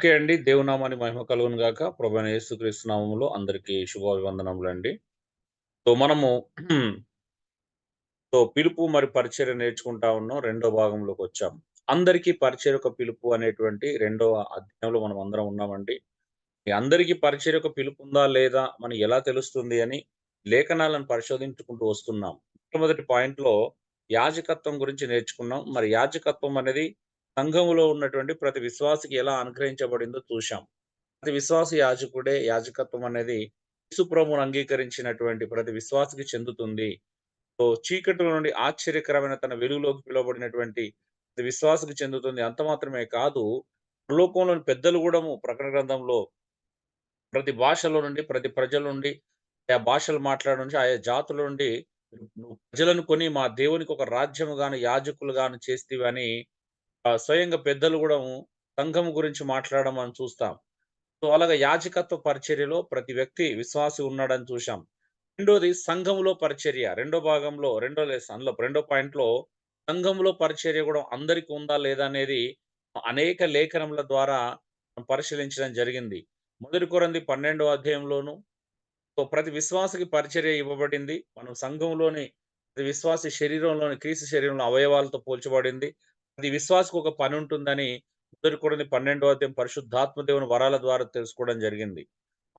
Okay అండి. దేవునామానికి మహిమ కలుగును గాక. ప్రభువైన యేసుక్రీస్తు నామములో అందరికీ శుభాభివందనములండి. మనము పిలుపు మరి పరిచర్య నేర్చుకుంటా ఉన్నాం. రెండో భాగంలోకొచ్చాం. అందరికీ పరిచర్య యొక్క పిలుపు అనేటువంటి రెండవ అధ్యాయంలో మనం అందరం ఉన్నామండి. మీ అందరికీ పరిచర్య యొక్క పిలుపుందా లేదా మనకి ఎలా తెలుస్తుంది అని లేఖనాలను పరిశోధించుకుంటూ వస్తున్నాం. మొట్టమొదటి పాయింట్‌లో యాజకత్వం గురించి నేర్చుకున్నాం. మరి యాజకత్వం అనేది సంఘములో ఉన్నటువంటి ప్రతి విశ్వాసికి ఎలా అనుగ్రహించబడిందో చూశాం. ప్రతి విశ్వాస యాజకుడే యాజకత్వం అనేది యేసు ప్రభువును అంగీకరించినటువంటి ప్రతి విశ్వాసికి చెందుతుంది. చీకటిలో నుండి ఆశ్చర్యకరమైన తన వెలుగులోకి పిలువబడినటువంటి ప్రతి విశ్వాసికి చెందుతుంది. అంత మాత్రమే కాదు, పరలోకంలోని పెద్దలు గూడాను ప్రకటన గ్రంథంలో ప్రతి భాషలో నుండి, ప్రతి ప్రజల నుండి, ఆయా భాషలు మాట్లాడే నుంచి, ఆయా జాతుల నుండి నువ్వు ప్రజలను కొని మా దేవునికి ఒక రాజ్యముగాను, యాజకులుగాను చేస్తివని స్వయంగా పెద్దలు గూడాను సంఘం గురించి మాట్లాడడం మనం చూస్తాం. అలాగా యాజకత్వ పరిచర్యలో ప్రతి వ్యక్తి విశ్వాసి ఉన్నాడని చూశాం. రెండోది సంఘములో పరిచర్య. రెండో భాగంలో రెండో లెసన్‌లో రెండో పాయింట్‌లో సంఘములో పరిచర్య గూడా అందరికి ఉందా? లేదా? అనేది అనేక లేఖనముల ద్వారా పరిశీలించడం జరిగింది. మొదటి కొరింథీ 12వ అధ్యాయంలోను ప్రతి విశ్వాసికి పరిచర్య ఇవ్వబడింది. మనం సంఘంలోని ప్రతి విశ్వాసి శరీరంలోని క్రీస్తు శరీరంలో అవయవాలతో పోల్చబడింది. ప్రతి విశ్వాసికి ఒక పని ఉంటుందని మొదటి కొరింథీ 12వ అధ్యాయం పరిశుద్ధాత్మ దేవుని వరాల ద్వారా తెలుసుకోవడం జరిగింది.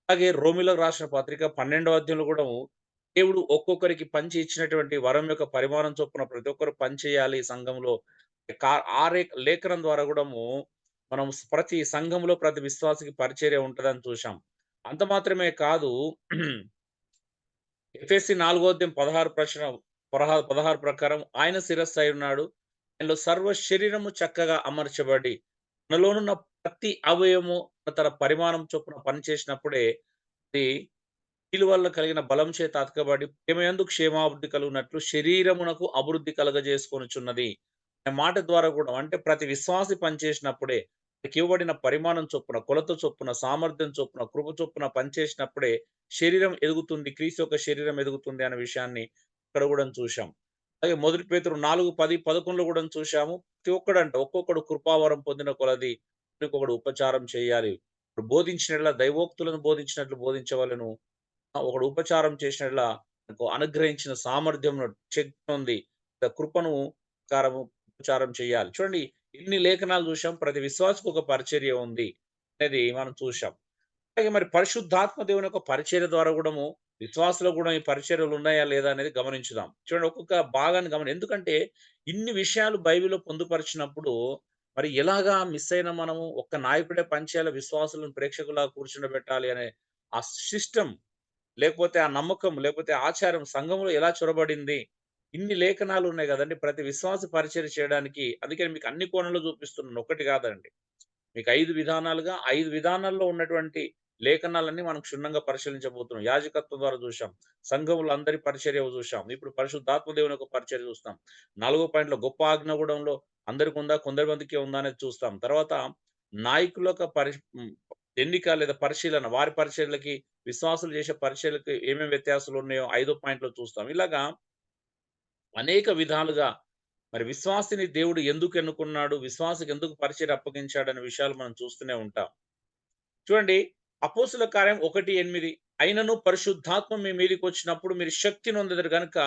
అలాగే రోమిలకు రాసిన పత్రిక 12వ అధ్యాయంలో కూడా దేవుడు ఒక్కొక్కరికి పంచి ఇచ్చినటువంటి వరం యొక్క పరిమాణం చొప్పున ప్రతి ఒక్కరు పని చేయాలి సంఘంలో. కా ఆ రే లేఖనం ద్వారా కూడాము మనం ప్రతి సంఘంలో ప్రతి విశ్వాసికి పరిచర్య ఉంటదని చూశాం. అంత మాత్రమే కాదు ఎఫెసీ 4 అధ్యాయం 16 ప్రకారం ఆయన శిరస్సు అయ్యున్నాడు. ఆయనలో సర్వ శరీరము చక్కగా అమర్చబడి మనలోనున్న ప్రతి అవయవము తన పరిమాణం చొప్పున పనిచేసినప్పుడే అది కీలు వల్ల కలిగిన బలం చేత అతకబడి ప్రేమయందు క్షేమాభివృద్ధి కలుగునట్లు శరీరమునకు అభివృద్ధి కలగజేసుకొనుచున్నది. అనే మాట ద్వారా కూడా అంటే ప్రతి విశ్వాసి పనిచేసినప్పుడే ఇవ్వబడిన పరిమాణం చొప్పున, కొలత చొప్పున, సామర్థ్యం చొప్పున, కృప చొప్పున పనిచేసినప్పుడే శరీరం ఎదుగుతుంది. క్రీస్తు యొక్క శరీరం ఎదుగుతుంది అనే విషయాన్ని ఇక్కడ కూడా చూశాం. అలాగే మొదటి పేతురు 4, 10, 11లో కూడా చూశాము. ప్రతి ఒక్కడంట ఒక్కొక్కడు కృపావరం పొందిన కొలది ఒకడు ఉపచారం చేయాలి. ఇప్పుడు బోధించిన యెడల దైవోక్తులను బోధించినట్లు బోధించవలెను. ఒకడు ఉపచారం చేసిన యెడల అనుగ్రహించిన సామర్థ్యమును శక్తి ఉంది. కృపను ఉపచారం చేయాలి. చూడండి ఇన్ని లేఖనాలు చూసాం. ప్రతి విశ్వాసకు ఒక పరిచర్య ఉంది అనేది మనం చూసాం. అలాగే మరి పరిశుద్ధాత్మ దేవుని యొక్క పరిచర్య ద్వారా కూడాము విశ్వాసులో కూడా ఈ పరిచర్యలు ఉన్నాయా లేదా అనేది గమనించుదాం. చూడండి ఒక్కొక్క భాగాన్ని ఎందుకంటే ఇన్ని విషయాలు బైబిల్‌లో పొందుపరిచినప్పుడు మరి ఎలాగా మిస్ అయిన మనము ఒక్క నాయకుడే పనిచేయాలి విశ్వాసులను ప్రేక్షకులాగా కూర్చుండబెట్టాలి అనే ఆ సిస్టమ్ లేకపోతే ఆ నమ్మకం, లేకపోతే ఆచారం సంఘంలో ఎలా చొరబడింది? ఇన్ని లేఖనాలు ఉన్నాయి గదండీ! ప్రతి విశ్వాసి పరిచర్య చేయడానికి. అందుకని మీకు అన్ని కోణంలో చూపిస్తున్నాను. ఒకటి గాదండి. మీకు 5 విధానాలుగా 5 విధానాల్లో ఉన్నటువంటి లేఖనాలన్నీ మనం క్షుణ్ణంగా పరిశీలించబోతున్నాం. యాజకత్వం ద్వారా చూశాం. సంఘంలో అందరి పరిచర్య చూశాం. ఇప్పుడు పరిశుద్ధాత్మ దేవుని యొక్క పరిచర్య చూస్తాం. 4 పాయింట్‌లో గొప్ప ఆజ్ఞగూడంలో అందరికుందా? కొందరి మందికే ఉందా? అనేది చూస్తాం. తర్వాత నాయకుల యొక్క ఎన్నిక లేదా పరిశీలన వారి పరిచర్యలకి, విశ్వాసులు చేసే పరిచర్యలకి ఏమేమి వ్యత్యాసాలున్నాయో 5 పాయింట్‌లో చూస్తాం. ఇలాగా అనేక విధాలుగా మరి విశ్వాసిని దేవుడు ఎందుకు ఎన్నుకున్నాడు? విశ్వాసికి ఎందుకు పరిచర్య అప్పగించాడనే విషయాలు మనం చూస్తూనే ఉంటాం. చూడండి అపోస్తుల కార్యం 1:8 అయినను పరిశుద్ధాత్మ మీ మీదికొచ్చినప్పుడు మీరు శక్తి నొందెదరు గనుక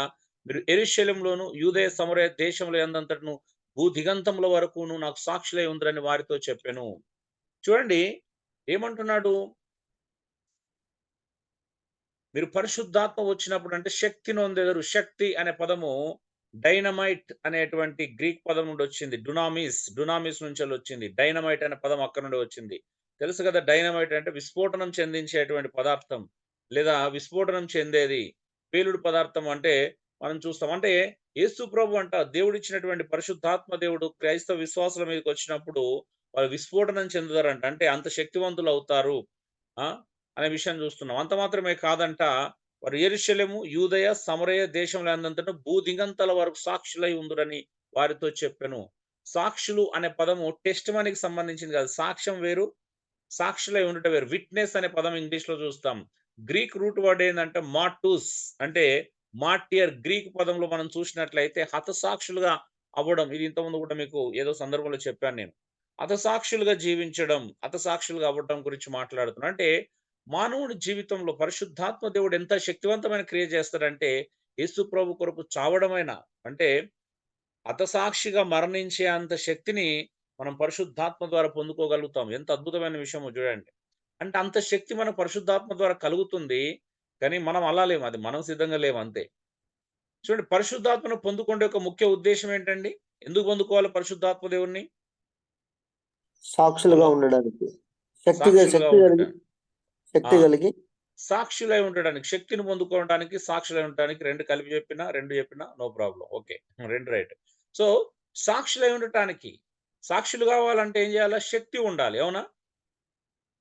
మీరు యెరూషలేములోను, యూదయ, సమరయ దేశముల యందంతటను భూదిగంతముల వరకును నాకు సాక్షులై ఉందురని వారితో చెప్పెను. చూడండి ఏమంటున్నాడు? మీరు పరిశుద్ధాత్మ వచ్చినప్పుడు అంటే శక్తి నొందెదరు. శక్తి అనే పదము డైనమైట్ అనేటువంటి గ్రీక్ పదం నుండి వచ్చింది. డునామిస్ నుంచెళ్ళొచ్చింది. డైనమైట్ అనే పదం అక్కడి నుండి వచ్చింది. తెలుసు కదా! డైనమైట్ అంటే విస్ఫోటనం చెందించేటువంటి పదార్థం. లేదా విస్ఫోటనం చెందేది. పేలుడు పదార్థం అంటే మనం చూస్తాం. అంటే యేసు ప్రభు అంట దేవుడిచ్చినటువంటి పరిశుద్ధాత్మ దేవుడు క్రైస్తవ విశ్వాసుల మీదకొచ్చినప్పుడు వాళ్ళు విస్ఫోటనం చెందుతారంట. అంటే అంత శక్తివంతులవుతారు. ఆ! అనే విషయాన్ని చూస్తున్నాం. అంత మాత్రమే కాదంట, వారు యెరూషలేము, యూదయ, సమరయ దేశములందంతటా భూదిగంతాల వరకు సాక్షులై ఉందురని వారితో చెప్పెను. సాక్షులు అనే పదము టెస్టిమనీకి సంబంధించింది కాదు. సాక్ష్యం వేరు, సాక్షులై ఉండుట వేరు. విట్‌నెస్ అనే పదం ఇంగ్లీష్‌లో చూస్తాం. గ్రీక్ రూట్ వర్డ్ ఏందంటే మార్టూస్ అంటే మార్టియర్ గ్రీక్ పదంలో మనం చూసినట్లయితే హతసాక్షులుగా అవ్వడం. ఇది ఇంతకుముందు కూడా మీకు ఏదో సందర్భంలో చెప్పాను నేను. హతసాక్షులుగా జీవించడం, హతసాక్షులుగా అవ్వడం గురించి మాట్లాడుతున్నాం. అంటే మానవుడి జీవితంలో పరిశుద్ధాత్మ దేవుడు ఎంత శక్తివంతమైన క్రియ చేస్తాడంటే, యేసు ప్రభు కొరకు చావడమైనా అంటే హతసాక్షిగా మరణించే అంత శక్తిని మనం పరిశుద్ధాత్మ ద్వారా పొందుకోగలుగుతాం. ఎంత అద్భుతమైన విషయమో చూడండి. అంటే అంత శక్తి మన పరిశుద్ధాత్మ ద్వారా కలుగుతుంది. కానీ మనం అలా లేము. అది మనం సిద్ధంగా లేము అంతే. చూడండి, పరిశుద్ధాత్మను పొందుకునే ఒక ముఖ్య ఉద్దేశ్యం ఏంటండి? ఎందుకు పొందుకోవాలి పరిశుద్ధాత్మ దేవుడిని? సాక్షులుగా హలో! ఉండడానికి. శక్తి సాక్షులుగా శక్తి కలిగి ఉండటానికి. ఆ! శక్తి కలిగి సాక్షులై ఉండడానికి, శక్తిని పొందుకోవడానికి, సాక్షులై ఉండటానికి 2 కలిపి చెప్పినా, 2 చెప్పినా no problem. Okay. 2 right. So, సాక్షులై ఉండటానికి, సాక్షులు కావాలంటే ఏం చేయాలా? శక్తి ఉండాలి. అవునా?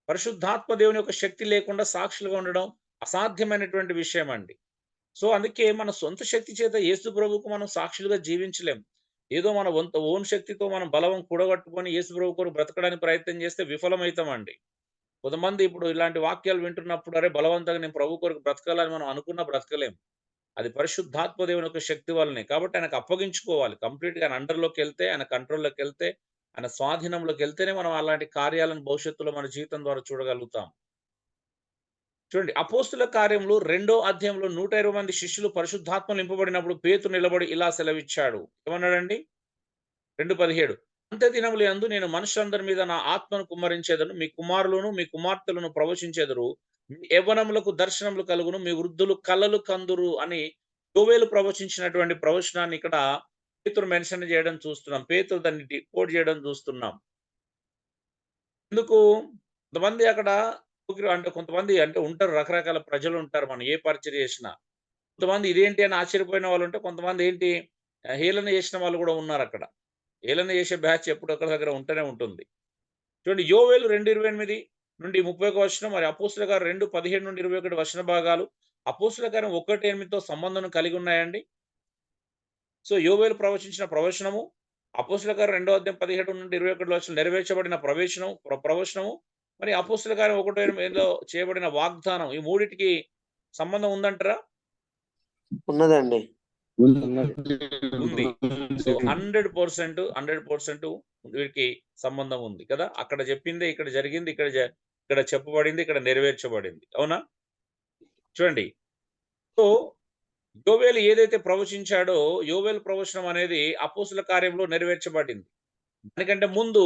పరిశుద్ధాత్మ దేవుని యొక్క శక్తి లేకుండా సాక్షులుగా ఉండడం అసాధ్యమైనటువంటి విషయమండి. సో, అందుకే మన సొంత శక్తి చేత యేసు ప్రభువుకు మనం సాక్షులుగా జీవించలేం. ఏదో మన ఓన్ శక్తితో మనం బలవం కూడగట్టుకొని యేసు ప్రభు కొరకు బ్రతకడానికి ప్రయత్నం చేస్తే విఫలమైతామండి. కొంతమంది ఇప్పుడు ఇలాంటి వాక్యాలు వింటున్నప్పుడు, అరే! బలవంతంగా నేను ప్రభు కొరకు బ్రతకాలని మనం అనుకున్నా బ్రతకలేం. అది పరిశుద్ధాత్మ దేవుని యొక్క శక్తి వల్లనే. కాబట్టి ఆయనకు అప్పగించుకోవాలి. కంప్లీట్‌గా ఆయన అండర్‌లోకెళ్తే, ఆయన కంట్రోల్‌లోకెళ్తే, ఆయన స్వాధీనంలోకెళ్తేనే మనం అలాంటి కార్యాలను భవిష్యత్తులో మన జీవితం ద్వారా చూడగలుగుతాం. చూడండి, అపోస్తుల కార్యములు 2 అధ్యాయంలో 120 మంది శిష్యులు పరిశుద్ధాత్మ నింపబడినప్పుడు పేతురు నిలబడి ఇలా సెలవిచ్చాడు. ఏమన్నాడండి? 2:17 అంత్య దినముల యందు నేను మనుషులందరి మీద నా ఆత్మను కుమ్మరించేదను. మీ కుమారులను, మీ కుమార్తెలను ప్రవచించెదరు. మీ యవ్వనములకు దర్శనములు కలుగును. మీ వృద్ధులు కలలు కందురు అని యోవేలు ప్రవచించినటువంటి ప్రవచనాన్ని ఇక్కడ పేతురు మెన్షన్ చేయడం చూస్తున్నాం. పేతురు దాన్ని కోట్ చేయడం చూస్తున్నాం. ఎందుకు? కొంతమంది అక్కడ అంటే కొంతమంది అంటే ఉంటారు, రకరకాల ప్రజలుంటారు మనం ఏ పరిచర్య చేసినా. కొంతమంది ఇదేంటి అని ఆశ్చర్యపోయిన వాళ్ళుంటే, కొంతమంది ఏంటి హేళన చేసిన వాళ్ళు గూడా ఉన్నారక్కడ. హేళన చేసే బ్యాచ్ ఎప్పుడు ఒకరి దగ్గర ఉంటూనే ఉంటుంది. చూడండి, యోవేలు 2:28 నుండి 31 వచనం, మరి అపోస్తలుల కార్యం 2:17-21 వచన భాగాలు అపోస్తలుల కార్యం 1:8తో సంబంధం కలిగి ఉన్నాయండి. సో, యోవేలు ప్రవచించిన ప్రవచనము, అపోస్తలుల కార్యం 2 అధ్యాయం 17-21 వచనం నెరవేర్చబడిన ప్రవచనము, మరి అపోస్తలుల కార్యం 1:8లో చేయబడిన వాగ్దానం, ఈ మూడిటికి సంబంధం ఉందంటారా? ఉన్నదండి. ఉంది. సో, 100% వీరికి సంబంధం ఉంది కదా! అక్కడ చెప్పిందే ఇక్కడ జరిగింది. ఇక్కడ చెప్పబడింది. ఇక్కడ నెరవేర్చబడింది. అవునా? చూడండి. సో, యోవేలు ఏదైతే ప్రవచించాడో, యోవేలు ప్రవచనం అనేది అపోస్తలుల కార్యంలో నెరవేర్చబడింది. దానికంటే ముందు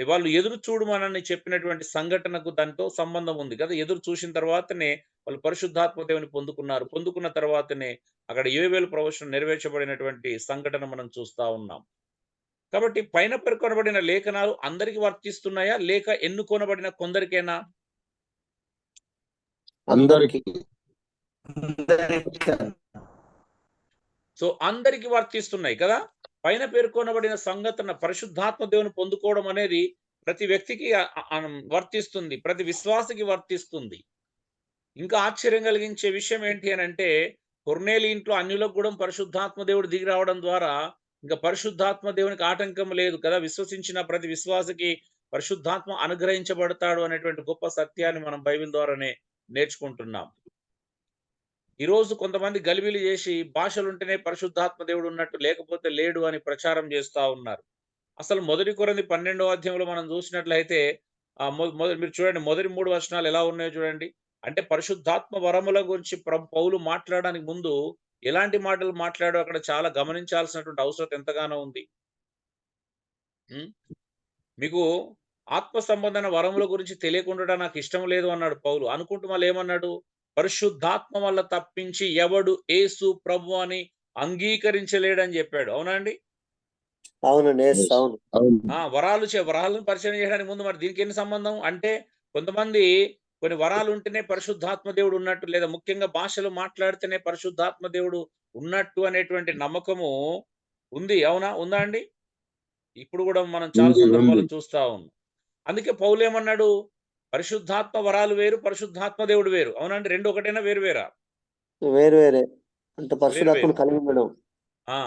వాళ్ళు ఎదురు చూడమనని చెప్పినటువంటి సంఘటనకు దానితో సంబంధం ఉంది కదా! ఎదురు చూసిన తర్వాతనే వాళ్ళు పరిశుద్ధాత్మ దేవుని పొందుకున్నారు. పొందుకున్న తర్వాతనే అక్కడ యోవేలు ప్రవచనం నెరవేర్చబడినటువంటి సంఘటన మనం చూస్తా ఉన్నాం. కాబట్టి పైన పేర్కొనబడిన లేఖనాలు అందరికి వర్తిస్తున్నాయా? లేక ఎన్నుకోనబడిన కొందరికేనా? అందరికి. సో, అందరికి వర్తిస్తున్నాయి కదా! పైన పేర్కొనబడిన సంగతున్న పరిశుద్ధాత్మ దేవుని పొందుకోవడం అనేది ప్రతి వ్యక్తికి వర్తిస్తుంది. ప్రతి విశ్వాసికి వర్తిస్తుంది. ఇంకా ఆశ్చర్యం కలిగించే విషయం ఏంటి అనంటే, కొర్నేలి ఇంట్లో అన్యులకు గూడా పరిశుద్ధాత్మ దేవుడు దిగి రావడం ద్వారా, ఇంక పరిశుద్ధాత్మ దేవునికి ఆటంకం లేదు కదా! విశ్వసించిన ప్రతి విశ్వాసికి పరిశుద్ధాత్మ అనుగ్రహించబడతాడు అనేటువంటి గొప్ప సత్యాన్ని మనం బైబిల్ ద్వారానే నేర్చుకుంటున్నాం. ఈరోజు కొంతమంది గలిబిలి జేసి భాషలుంటేనే పరిశుద్ధాత్మ దేవుడు ఉన్నట్టు, లేకపోతే లేడు అని ప్రచారం జేస్తా ఉన్నారు. అసలు మొదటి కొరింథీ 12వ అధ్యాయంలో మనం చూసినట్లయితే మీరు చూడండి, మొదటి 3 వచనాలు ఎలా ఉన్నాయో చూడండి. అంటే పరిశుద్ధాత్మ వరముల గురించి పౌలు మాట్లాడడానికి ముందు ఎలాంటి మాటలు మాట్లాడో అక్కడ చాలా గమనించాల్సినటువంటి అవసరం ఎంతగానో ఉంది. హ్మ్. మీకు ఆత్మ సంబంధమైన వరముల గురించి తెలియకుండుట నాకు ఇష్టం లేదు అన్నాడు పౌలు. అనుకుంటూ మళ్ళీ ఏమన్నాడు? పరిశుద్ధాత్మ వల్ల తప్పించి ఎవడు యేసు ప్రభు అని అంగీకరించలేడని జెప్పాడు. అవునా అండి? అవునండి. యెస్. అవును. వరాలను పరిచయం చేయడానికి ముందు మరి దీనికేంటి సంబంధం? అంటే కొంతమంది కొన్ని వరాలుంటేనే పరిశుద్ధాత్మ దేవుడు ఉన్నట్టు, లేదా ముఖ్యంగా భాషలు మాట్లాడితేనే పరిశుద్ధాత్మ దేవుడు ఉన్నట్టు అనేటువంటి నమ్మకము ఉంది. అవునా? ఉందా అండి? ఇప్పుడు గూడా మనం చాలా సందర్భాల్లో చూస్తా ఉన్నాం. అందుకే పౌలేమన్నాడు? పరిశుద్ధాత్మ వరాలు వేరు, పరిశుద్ధాత్మ దేవుడు వేరు. అవునండి? 2 ఒకటేనా? వేరు వేరా? వేరు వేరే. అంటే వేరు వేరు. పరిశుద్ధాత్మను కలిగి ఉండడం. ఆ!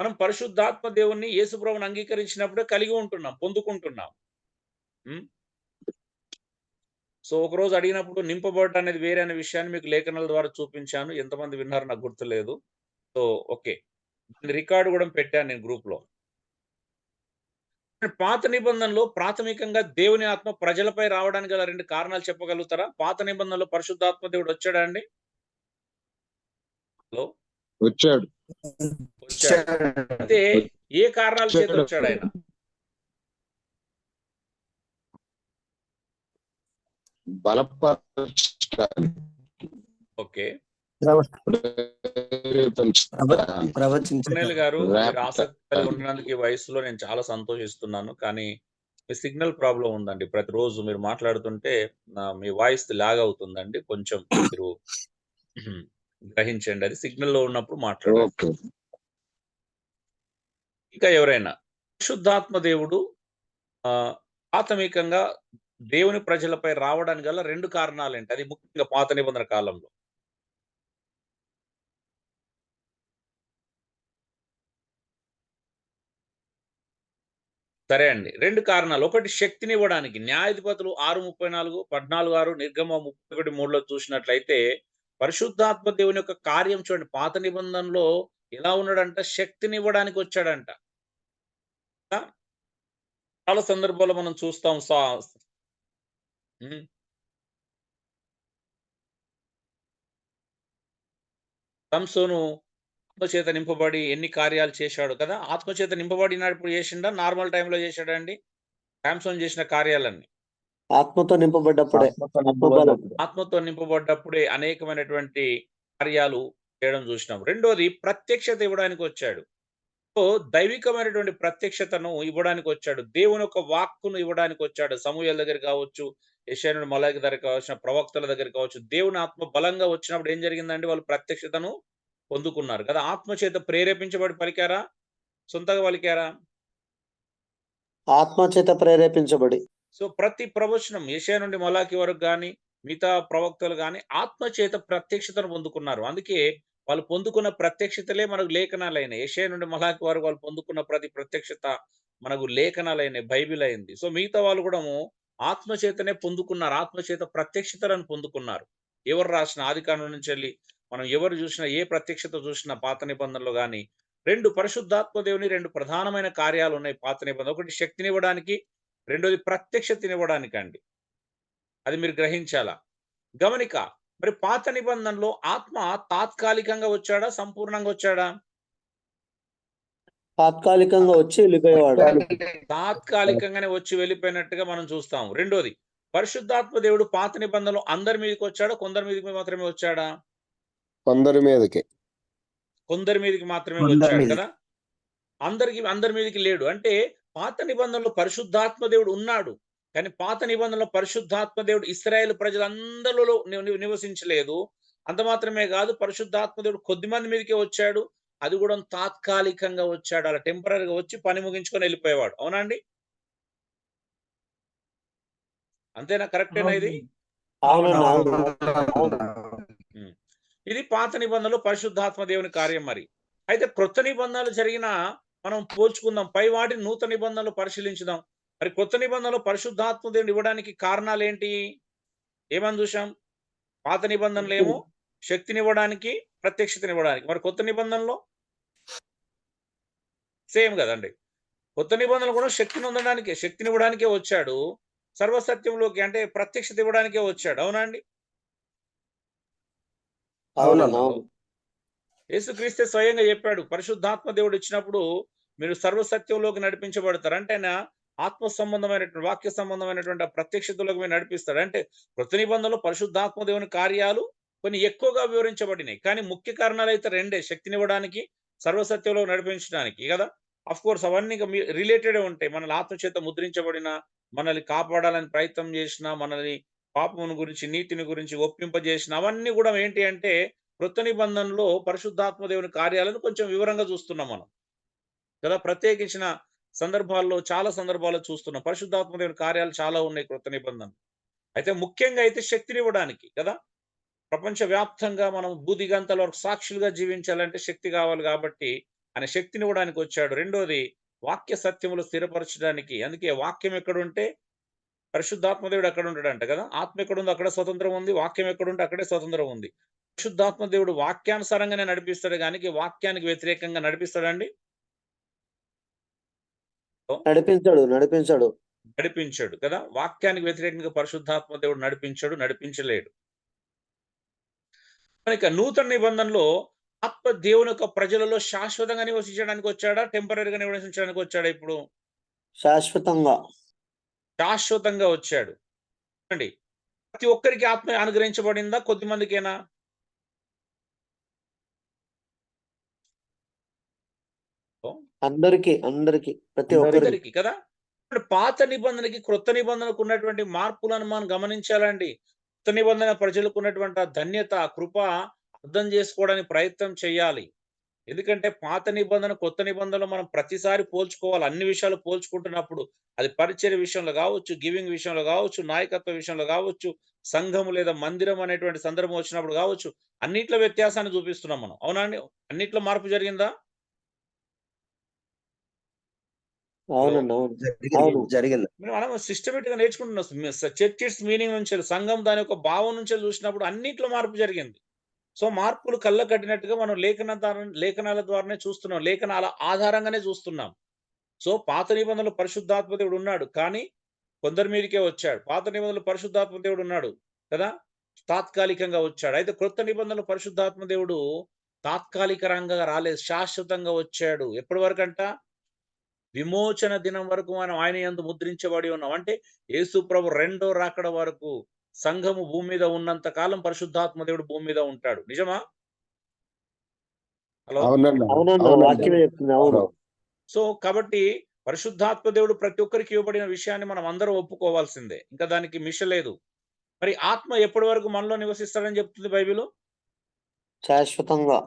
మనం పరిశుద్ధాత్మ దేవుణ్ణి, యేసు ప్రభువుని అంగీకరించినప్పుడే కలిగి ఉంటున్నాం, పొందుకుంటున్నాం. హ్మ్. సో, ఒకరోజు అడిగినప్పుడు నింపబడటం అనేది వేరే అనే విషయాన్ని మీకు లేఖనాల ద్వారా చూపించాను. ఎంతమంది విన్నారో నాకు గుర్తులేదు. So, okay. రికార్డ్ గూడా పెట్టాను నేను గ్రూప్‌లో. పాత నిబంధనలో ప్రాథమికంగా దేవుని ఆత్మ ప్రజలపై రావడానికి గల 2 కారణాలు చెప్పగలుగుతారా? పాత నిబంధనలో పరిశుద్ధాత్మ దేవుడు వచ్చాడా అండి? హలో! వచ్చాడు. వచ్చాడు. అయితే ఏ కారణాల చేత వచ్చాడాయన? బలపరచడానికి. ఓకే. కొన్నేళ్ళు గారు మీరు ఆసక్తి కలిగి ఉన్నందుకు ఈ వయసులో నేను చాలా సంతోషిస్తున్నాను. కానీ మీ సిగ్నల్ ప్రాబ్లమ్ ఉందండి. ప్రతిరోజు మీరు మాట్లాడుతుంటే మీ వాయిస్ లాగ్ అవుతుందండి. కొంచెం మీరు గ్రహించండి. అది సిగ్నల్‌లో ఉన్నప్పుడు మాట్లాడండి. ఓకే. ఇంకా ఎవరైనా పరిశుద్ధాత్మ దేవుడు ప్రాథమికంగా దేవుని ప్రజలపై రావడానికి గల 2 కారణాలేంటి? అది ముఖ్యంగా పాత నిబంధన కాలంలో. సరే అండి. 2 కారణాలు. ఒకటి శక్తినివ్వడానికి. న్యాయాధిపతులు 6:34, 14:6, నిర్గమం 31:3లో చూసినట్లయితే పరిశుద్ధాత్మ దేవుని యొక్క కార్యం చూడండి. పాత నిబంధనలో ఎలా ఉన్నాడంట? శక్తినివ్వడానికి వచ్చాడంట. చాలా సందర్భాల్లో మనం చూస్తాం. సంసోను ఆత్మచేత నింపబడి ఎన్ని కార్యాలు చేశాడు కదా! ఆత్మచేత నింపబడినప్పుడు చేసిండా? నార్మల్ టైమ్‌లో చేశాడా అండి? సామ్సోన్ చేసిన కార్యాలన్నీ. ఆత్మతో నింపబడ్డప్పుడే. ఆత్మతో నింపబడ్డప్పుడే అనేకమైనటువంటి కార్యాలు చేయడం చూసినాం. రెండోది ప్రత్యక్షత ఇవ్వడానికి వచ్చాడు. సో, దైవికమైనటువంటి ప్రత్యక్షతను ఇవ్వడానికి వచ్చాడు. దేవుని యొక్క వాక్కును ఇవ్వడానికి వచ్చాడు. సమూయేలు దగ్గర కావచ్చు, యెషయా నుండి మలాకి దగ్గర కావచ్చు, ప్రవక్తల దగ్గర కావచ్చు. దేవుని ఆత్మ బలంగా వచ్చినప్పుడు ఏం జరిగిందండి? వాళ్ళు ప్రత్యక్షతను పొందుకున్నారు కదా! ఆత్మ చేత ప్రేరేపించబడి పలికారా? సొంతగా పలికారా? ఆత్మ చేత ప్రేరేపించబడి. సో, ప్రతి ప్రవచనం యెషయా నుండి మలాకి వరకు గాని, మిగతా ప్రవక్తలు గాని ఆత్మ చేత ప్రత్యక్షతను పొందుకున్నారు. అందుకే వాళ్ళు పొందుకున్న ప్రత్యక్షతలే మనకు లేఖనాలైనాయి. యెషయా నుండి మలాకి వరకు వాళ్ళు పొందుకున్న ప్రతి ప్రత్యక్షత మనకు లేఖనాలైనాయి. బైబిల్ అయింది. సో, మిగతా వాళ్ళు కూడాము ఆత్మ చేతనే పొందుకున్నారు. ఆత్మ చేత ప్రత్యక్షతలను పొందుకున్నారు. ఎవరు రాసిన ఆదికాండం నుంచెల్లి మనం ఎవరు చూసినా, ఏ ప్రత్యక్షత చూసినా పాత నిబంధనలో గాని 2 పరిశుద్ధాత్మ దేవుని 2 ప్రధానమైన కార్యాలున్నాయి పాత నిబంధన. ఒకటి శక్తినివ్వడానికి, రెండోది ప్రత్యక్షతనివ్వడానికండి. అది మీరు గ్రహించాలా. గమనిక. మరి పాత నిబంధనలో ఆత్మ తాత్కాలికంగా వచ్చాడా? సంపూర్ణంగా వచ్చాడా? తాత్కాలికంగా వచ్చి వెళ్ళిపోయేవాడు. తాత్కాలికంగానే వచ్చి వెళ్ళిపోయినట్టుగా మనం చూస్తాం. రెండోది పరిశుద్ధాత్మ దేవుడు పాత నిబంధనలో అందరి మీదకి వచ్చాడా? కొందరి మీదకి మాత్రమే వచ్చాడా? కొందరి మీదకి. కొందరి మీదకి మాత్రమే వచ్చాడు కదా! అందరి మీదకి లేడు. అంటే పాత నిబంధనలో పరిశుద్ధాత్మ దేవుడు ఉన్నాడు. కానీ పాత నిబంధనలో పరిశుద్ధాత్మ దేవుడు ఇశ్రాయేలు ప్రజలందరిలో నివసించలేదు. అంత మాత్రమే కాదు, పరిశుద్ధాత్మ దేవుడు కొద్దిమంది మీదకే వచ్చాడు. అది కూడా తాత్కాలికంగా వచ్చాడు. అలా టెంపరరీగా వచ్చి పని ముగించుకొని వెళ్ళిపోయేవాడు. అవునా అండి? అంతేనా? కరెక్టేనా ఇది? అవునండి. అవును. ఇది పాత నిబంధనలో పరిశుద్ధాత్మ దేవుని కార్యం మరి. అయితే క్రొత్త నిబంధనలు జరిగిన మనం పోల్చుకుందాం. పై వాటిని నూతన నిబంధనలు పరిశీలించుదాం. మరి కొత్త నిబంధనలో పరిశుద్ధాత్మ దేవుని ఇవ్వడానికి కారణాలేంటి? ఏమని చూసాం? పాత నిబంధనలో ఏమో శక్తినివ్వడానికి, ప్రత్యక్షతనివ్వడానికి. మరి కొత్త నిబంధనలో సేమ్ కదండి. కొత్త నిబంధనలు కూడా శక్తినివ్వడానికే వచ్చాడు. సర్వసత్యంలోకి అంటే ప్రత్యక్షత ఇవ్వడానికే వచ్చాడు. అవునా అండి? అవును. యేసుక్రీస్తే స్వయంగా చెప్పాడు. పరిశుద్ధాత్మ దేవుడు ఇచ్చినప్పుడు మీరు సర్వసత్యంలోకి నడిపించబడతారు. అంటే ఆయన ఆత్మ సంబంధమైనటువంటి, వాక్య సంబంధమైనటువంటి ఆ ప్రత్యక్షతలోకి మీరు నడిపిస్తాడు. అంటే కొత్త నిబంధనలో పరిశుద్ధాత్మ దేవుని కార్యాలు కొన్ని ఎక్కువగా వివరించబడినాయి. కానీ ముఖ్య కారణాలు అయితే 2 శక్తినివ్వడానికి, సర్వసత్యంలో నడిపించడానికి కదా! ఆఫ్‌కోర్స్ అవన్నీ రిలేటెడే ఉంటాయి. మనల్ని ఆత్మ చేత ముద్రించబడిన, మనల్ని కాపాడాలని ప్రయత్నం చేసిన, మనల్ని పాపమును గురించి, నీతిని గురించి ఒప్పింపజేసిన అవన్నీ కూడా ఏంటి అంటే క్రొత్త నిబంధనలో పరిశుద్ధాత్మ దేవుని కార్యాలను కొంచెం వివరంగా చూస్తున్నాం మనం. కదా! ప్రత్యేకించిన సందర్భాల్లో చాలా సందర్భాల్లో చూస్తున్నాం. పరిశుద్ధాత్మ దేవుని కార్యాలు చాలా ఉన్నాయి క్రొత్త నిబంధనలో. అయితే ముఖ్యంగా అయితే శక్తినివ్వడానికి కదా! ప్రపంచవ్యాప్తంగా మనం భూదిగంతాల వరకు సాక్షులుగా జీవించాలంటే శక్తి కావాలి కాబట్టి ఆయన శక్తినివ్వడానికి వచ్చాడు. రెండోది వాక్య సత్యములు స్థిరపరచడానికి. అందుకే వాక్యం ఎక్కడుంటే పరిశుద్ధాత్మ దేవుడు అక్కడ ఉంటాడంట కదా! ఆత్మ ఎక్కడుందో అక్కడ స్వతంత్రం ఉంది. వాక్యం ఎక్కడుంటే అక్కడే స్వతంత్రం ఉంది. పరిశుద్ధాత్మ దేవుడు వాక్యానుసారంగానే నడిపిస్తాడు గాని వాక్యానికి వ్యతిరేకంగా నడిపిస్తాడండి? నడిపించాడు నడిపించాడు కదా. వాక్యానికి వ్యతిరేకంగా పరిశుద్ధాత్మ దేవుడు నడిపించలేడు. కనుక నూతన నిబంధనలో ఆత్మ దేవుని యొక్క ప్రజలలో శాశ్వతంగా నివసించడానికి వచ్చాడా, టెంపరీగా నివసించడానికి వచ్చాడా? ఇప్పుడు శాశ్వతంగా వచ్చాడు అండి. ప్రతి ఒక్కరికి ఆత్మ అనుగ్రహించబడిందా, కొద్ది మందికేనా? అందరికి ప్రతి ఒక్కరికి కదా. పాత నిబంధనకి క్రొత్త నిబంధనకు ఉన్నటువంటి మార్పులను మనం గమనించాలండి. కొత్త నిబంధన ప్రజలకు ఉన్నటువంటి ధన్యత, కృప అర్థం చేసుకోవడానికి ప్రయత్నం చేయాలి. ఎందుకంటే పాత నిబంధన కొత్త నిబంధనలు మనం ప్రతిసారి పోల్చుకోవాలి. అన్ని విషయాలు పోల్చుకుంటున్నప్పుడు అది పరిచర్య విషయంలో కావచ్చు, గివింగ్ విషయంలో కావచ్చు, నాయకత్వ విషయంలో కావచ్చు, సంఘము లేదా మందిరం అనేటువంటి సందర్భం వచ్చినప్పుడు కావచ్చు, అన్నిట్లో వ్యత్యాసాన్ని చూపిస్తున్నాం మనం. అవునా అండి? అన్నిట్లో మార్పు జరిగిందా? జరిగింది. మనం సిస్టమేటిక్ గా నేర్చుకుంటున్నాం. చర్చ్ మీనింగ్ నుంచి, సంఘం దాని యొక్క భావం నుంచి చూసినప్పుడు అన్నిట్లో మార్పు జరిగింది. సో మార్పులు కళ్ళ కట్టినట్టుగా మనం లేఖనాల ద్వారానే చూస్తున్నాం, లేఖనాల ఆధారంగానే చూస్తున్నాం. సో పాత నిబంధనలు పరిశుద్ధాత్మ దేవుడు ఉన్నాడు, కానీ కొందరి మీదకే వచ్చాడు. పాత నిబంధనలు పరిశుద్ధాత్మ దేవుడు ఉన్నాడు కదా, తాత్కాలికంగా వచ్చాడు. అయితే క్రొత్త నిబంధనలు పరిశుద్ధాత్మ దేవుడు తాత్కాలికంగా రాలేదు, శాశ్వతంగా వచ్చాడు. ఎప్పటి వరకు అంట? విమోచన దినం వరకు మనం ఆయన యందు ముద్రించబడి ఉన్నాం. అంటే యేసు ప్రభు రెండో రాకడ వరకు సంఘము భూమి మీద ఉన్నంత కాలం పరిశుద్ధాత్మ దేవుడు భూమి మీద ఉంటాడు. నిజమా? హలో. సో కాబట్టి పరిశుద్ధాత్మ దేవుడు ప్రతి ఒక్కరికి ఇవ్వబడిన విషయాన్ని మనం అందరం ఒప్పుకోవాల్సిందే, ఇంకా దానికి మిష లేదు. మరి ఆత్మ ఎప్పటి వరకు మనలో నివసిస్తాడని చెప్తుంది బైబిల్? శాశ్వతంగా.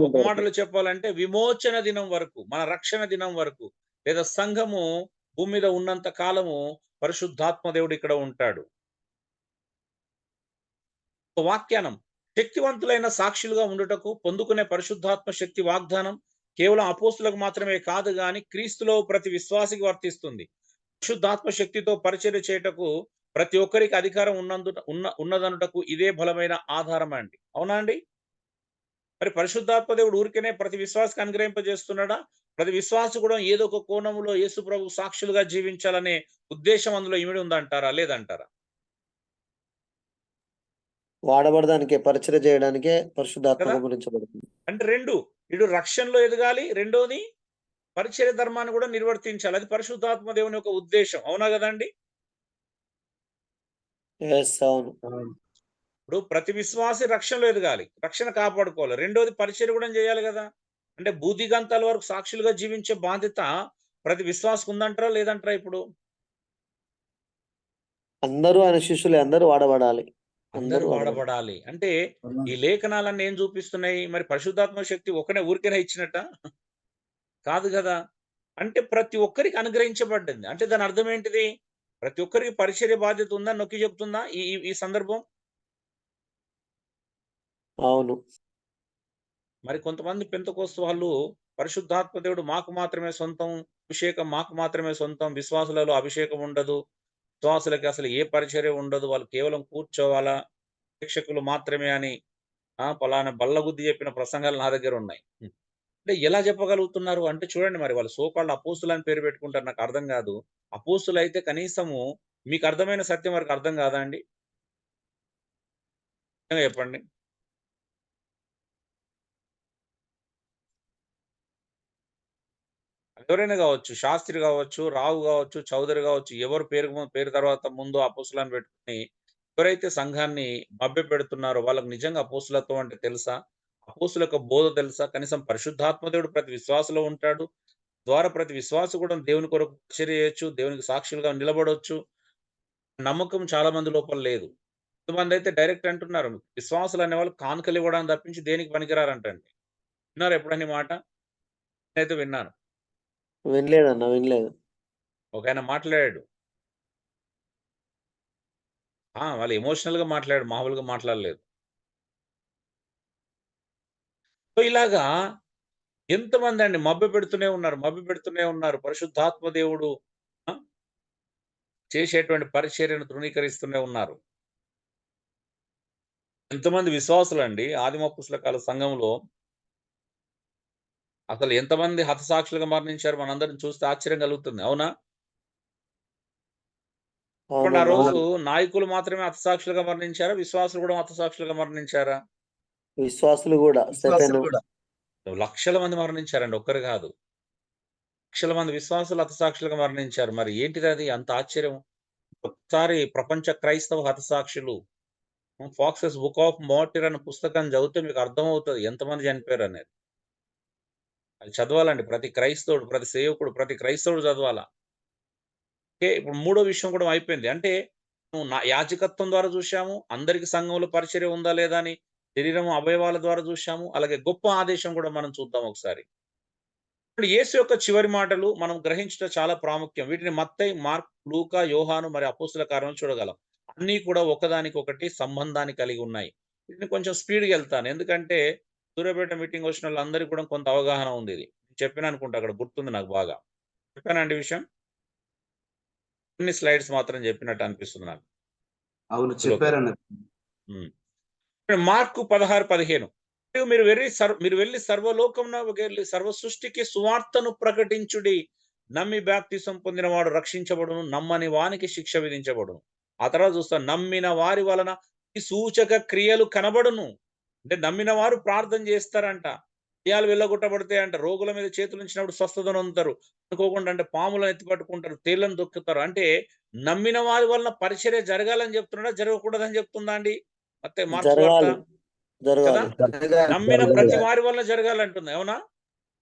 ఒక మాటలో చెప్పాలంటే విమోచన దినం వరకు, మన రక్షణ దినం వరకు, లేదా సంఘము భూమి మీద ఉన్నంత కాలము పరిశుద్ధాత్మ దేవుడు ఇక్కడ ఉంటాడు. వాక్యానం శక్తివంతులైన సాక్షులుగా ఉండుటకు పొందుకునే పరిశుద్ధాత్మ శక్తి వాగ్దానం కేవలం అపోస్తులకు మాత్రమే కాదు గాని క్రీస్తులో ప్రతి విశ్వాసికి వర్తిస్తుంది. పరిశుద్ధాత్మ శక్తితో పరిచర్య చేయుటకు ప్రతి ఒక్కరికి అధికారం ఉన్నదనుటకు ఇదే బలమైన ఆధారం అండి. అవునా అండి? మరి పరిశుద్ధాత్మ దేవుడు ఊరికేనే ప్రతి విశ్వాసకి అనుగ్రహింపజేస్తున్నాడా? ప్రతి విశ్వాసి కూడా ఏదో ఒక కోణంలో యేసు ప్రభు సాక్షులుగా జీవించాలనే ఉద్దేశం అందులో ఇమిడి ఉందంటారా, లేదంటారా? వాడబడడానికే, పరిచర్య చేయడానికే పరిశుద్ధాత్మ గురించబడుతుంది. అంటే రెండు, ఇటు రక్షణలో ఎదగాలి, రెండోది పరిచర్య ధర్మాన్ని కూడా నిర్వర్తించాలి. అది పరిశుద్ధాత్మ దేవుని యొక్క ఉద్దేశం. అవునా కదండి? ఇప్పుడు ప్రతి విశ్వాసి రక్షణలో ఎదగాలి, రక్షణ కాపాడుకోవాలి. రెండోది పరిచర్య కూడా చేయాలి కదా. అంటే బూదిగంతాల వరకు సాక్షులుగా జీవించే బాధ్యత ప్రతి విశ్వాసకు ఉందంటారా, లేదంటారా? ఇప్పుడు అందరూ ఆయన శిష్యులే, అందరూ వాడబడాలి. అంటే ఈ లేఖనాలన్నీ ఏం చూపిస్తున్నాయి? మరి పరిశుద్ధాత్మ శక్తి ఒకనే ఊరికేనే ఇచ్చినట్ట కాదు కదా. అంటే ప్రతి ఒక్కరికి అనుగ్రహించబడ్డది. అంటే దాని అర్థం ఏంటిది? ప్రతి ఒక్కరికి పరిచర్య బాధ్యత ఉందని నొక్కి చెప్తుందా ఈ సందర్భం? అవును. మరి కొంతమంది పెంతెకోస్తు వాళ్ళు పరిశుద్ధాత్మ దేవుడు మాకు మాత్రమే సొంతం, అభిషేకం మాకు మాత్రమే సొంతం, విశ్వాసులలో అభిషేకం ఉండదు, విశ్వాసులకి అసలు ఏ పరిచర్య ఉండదు, వాళ్ళు కేవలం కూర్చోవాలా, ప్రేక్షకులు మాత్రమే అని పలానా బల్లగుద్ది చెప్పిన ప్రసంగాలు నా దగ్గర ఉన్నాయి. అంటే ఎలా చెప్పగలుగుతున్నారు అంటే చూడండి, మరి వాళ్ళు సోకాళ్ళు అపోస్తులు అని పేరు పెట్టుకుంటారు. నాకు అర్థం కాదు. అపోస్తులు అయితే కనీసము మీకు అర్థమైన సత్యం వారికి అర్థం కాదా అండి? చెప్పండి. ఎవరైనా కావచ్చు, శాస్త్రి కావచ్చు, రావు కావచ్చు, చౌదరి కావచ్చు, ఎవరు పేరు తర్వాత ముందు అపోస్తులని పెట్టుకుని ఎవరైతే సంఘాన్ని మభ్య పెడుతున్నారో వాళ్ళకి నిజంగా అపోస్తులత్వం అంటే తెలుసా? అపోస్తుల యొక్క బోధ తెలుసా? కనీసం పరిశుద్ధాత్మ దేవుడు ప్రతి విశ్వాసలో ఉంటాడు, ద్వారా ప్రతి విశ్వాసం కూడా దేవుని కొరకు పరిచర్య చేయొచ్చు, దేవునికి సాక్షులుగా నిలబడవచ్చు. నమ్మకం చాలా మంది లోపల లేదు. కొంతమంది అయితే డైరెక్ట్ అంటున్నారు, విశ్వాసులు అనే వాళ్ళు కానుకలు ఇవ్వడానికి తప్పించి దేనికి పనికిరారంటండి. విన్నారు ఎప్పుడని మాట? నేనైతే విన్నాను. వినలేదు. ఒక ఆయన మాట్లాడాడు. వాళ్ళు ఎమోషనల్ గా మాట్లాడాడు, మామూలుగా మాట్లాడలేదు. సో ఇలాగా ఎంతమంది అండి మభ్య పెడుతూనే ఉన్నారు. పరిశుద్ధాత్మ దేవుడు చేసేటువంటి పరిచర్యను తృణీకరిస్తూనే ఉన్నారు. ఎంతమంది విశ్వాసులు అండి ఆదిమ పుస్తకాల సంఘంలో అసలు ఎంతమంది హతసాక్షులుగా మరణించారు మనందరం చూస్తే ఆశ్చర్యం కలుగుతుంది. అవునా? చెప్పండి, ఆ అవునండి. రోజు అవును. నాయకులు మాత్రమే హతసాక్షులుగా మరణించారా? విశ్వాసులు కూడా హతసాక్షులుగా మరణించారా? విశ్వాసులు కూడా విశ్వాసులు స్టెఫెను. కూడా. లక్షల మంది మరణించారండి, ఒక్కరు కాదు. లక్షల మంది విశ్వాసులు హతసాక్షులుగా మరణించారు. మరి ఏంటిదది అంత ఆశ్చర్యం? ఒకసారి ప్రపంచ క్రైస్తవ హతసాక్షులు ఫాక్సెస్ బుక్ ఆఫ్ మార్టిర్ అనే పుస్తకం చదివితే మీకు అర్థమవుతది ఎంతమంది చనిపోయారనేది. అది చదవాలండి ప్రతి క్రైస్తవుడు, ప్రతి సేవకుడు, ప్రతి క్రైస్తవుడు చదవాలా. ఓకే. ఇప్పుడు మూడో విషయం కూడా అయిపోయింది. అంటే యాజకత్వం ద్వారా చూశాము. అందరికి సంఘంలో పరిచర్య ఉందా లేదా అని శరీరం అవయవాల ద్వారా చూశాము. అలాగే గొప్ప ఆదేశం కూడా మనం చూద్దాం ఒకసారి. ఇప్పుడు యేసు యొక్క చివరి మాటలు మనం గ్రహించడం చాలా ప్రాముఖ్యం. వీటిని మత్తయి, మార్క్, లూకా, యోహాను మరి అపోస్తల కార్యాలను చూడగలం. అన్నీ కూడా ఒకదానికొకటి సంబంధాన్ని కలిగి ఉన్నాయి. వీటిని కొంచెం స్పీడ్‌గా ఎళ్తాను. ఎందుకంటే సూర్యాపేట మీటింగ్ వచ్చిన వాళ్ళందరికీ కూడా కొంత అవగాహన ఉంది ఇది. చెప్పాను అనుకుంటా, అక్కడ గుర్తుంది నాకు బాగా. చెప్పానా అండి విషయం? కొన్ని స్లైడ్స్ మాత్రం చెప్పినట్టు అనిపిస్తుంది నాకు. అవును, అందులోకి చెప్పారన్న. హ్మ్. మార్కు 16:15 మరియు మీరు వెళ్లి సర్వలోకమునకెళ్ళి సర్వ సృష్టికి సువార్తను ప్రకటించుడి. నమ్మి బాప్తిసం పొందినవాడు రక్షించబడును. నమ్మని వానికి శిక్ష విధించబడును. ఆ తర్వాత చూస్తాం, నమ్మిన వారి వలన ఈ సూచక క్రియలు కనబడును. అంటే నమ్మిన వారు ప్రార్థన చేస్తారంట. దెయ్యాలు వెళ్ళగొట్టబడతాయంట. రోగుల మీద చేతులుంచినప్పుడు స్వస్థత నొందుతారు. అనుకోకుండా అంటే పాములను ఎత్తి పట్టుకుంటారు. తేళ్లను తొక్కుతారు. అంటే నమ్మిన వారి వలన పరిచర్య జరగాలని చెప్తున్నాడా? జరగకూడదని చెప్తుందా అండి? మార్క్స్ వార్త జరగాలి. కదా! జరగాలి. నమ్మిన ప్రతి వారి వలన జరగాలంటుంది. అవునా?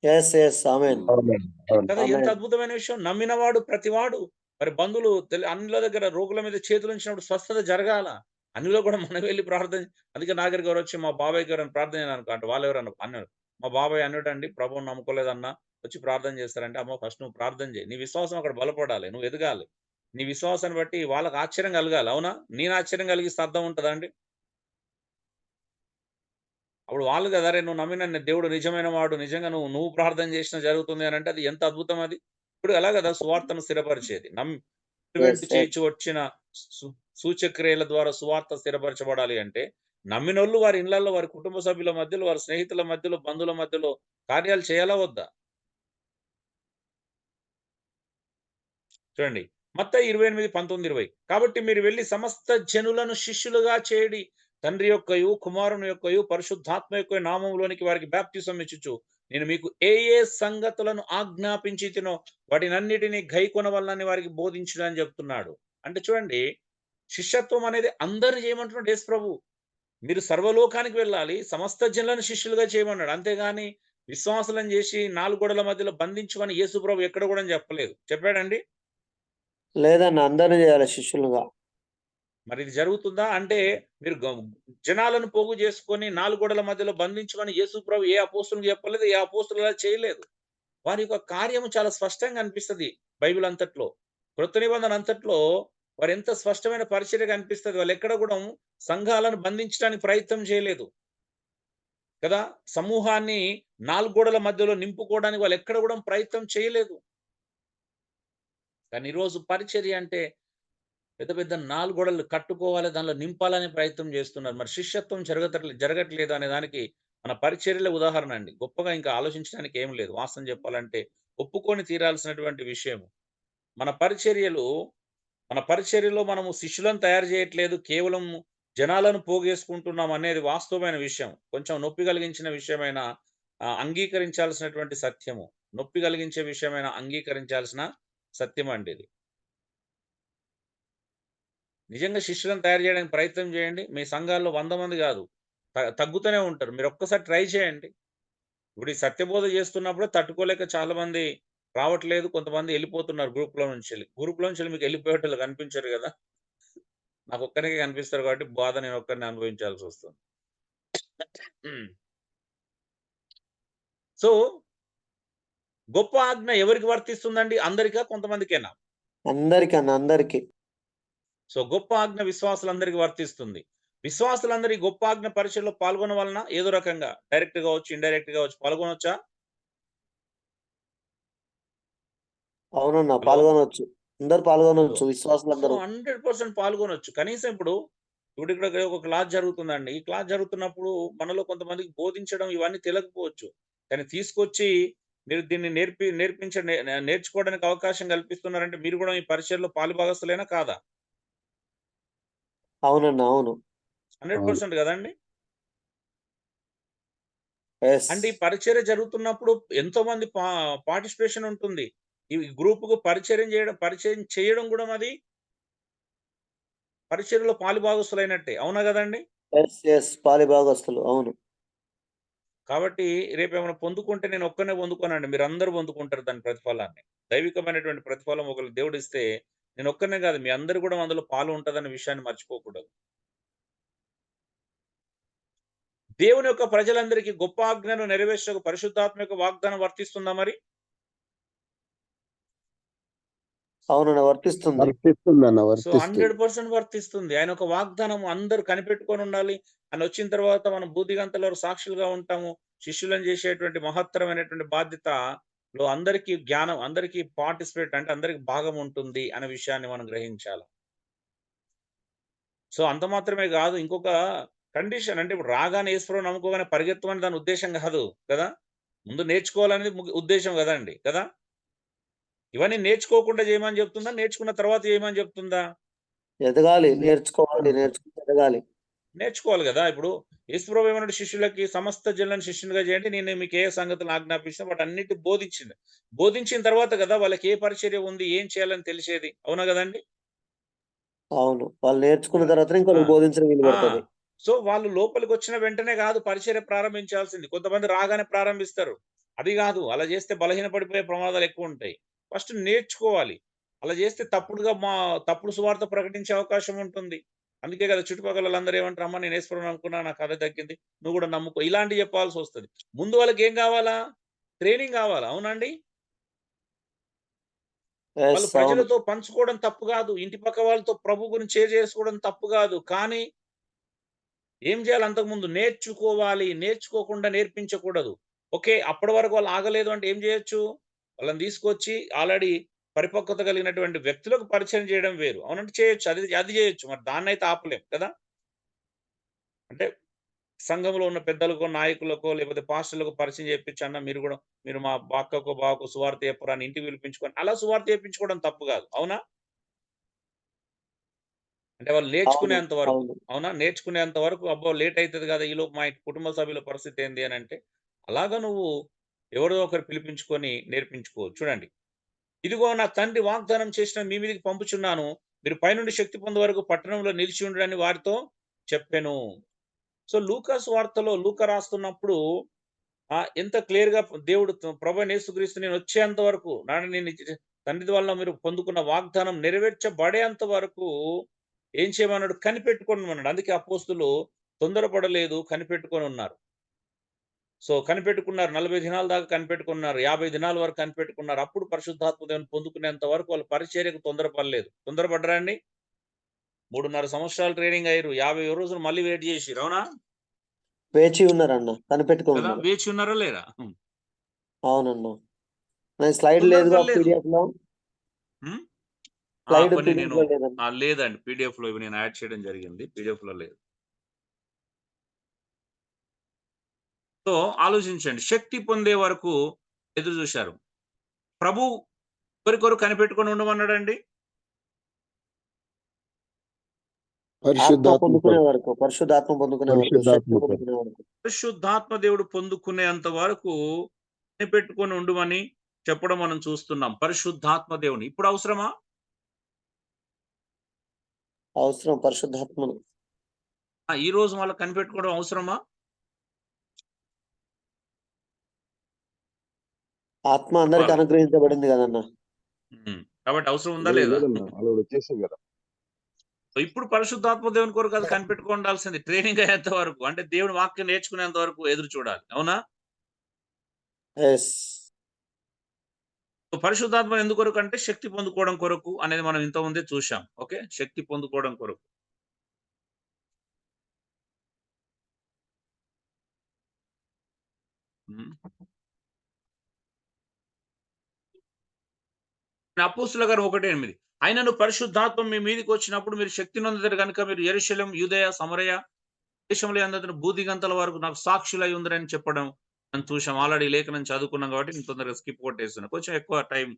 యెస్. యెస్. ఆమేన్. అవునండి. అవును. కదా! ఎంత ఆమేన్. అద్భుతమైన విషయం. నమ్మినవాడు ప్రతివాడు మరి బంధువులు అన్యుల దగ్గర రోగుల మీద చేతులుంచినప్పుడు స్వస్థత జరగాల. అన్యులు కూడా మనం వెళ్లి ప్రార్థన. అందుకే నా దగ్గరికి ఎవరొచ్చి మా బాబాయ్‌కి ఎవరైనా ప్రార్థన చేయమనుకో అంటే వాళ్ళెవరన్నా అన్నారు. మా బాబాయ్ అన్యుడండి, ప్రభువుని నమ్ముకోలేదన్నా, వచ్చి ప్రార్థన చేస్తారంటే, అమ్మ ఫస్ట్ నువ్వు ప్రార్థన చెయి. నీ విశ్వాసం అక్కడ బలపడాలి. నువ్వు ఎదగాలి. నీ విశ్వాసాన్ని బట్టి వాళ్ళకి ఆశ్చర్యం కలగాలి. అవునా? నేను ఆశ్చర్యం కలిగిస్తే అర్థం ఉంటదా అండి? అప్పుడు వాళ్ళు కదా! "అరె! నువ్వు నమ్మిన దేవుడు నిజమైన వాడు. నిజంగా నువ్వు ప్రార్థన చేసినా జరుగుతుంది" అనంటే అది ఎంత అద్భుతం అది. ఇప్పుడు ఎలా కదా సువార్తను స్థిరపరిచేది. యెస్. వెంట యెస్. చేయించి వచ్చిన సు సూచక్రియల ద్వారా సువార్త స్థిరపరచబడాలి అంటే, నమ్మినోళ్ళు వారి ఇళ్ళల్లో, వారి కుటుంబ సభ్యుల మధ్యలో, వారి స్నేహితుల మధ్యలో, బంధువుల మధ్యలో కార్యాలు చేయాలా వద్దా? చూడండి. మత్తయి 28:19, 20 కాబట్టి మీరు వెళ్లి సమస్త జనులను శిష్యులుగా చేయడి. తండ్రి యొక్కయు, కుమారుని యొక్కయు, పరిశుద్ధాత్మ యొక్క నామములోనికి వారికి బాప్తిసం ఇచ్చుచు, నేను మీకు ఏ ఏ సంగతులను ఆజ్ఞాపించితినో వాటినన్నిటిని గైకొనవలెనని వారికి బోధించుడు అని చెప్తున్నాడు. అంటే చూడండి, శిష్యత్వం అనేది అందరిని చేయమంటున్నాడు యేసు ప్రభు. మీరు సర్వలోకానికి వెళ్ళాలి. సమస్త జనులను శిష్యులుగా చేయమన్నాడు. అంతేగాని విశ్వాసులను చేసి 4 గోడల మధ్యలో బంధించమని యేసు ప్రభు ఎక్కడ కూడా చెప్పలేదు. చెప్పాడండి? లేదన్న అందరిని చేయాలి శిష్యులుగా. మరి ఇది జరుగుతుందా? అంటే మీరు జనాలను పోగు చేసుకొని 4 గోడల మధ్యలో బంధించమని యేసు ప్రభు ఏ అపోస్తలునికి చెప్పలేదు. ఏ అపోస్తలు అలా చేయలేదు. వారి యొక్క కార్యము చాలా స్పష్టంగా అనిపిస్తది బైబిల్ అంతట్లో. క్రొత్త నిబంధన అంతట్లో వారెంత స్పష్టమైన పరిచర్య కనిపిస్తది. వాళ్ళెక్కడ కూడా సంఘాలను బంధించడానికి ప్రయత్నం చేయలేదు. కదా! సమూహాన్ని 4 గోడల మధ్యలో నింపుకోవడానికి వాళ్ళెక్కడ కూడా ప్రయత్నం చేయలేదు. కానీ ఈరోజు పరిచర్య అంటే పెద్ద పెద్ద 4 గోడలు కట్టుకోవాలి, దానిలో నింపాలనే ప్రయత్నం చేస్తున్నారు. మరి శిష్యత్వం జరగట్లేదు అనే దానికి మన పరిచర్యలే ఉదాహరణ అండి. గొప్పగా ఇంకా ఆలోచించడానికి ఏమి లేదు. వాస్తవం చెప్పాలంటే ఒప్పుకొని తీరాల్సినటువంటి విషయము. మన పరిచర్యలు మన పరిచర్యలో మనము శిష్యులను తయారు చేయట్లేదు. కేవలం జనాలను పోగేసుకుంటున్నాం అనేది వాస్తవమైన విషయం. కొంచెం నొప్పి కలిగించిన విషయమైన అంగీకరించాల్సినటువంటి సత్యము. నొప్పి కలిగించే విషయమైన అంగీకరించాల్సిన సత్యమండి ఇది. నిజంగా శిష్యులను తయారు చేయడానికి ప్రయత్నం చేయండి. మీ సంఘాల్లో 100 మంది గాదు. తగ్గుతూనే ఉంటారు. మీరొక్కసారి ట్రై చేయండి. ఇప్పుడు ఈ సత్యబోధ చేస్తున్నప్పుడే తట్టుకోలేక చాలామంది రావట్లేదు. కొంతమంది ఎళ్ళిపోతున్నారు గ్రూప్‌లో నుంచెళ్ళి. గ్రూప్‌లో నుంచెళ్ళి మీకు ఎళ్ళిపోయేటోళ్ళు కనిపించరు గదా! నాకొక్కనికే కనిపిస్తారు కాబట్టి బాధ నేనొక్కడినే అనుభవించాల్సొస్తుంది. హ్మ్. సో, గొప్ప ఆజ్ఞ ఎవరికి వర్తిస్తుందండి? అందరికా? కొంతమందికేనా? అందరికన్నా అందరికి. సో, గొప్ప ఆజ్ఞ విశ్వాసులందరికీ వర్తిస్తుంది. విశ్వాసులందరూ ఈ గొప్ప ఆజ్ఞ పరిచయలో పాల్గొనవలన ఏదో రకంగా డైరెక్ట్ గావచ్చు, ఇండైరెక్ట్ గావచ్చు పాల్గొనొచ్చా? అవునన్నా హలో! పాల్గొనొచ్చు. అందరూ సో, పాల్గొనొచ్చు సో విశ్వాసులందరూ. 100% పాల్గొనొచ్చు. కనీసం ఇప్పుడు ఇక్కడ ఒక క్లాస్ జరుగుతుందండి. ఈ క్లాస్ జరుగుతున్నప్పుడు మనలో కొంతమందికి బోధించడం ఇవన్నీ తెలవకపోవచ్చు. దాన్ని తీసుకొచ్చి మీరు దీన్ని నేర్చుకోవడానికి అవకాశం కల్పిస్తున్నారంటే మీరు కూడా ఈ పరిచయలో పాలుభాగస్తులేనా కాదా? అవునన్నా, అవును. 100% కదండి. ఎస్. అంటే ఈ పరిచర్య జరుగుతున్నప్పుడు ఎంతో మంది పార్టిసిపేషన్ ఉంటుంది. ఈ గ్రూప్‌కు పరిచయం చేయడం కూడా మరి పరిచర్యలో పాలుభాగస్తులైనట్టే. అవునా గదండీ! ఎస్. ఎస్. పాలిభాగస్తులు. అవును. కాబట్టి రేపేమైనా పొందుకుంటే నేను ఒక్కడినే పొందుకోనండి. మీరందరూ పొందుకుంటారు దాని ప్రతిఫలాన్ని. దైవికమైనటువంటి ప్రతిఫలం ఒకవేళ దేవుడిస్తే నేను ఒక్కడినే గాదు మీ అందరూ కూడా అందులో పాలు ఉంటదన్న విషయాన్ని మర్చిపోకూడదు. దేవుని యొక్క ప్రజలందరికీ గొప్ప ఆజ్ఞను నెరవేర్చుటకు పరిశుద్ధాత్మ యొక్క వాగ్దానం వర్తిస్తుందా మరి? అవునన్నా, వర్తిస్తుంది. వర్తిస్తుందన్న సో, వర్తిస్తుంది. 100% వర్తిస్తుంది. ఆయన ఒక వాగ్దానం అందరూ కనిపెట్టుకొని ఉండాలి. ఆయనొచ్చిన తర్వాత మనం బూదిగంతలో సాక్షులుగా ఉంటాము. శిష్యులను చేసేటువంటి మహత్తరమైనటువంటి బాధ్యతలో అందరికీ జ్ఞానం, అందరికీ పార్టిసిపేట్ అంటే అందరికి భాగం ఉంటుంది అనే విషయాన్ని మనం గ్రహించాల. సో, అంత మాత్రమే గాదు. ఇంకొక కండిషన్ అంటే ఇప్పుడు రాగానే యేసుప్రభువుని నమ్ముకోగానే పరిగెత్తమని దాని ఉద్దేశ్యం గాదు. కదా! ముందు నేర్చుకోవాలనేది ఉద్దేశ్యం గదండీ. కదా! ఇవన్నీ నేర్చుకోకుండా చేయమని చెప్తుందా? నేర్చుకున్న తర్వాత చేయమని చెప్తుందా? ఎదగాలి, నేర్చుకోవాలి, నేర్చుకుంటూ ఎదగాలి. నేర్చుకోవాలి గదా! ఇప్పుడు యేసుప్రభు ఏమన్నాడు శిష్యులకి సమస్త జనులను శిష్యునిగా చేయండి. నేను మీకు ఏ సంగతులు ఆజ్ఞాపించినా వాటన్నిటిని బోధించింది. బోధించిన తర్వాత గదా! వాళ్ళకి ఏ పరిచర్య ఉంది, ఏం చేయాలని తెలిసేది. అవునా గదండీ! అవును. వాళ్ళు నేర్చుకున్న తర్వాతనే ఆ! ఇంకోళ్ళకి బోధించడం వీలు ఆ! పడతది. సో, వాళ్ళు లోపలికొచ్చిన వెంటనే గాదు పరిచర్య ప్రారంభించాల్సింది. కొంతమంది రాగానే ప్రారంభిస్తారు. అది గాదు. అలా జేస్తే బలహీనపడిపోయే ప్రమాదాలెక్కువుంటాయి. ఫస్ట్ నేర్చుకోవాలి. అలా జేస్తే తప్పుడు సువార్త ప్రకటించే అవకాశం ఉంటుంది. అందుకే గదా! చుట్టుపక్కలోళ్ళందరూ ఏమంటారు, "అమ్మ నేను యేసుప్రభువుని నమ్ముకున్నా. నాకు అదే తగ్గింది. నువ్వు గూడా నమ్ముకో." ఇలాంటివి జెప్పాల్సొస్తది. ముందు వాళ్ళకేం గావాలా? ట్రైనింగ్ గావాలా. అవునండి? యెస్. వాళ్ళు అవును. ప్రజలతో పంచుకోవడం తప్పు గాదు. ఇంటి పక్క వాళ్ళతో ప్రభు గురించి షేర్ చేసుకోవడం తప్పు గాదు. కానీ ఏం చేయాలి అంతకుముందు? నేర్చుకోవాలి. నేర్చుకోకుండా నేర్పించకూడదు. ఓకే. అప్పటి వరకు వాళ్ళు ఆగలేదు అంటే ఏం చేయొచ్చు? వాళ్ళని తీసుకొచ్చి ఆల్రెడీ పరిపక్వత కలిగినటువంటి వ్యక్తులకు పరిచయం చేయడం వేరు. అవునంటే చేయొచ్చు. అది అది చేయొచ్చు. మరి దాన్నైతే ఆపలేం కదా! అంటే సంఘంలో ఉన్న పెద్దలకో, నాయకులకో లేకపోతే పాస్టర్‌లకో పరిచయం చేపించి అన్న మీరు మా అక్కకో, బావకో సువార్త చెప్పురా అని ఇంటికి పిలిపించుకొని అలా సువార్త చెప్పించుకోవడం తప్పు కాదు. అవునా? అంటే వాళ్ళు అవును. నేర్చుకునేంత వరకు. అవును. అవునా? నేర్చుకునేంత వరకు అబ్బో! లేట్ అయితది గదా! ఈలోపు మా కుటుంబ సభ్యుల పరిస్థితి ఏంది అనంటే, అలాగా నువ్వు ఎవరో ఒకరు పిలిపించుకొని నేర్పించుకో. చూడండి. ఇదిగో నా తండ్రి వాగ్దానం చేసిన మీ మీదికి పంపుచున్నాను. మీరు పైనుండి శక్తి పొందే వరకు పట్టణంలో నిలిచి ఉండుడని వారితో చెప్పెను. సో, లూకా సువార్తలో లూకా రాస్తున్నప్పుడు ఎంత క్లియర్‌గా దేవుడు ప్రభువైన యేసుక్రీస్తు నేనొచ్చేంత వరకు నేను తండ్రి వల్ల మీరు పొందుకున్న వాగ్దానం నెరవేర్చబడేంత వరకు ఏం చేయమన్నాడు? కనిపెట్టుకోమన్నాడు. అందుకే అపోస్తులు తొందరపడలేదు కనిపెట్టుకొనున్నారు. సో, కనిపెట్టుకున్నారు. 40 దినాల దాకా కనిపెట్టుకున్నారు. 50 దినాల వరకు కనిపెట్టుకున్నారు. అప్పుడు పరిశుద్ధాత్మ దేవుని పొందుకునేంత వరకు వాళ్ళు పరిచర్యకు తొందరపడలేదు. తొందరపడ్డారా అండి? 3:30 సంవత్సరాలు ట్రైనింగ్ అయ్యిర్రు. 50 రోజులు మళ్ళీ వెయిట్ జేసిర్రు. అవునా? వేచి ఉన్నారన్న. కనిపెట్టుకొని కదా! ఉన్నారు. వేచి ఉన్నారా లేరా? హ్మ్. అవునన్నా. నాది స్లైడ్ లేదుగా తొందరపడలేదు. పీడీఎఫ్‌లో. హ్మ్. స్లైడ్ కొన్ని నేను పీడీఎఫ్‌లో లేదన్న. లేదండి. పీడీఎఫ్‌లో ఇవి నేను యాడ్ చేయడం జరిగింది. పీడీఎఫ్‌లో లేదు. సో, ఆలోచించండి. శక్తి పొందే వరకు ఎదురు జూశారు. ప్రభు ఎవరి కొరకు కనిపెట్టుకొని ఉండమన్నాడండి? ఆత్మ పరిశుద్ధాత్మ పొందుకునే కొరకు. వరకు, పరిశుద్ధాత్మ పొందుకునే వరకు, శక్తి పరిశుద్ధాత్మ కొరకు. పొందుకునే వరకు. పరిశుద్ధాత్మ దేవుడు పొందుకునేంత వరకు కనిపెట్టుకొని ఉండుమని చెప్పడం మనం చూస్తున్నాం. పరిశుద్ధాత్మ దేవుని. ఇప్పుడు అవసరమా? అవసరం పరిశుద్ధాత్మను. ఈ రోజు మళ్ళా కనిపెట్టుకోవడం అవసరమా? ఆత్మ అందరికి చెప్పాలి. అనుగ్రహించబడింది గదన్న. కాబట్టి అవసరం ఉందా లేదు లేదా? లేదన్నా. ఆల్రెడీ వచ్చేసింది కదా! ఇప్పుడు పరిశుద్ధాత్మ దేవుని కొరకు అది కనిపెట్టుకుండాల్సింది. ట్రైనింగ్ అయ్యేంత వరకు. అంటే దేవుని వాక్యం నేర్చుకునేంత వరకు ఎదురు చూడాలి. అవునా? యెస్. సో, పరిశుద్ధాత్మ ఎందుకొరకంటే శక్తి పొందుకోవడం కొరకు అనేది మనం ఇంతకుముందే చూశాం. ఓకే. శక్తి పొందుకోవడం కొరకు. హ్మ్. అపోస్తుల గారు 1:8 అయినను పరిశుద్ధాత్మ మీ మీదికి వచ్చినప్పుడు మీరు శక్తి నొందుతారు గనుక మీరు యెరూషలేం, యూదయ, సమరయ దేశముల యందంతట భూదిగంతల వరకు నాకు సాక్షులై ఉందురని చెప్పడం మనం చూసాం. ఆల్రెడీ ఈ లేఖనం చదువుకున్నాం కాబట్టి నేను తొందరగా స్కిప్ కొట్టేస్తున్నా. కొంచెం ఎక్కువ టైం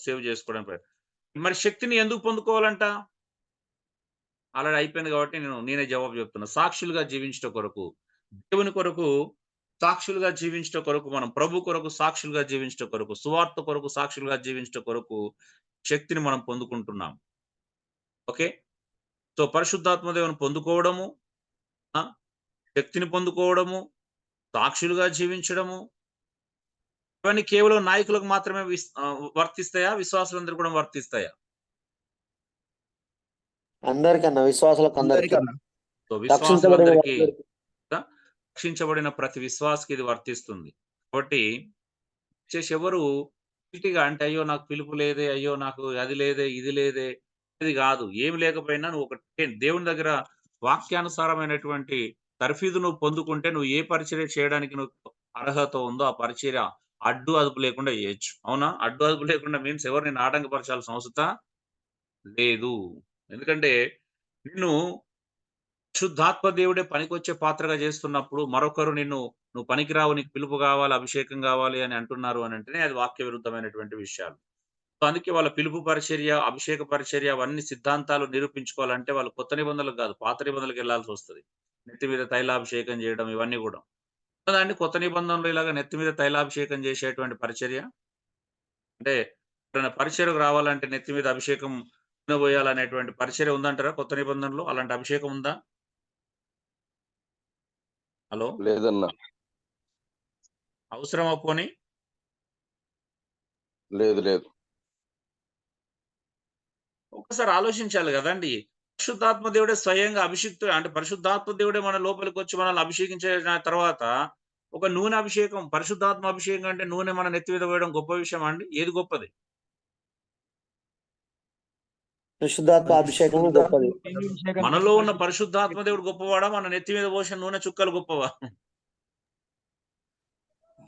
సేవ్ చేసుకోవడానికి మరి శక్తిని ఎందుకు పొందుకోవాలంట? ఆల్రెడీ అయిపోయింది కాబట్టి నేనే జవాబు చెప్తున్నా. సాక్షులుగా జీవించుట కొరకు, దేవుని కొరకు సాక్షులుగా జీవించుట కొరకు, మనం ప్రభు కొరకు సాక్షులుగా జీవించుట కొరకు, సువార్త కొరకు సాక్షులుగా జీవించుట కొరకు శక్తిని మనం పొందుకుంటున్నాం. ఓకే. సో, పరిశుద్ధాత్మ దేవుని పొందుకోవడము, ఆ! శక్తిని పొందుకోవడము, సాక్షులుగా జీవించడము, ఇవన్నీ కేవలం నాయకులకు మాత్రమే వర్తిస్తాయా? విశ్వాసులందరూ కూడా వర్తిస్తాయా? అందరికన్నా విశ్వాసులకు అందరికి అందరికన్నా. సో, రక్షించబడిన విశ్వాసులందరికీ వారందరికీ. రక్షించబడిన ప్రతి విశ్వాసికి ఇది వర్తిస్తుంది. కాబట్టి ఎవరు గిల్టీగా అంటే అయ్యో! నాకు పిలుపు లేదే, అయ్యో! నాకు అది లేదే, ఇది లేదే, ఇది గాదు. ఏమి లేకపోయినా నువ్వు దేవుని దగ్గర వాక్యానుసారమైనటువంటి తర్ఫీదు నువ్వు పొందుకుంటే నువ్వు ఏ పరిచర్య చేయడానికి నువ్వు అర్హత ఉందో ఆ పరిచర్య అడ్డు అదుపు లేకుండా చేయొచ్చు. అవునా? అడ్డు అదుపు లేకుండా మీన్స్ ఎవరు నిన్ను ఆటంకపరచాల్సిన అవసరం లేదు. ఎందుకంటే నిన్ను పరిశుద్ధాత్మ దేవుడే పనికొచ్చే పాత్రగా చేస్తున్నప్పుడు మరొకరు నువ్వు పనికిరావు, నీకు పిలుపు కావాలి, అభిషేకం కావాలి అని అంటున్నారు అనంటేనే అది వాక్య విరుద్ధమైనటువంటి విషయాలు. సో, అందుకే వాళ్ళ పిలుపు పరిచర్య, అభిషేక పరిచర్య అవన్నీ సిద్ధాంతాలు నిరూపించుకోవాలంటే వాళ్ళు కొత్త నిబంధనలకు కాదు, పాత నిబంధనలకు వెళ్ళాల్సొస్తది. నెత్తి మీద తైలాభిషేకం చేయడం ఇవన్నీ గూడా. ఉన్నదా అండి కొత్త నిబంధనలో ఇలాగ నెత్తి మీద తైలాభిషేకం చేసేటువంటి పరిచర్య? అంటే ఎవరైనా పరిచర్యకు రావాలంటే నెత్తి మీద అభిషేకం నూనె పోయాలనేటువంటి పరిచర్య ఉందంటారా కొత్త నిబంధనలో? అలాంటి అభిషేకం ఉందా? హలో! లేదన్నా. అవసరమా పోనీ? లేదు లేదు. ఒక్కసారి ఆలోచించాలి గదండీ! పరిశుద్ధాత్మ దేవుడే స్వయంగా అభిషిక్తుడు అంటే పరిశుద్ధాత్మ దేవుడే మన లోపలికొచ్చి మనల్ని అభిషేకించిన తర్వాత ఒక నూనె అభిషేకం, పరిశుద్ధాత్మ అభిషేకం అంటే నూనె మన నెత్తి మీద పోయడం గొప్ప విషయమా అండి? ఏది గొప్పది? పరిశుద్ధాత్మ అభిషేకం గొప్పది. మనలో ఉన్న పరిశుద్ధాత్మ దేవుడు గొప్పవాడా? మన నెత్తి మీద పోసిన నూనె చుక్కలు గొప్పవా?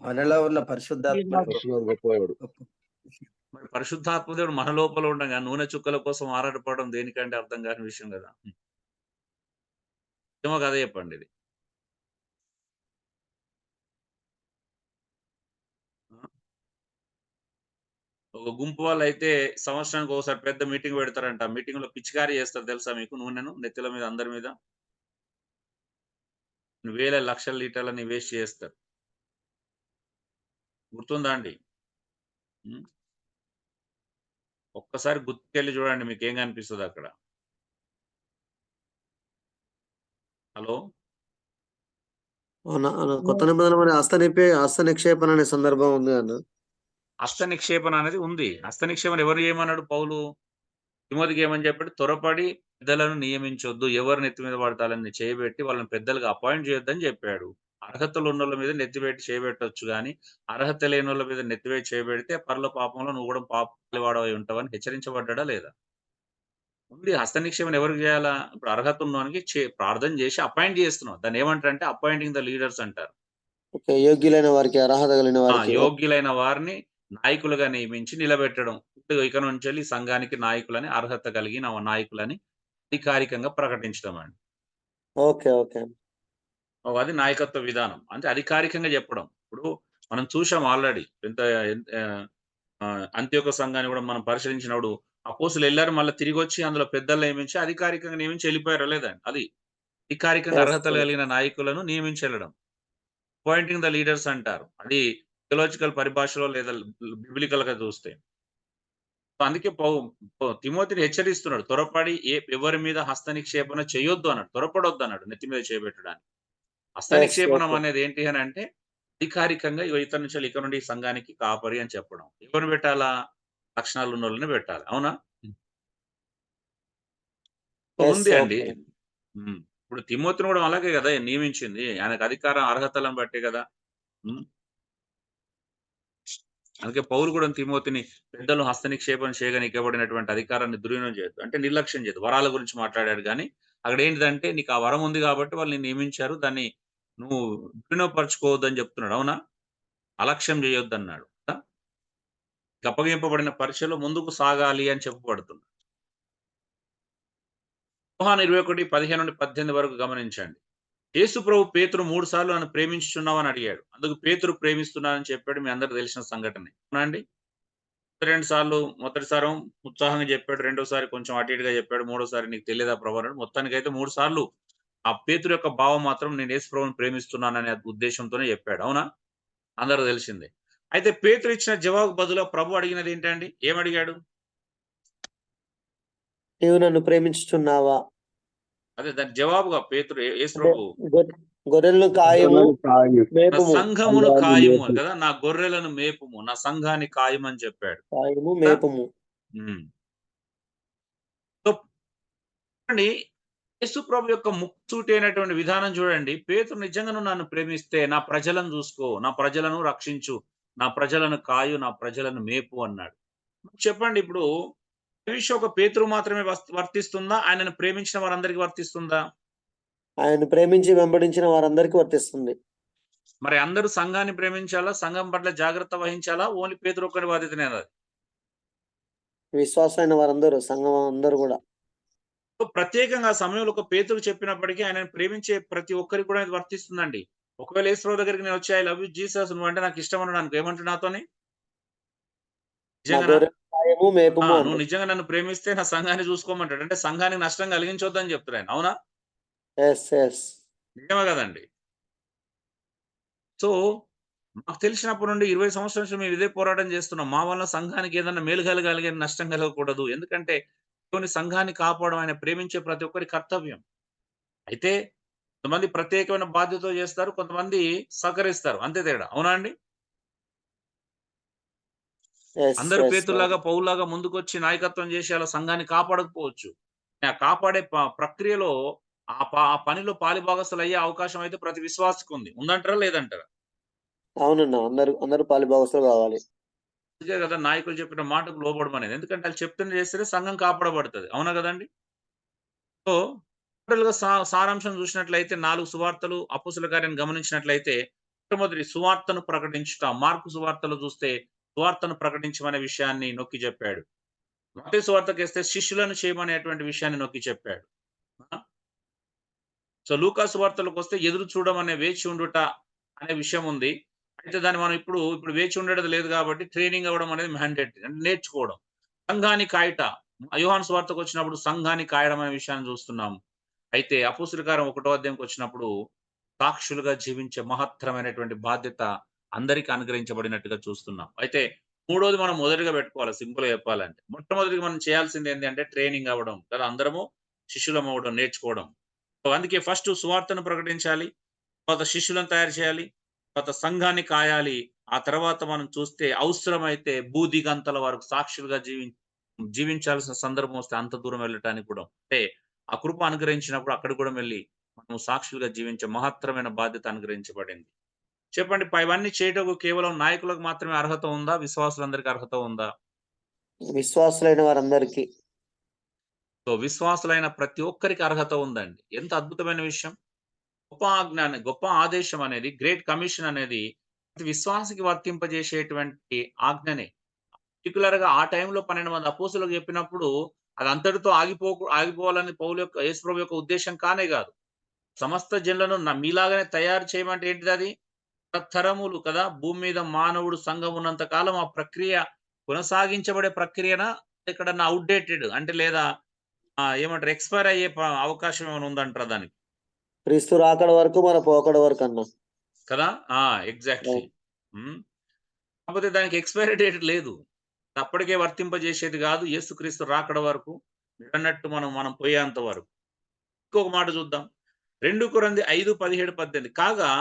మనలో ఉన్న పరిశుద్ధాత్మ గొప్పవాడు. మరి పరిశుద్ధాత్మ దేవుడు మన లోపల ఉండగా నూనె చుక్కల కోసం ఆరాటపడడం దేనికంటే అర్థం కాని విషయం గదా! నిజమో కాదో చెప్పండి ఇది. ఆ! ఒక గుంపు వాళ్ళైతే సంవత్సరానికి ఒకసారి పెద్ద మీటింగ్ పెడతారంట. ఆ మీటింగ్‌లో పిచికారీ చేస్తారు తెలుసా మీకు నూనెను నెత్తిల మీద అందరి మీద? వేల లక్షల లీటర్లని వేస్ట్ చేస్తారు. గుర్తుందా అండి? హ్మ్. ఒక్కసారి గుర్తుకెళ్ళి చూడండి మీకేం కనిపిస్తదక్కడ. హలో! అవునా? కొత్త నిబంధనలో మరి హస్త నిక్షేపణ అనే సందర్భం ఉంది అన్న. హస్త నిక్షేపణ అనేది ఉంది. హస్త నిక్షేపణ ఎవరు చేయమన్నాడు పౌలు? తిమోతికి ఏమని చెప్పాడు? త్వరపడి పెద్దలను నియమించొద్దు. ఎవరు నెత్తి మీద పడితే ఆళ్ళని చేయబెట్టి వాళ్ళని పెద్దలుగా అపాయింట్ చేయొద్దని చెప్పాడు. అర్హతలున్నోళ్ళ మీద నెత్తిపెట్టి చేయబెట్టొచ్చు గానీ, అర్హత లేనోళ్ళ మీద నెత్తిపెట్టి చేయబెడితే పరల పాపంలో నువ్వు కూడా పాలివాడవై ఉంటావని హెచ్చరించబడ్డాడా లేదా? ఉంది. హస్త నిక్షేపణ ఎవరికి చేయాలా? ఇప్పుడు అర్హత ఉన్నోనికి ప్రార్థన చేసి అపాయింట్ చేస్తున్నావు. దాన్నేమంటారంటే అపాయింటింగ్ ద లీడర్స్ అంటారు. ఓకే. యోగ్యులైన వారికి, అర్హత కలిగిన వారికి. యోగ్యులైన వారిని నాయకులుగా నియమించి నిలబెట్టడం. ఇప్పుడు ఇక నుంచెల్లి సంఘానికి నాయకులని, అర్హత కలిగిన నాయకులని అధికారికంగా ప్రకటించడం అండి. ఓకే. ఓకే. అది నాయకత్వ విధానం. అంటే అధికారికంగా చెప్పడం. ఇప్పుడు మనం చూసాం ఆల్రెడీ. అంత్యోక సంఘాన్ని కూడా మనం పరిశీలించినప్పుడు అపోస్తులెళ్లారు. మళ్ళా తిరిగొచ్చి అందులో పెద్దలు నియమించి అధికారికంగా నియమించి ఎళ్ళిపోయారా లేదా? అది. అధికారికంగా యెస్. అర్హతలు కలిగిన నాయకులను నియమించెళ్ళడం. అపాయింటింగ్ ద లీడర్స్ అంటారు. అది థియోలాజికల్ పరిభాషలో లేదా బిబ్లికల్‌గా చూస్తే. సో, అందుకే తిమోతిని హెచ్చరిస్తున్నాడు. త్వరపడి ఎవరి మీద హస్త నిక్షేపణ చేయొద్దు అన్నాడు. త్వరపడొద్దన్నాడు నెత్తి మీద చేయబెట్టడానికి. హస్త యెస్. నిక్షేపణం ఓకే. అనేది ఏంటి అనంటే అధికారికంగా ఇక నుండి ఈ సంఘానికి కాపరి అని చెప్పడం. ఎవరిని పెట్టాలా? లక్షణాలున్నోళ్ళని పెట్టాలి. అవునా? యెస్. ఉంది అండి. ఓకే. హ్మ్. ఇప్పుడు తిమోతిని కూడా అలాగే గదా నియమించింది. ఆయనకు అధికారం అర్హతలను బట్టే గదా! హ్మ్. అందుకే పౌలు కూడా తిమోతిని పెద్దలు హస్త నిక్షేపణ చేయగానే ఇవ్వబడినటువంటి అధికారాన్ని దుర్వినియోగం చేయొద్దు. అంటే నిర్లక్ష్యం చేయొద్దు. వరాల గురించి మాట్లాడాడు గానీ, అక్కడ ఏంటిదంటే నీకు ఆ వరం ఉంది కాబట్టి వాళ్ళు నిన్ను నియమించారు. దాన్ని నువ్వు దుర్వినియోగపరుచుకోవద్దని చెప్తున్నాడు. అవునా? అలక్ష్యం చేయొద్దన్నాడు. అప్పగింపబడిన పరీక్షలో ముందుకు సాగాలి అని చెప్పబడుతుంది. యోహాను 21:15-18 వరకు గమనించండి. యేసు ప్రభు పేతురు 3 సార్లు నన్ను ప్రేమించుచున్నావు అని అడిగాడు. అందుకు పేతురు ప్రేమిస్తున్నానని చెప్పాడు. మీ అందరికి తెలిసిన సంఘటనే. అవునా అండి? 2 సార్లు మొదటిసారి ఉత్సాహంగా చెప్పాడు. రెండోసారి కొంచెం అటు ఇటుగా చెప్పాడు. మూడోసారి నీకు తెలియదా ప్రభు అన్నాడు. మొత్తానికైతే 3 సార్లు ఆ పేతురు యొక్క భావం మాత్రం నేను యేసు ప్రభువుని ప్రేమిస్తున్నాననే ఉద్దేశంతోనే చెప్పాడు. అవునా? అందరికి తెలిసిందే. అయితే పేతురు ఇచ్చిన జవాబుకు బదులుగా ప్రభు అడిగినది ఏంటండి? ఏమడిగాడు? నీవు నన్ను ప్రేమించుచున్నావా? అదే దాని జవాబుగా పేతురు యేసు అంటే ప్రభు గొర్రెలను కాయము కాయు. నా మేపము. సంఘమును సంఘాన్ని కాయము మేపు. అని కదా! నా గొర్రెలను మేపుము, నా సంఘాన్ని కాయమని చెప్పాడు. కాయము కదా! మేపము. హ్మ్. సో చూడండి యేసు ప్రభు యొక్క ముక్కుసూటి అయినటువంటి విధానం చూడండి. పేతురు నిజంగా నువ్వు నన్ను ప్రేమిస్తే నా ప్రజలను చూసుకో, నా ప్రజలను రక్షించు, నా ప్రజలను కాయు, నా ప్రజలను మేపు అన్నాడు. చెప్పండి ఇప్పుడు ఈ విషయం ఒక పేతురు మాత్రమే వర్తిస్తుందా? ఆయనను ప్రేమించిన వారందరికీ వర్తిస్తుందా? ఆయన ప్రేమించి వెంబడించిన వారందరికీ వర్తిస్తుంది. మరి అందరూ సంఘాన్ని ప్రేమించాలా? సంఘం పట్ల జాగ్రత్త వహించాలా? ఓన్లీ పేతురు ఒక్కడి బాధ్యతనేనా అది? విశ్వాసమైన వారందరూ, సంఘం అందరూ కూడా. సో ప్రత్యేకంగా ఆ సమయంలో ఒక పేతురు చెప్పినప్పటికీ ఆయనను ప్రేమించే ప్రతి ఒక్కరికి కూడా ఇది వర్తిస్తుందండి. ఒకవేళ యేసుప్రభు దగ్గరికి నేను వచ్చి ఐ లవ్ యూ జీసస్ నువ్వంటే నాకు ఇష్టం అనడానికి ఏమంటాడు నాతోని? నా నిజంగానా? గొర్రెలను కాయము మేపము నువ్వు అంటాడు. నిజంగా నన్ను ప్రేమిస్తే నా సంఘాన్ని చూసుకోమంటాడు. అంటే సంఘానికి నష్టం కలిగించొద్దని చెప్తాడు ఆయన. అవునా? ఎస్. నిజమే కదండి. సో మాకు తెలిసినప్పటి నుండి 20 సంవత్సరాల నుంచి మేము ఇదే పోరాటం చేస్తున్నాం. మా వల్ల సంఘానికి ఏదన్నా మేలు కలగాలి, నష్టం కలగకూడదు. ఎందుకంటే దేవుని సంఘాన్ని కాపాడడం ఆయన ప్రేమించే ప్రతి ఒక్కరి కర్తవ్యం. అయితే కొంతమంది ప్రత్యేకమైన బాధ్యతతో చేస్తారు. కొంతమంది సహకరిస్తారు. అంతే తేడా. అవునా అండి? అందరూ ఎస్. పేతుల్లాగా, పౌల్లాగా ముందుకొచ్చి నాయకత్వం చేసి అలా సంఘాన్ని కాపాడకపోవచ్చు. ఆ కాపాడే ప్రక్రియలో ఆ పనిలో పాలిభాగస్తులయ్యే అవకాశం అయితే ప్రతి విశ్వాసికి ఉంది. ఉందంటారా? లేదంటారా? అవునన్నా, అందరూ పాలిభాగస్తులు కావాలి. అందుకే కదా నాయకులు చెప్పిన మాటకు లోబడమనేది. ఎందుకంటే ఆళ్ళు చెప్తున్నది చేస్తేనే సంఘం కాపాడబడతది. అవునా కదండీ! సో, టోటల్‌గా సారాంశం చూసినట్లయితే 4 సువార్తలు, అపోస్తలుల కార్యాన్ని గమనించినట్లయితే మొట్టమొదటి సువార్తను ప్రకటించుట. మార్కు సువార్తలో చూస్తే సువార్తను ప్రకటించమనే విషయాన్ని నొక్కి చెప్పాడు. మత్తయి సువార్తకేస్తే శిష్యులను చేయమనేటువంటి విషయాన్ని నొక్కి చెప్పాడు. ఆ! సో, లూకా సువార్తలకొస్తే ఎదురు చూడమనే వేచి ఉండుట అనే విషయం ఉంది. అయితే దాన్ని మనం ఇప్పుడు వేచి ఉండేది లేదు కాబట్టి ట్రైనింగ్ అవ్వడం అనేది మ్యాండేటరీ. అంటే నేర్చుకోవడం. సంఘాన్ని కాయుట. యోహాను సువార్తకొచ్చినప్పుడు సంఘాన్ని కాయడం అనే విషయాన్ని చూస్తున్నాము. అయితే అపోస్తలుల కార్యం 1 అధ్యాయంకొచ్చినప్పుడు సాక్షులుగా జీవించే మహత్తరమైనటువంటి బాధ్యత అందరికి అనుగ్రహించబడినట్టుగా చూస్తున్నాం. అయితే మూడోది మనం మొదటిగా పెట్టుకోవాలి సింపుల్‌గా చెప్పాలంటే. మొట్టమొదటిగా మనం చేయాల్సింది ఏంది అంటే ట్రైనింగ్ అవ్వడం. కదా! అందరము శిష్యులమవ్వడం, నేర్చుకోవడం. సో, అందుకే ఫస్ట్ సువార్తను ప్రకటించాలి. తర్వాత శిష్యులను తయారు చేయాలి. తర్వాత సంఘాన్ని కాయాలి. ఆ తర్వాత మనం చూస్తే అవసరమైతే భూదిగంతాల వరకు సాక్షులుగా జీవించాల్సిన సందర్భం వస్తే అంత దూరం వెళ్ళటానికి కూడా అంటే ఆ కృప అనుగ్రహించినప్పుడు అక్కడికి కూడా వెళ్లి మనం సాక్షులుగా జీవించే మహత్తరమైన బాధ్యత అనుగ్రహించబడింది. చెప్పండి ఇవన్నీ చేయటకు కేవలం నాయకులకు మాత్రమే అర్హత ఉందా? విశ్వాసులందరికీ అర్హత ఉందా? విశ్వాసులైన వారందరికీ. సో, విశ్వాసులైన ప్రతి ఒక్కరికి అర్హత ఉందండి. ఎంత అద్భుతమైన విషయం. గొప్ప ఆదేశం అనేది గ్రేట్ కమిషన్ అనేది ప్రతి విశ్వాసికి వర్తింపజేసేటువంటి ఆజ్ఞనే. పర్టిక్యులర్‌గా ఆ టైంలో 12 మంది అపోస్తలులకు చెప్పినప్పుడు అది అంతటితో ఆగిపోవాలని యేసుప్రభు యొక్క ఉద్దేశ్యం కానే గాదు. సమస్త జనులను మీలాగానే తయారు చేయమంటే ఏంటిదది? తరతరములు కదా! భూమి మీద మానవుడు సంఘం ఉన్నంత కాలం ఆ ప్రక్రియ కొనసాగించబడే ప్రక్రియనా? ఎక్కడన్నా ఔట్‌డేటెడ్ అంటే లేదా ఏమంటారు ఎక్స్‌పైర్ అయ్యే అవకాశం ఏమైనా ఉందంటారా దానికి? క్రీస్తు రాకడ వరకు, మన పోకడ వరకు అన్న. కదా! ఎగ్జాక్ట్‌లీ. హ్మ్. కాకపోతే దానికి ఎక్స్‌పైరీ డేట్ లేదు. అప్పటికే వర్తింపజేసేది గాదు. యేసుక్రీస్తు రాకడ వరకు. మీరన్నట్టు మనం పోయేంత వరకు. ఇంకొక మాట చూద్దాం. 2 కొరింథీ 5:17, 18 కాగా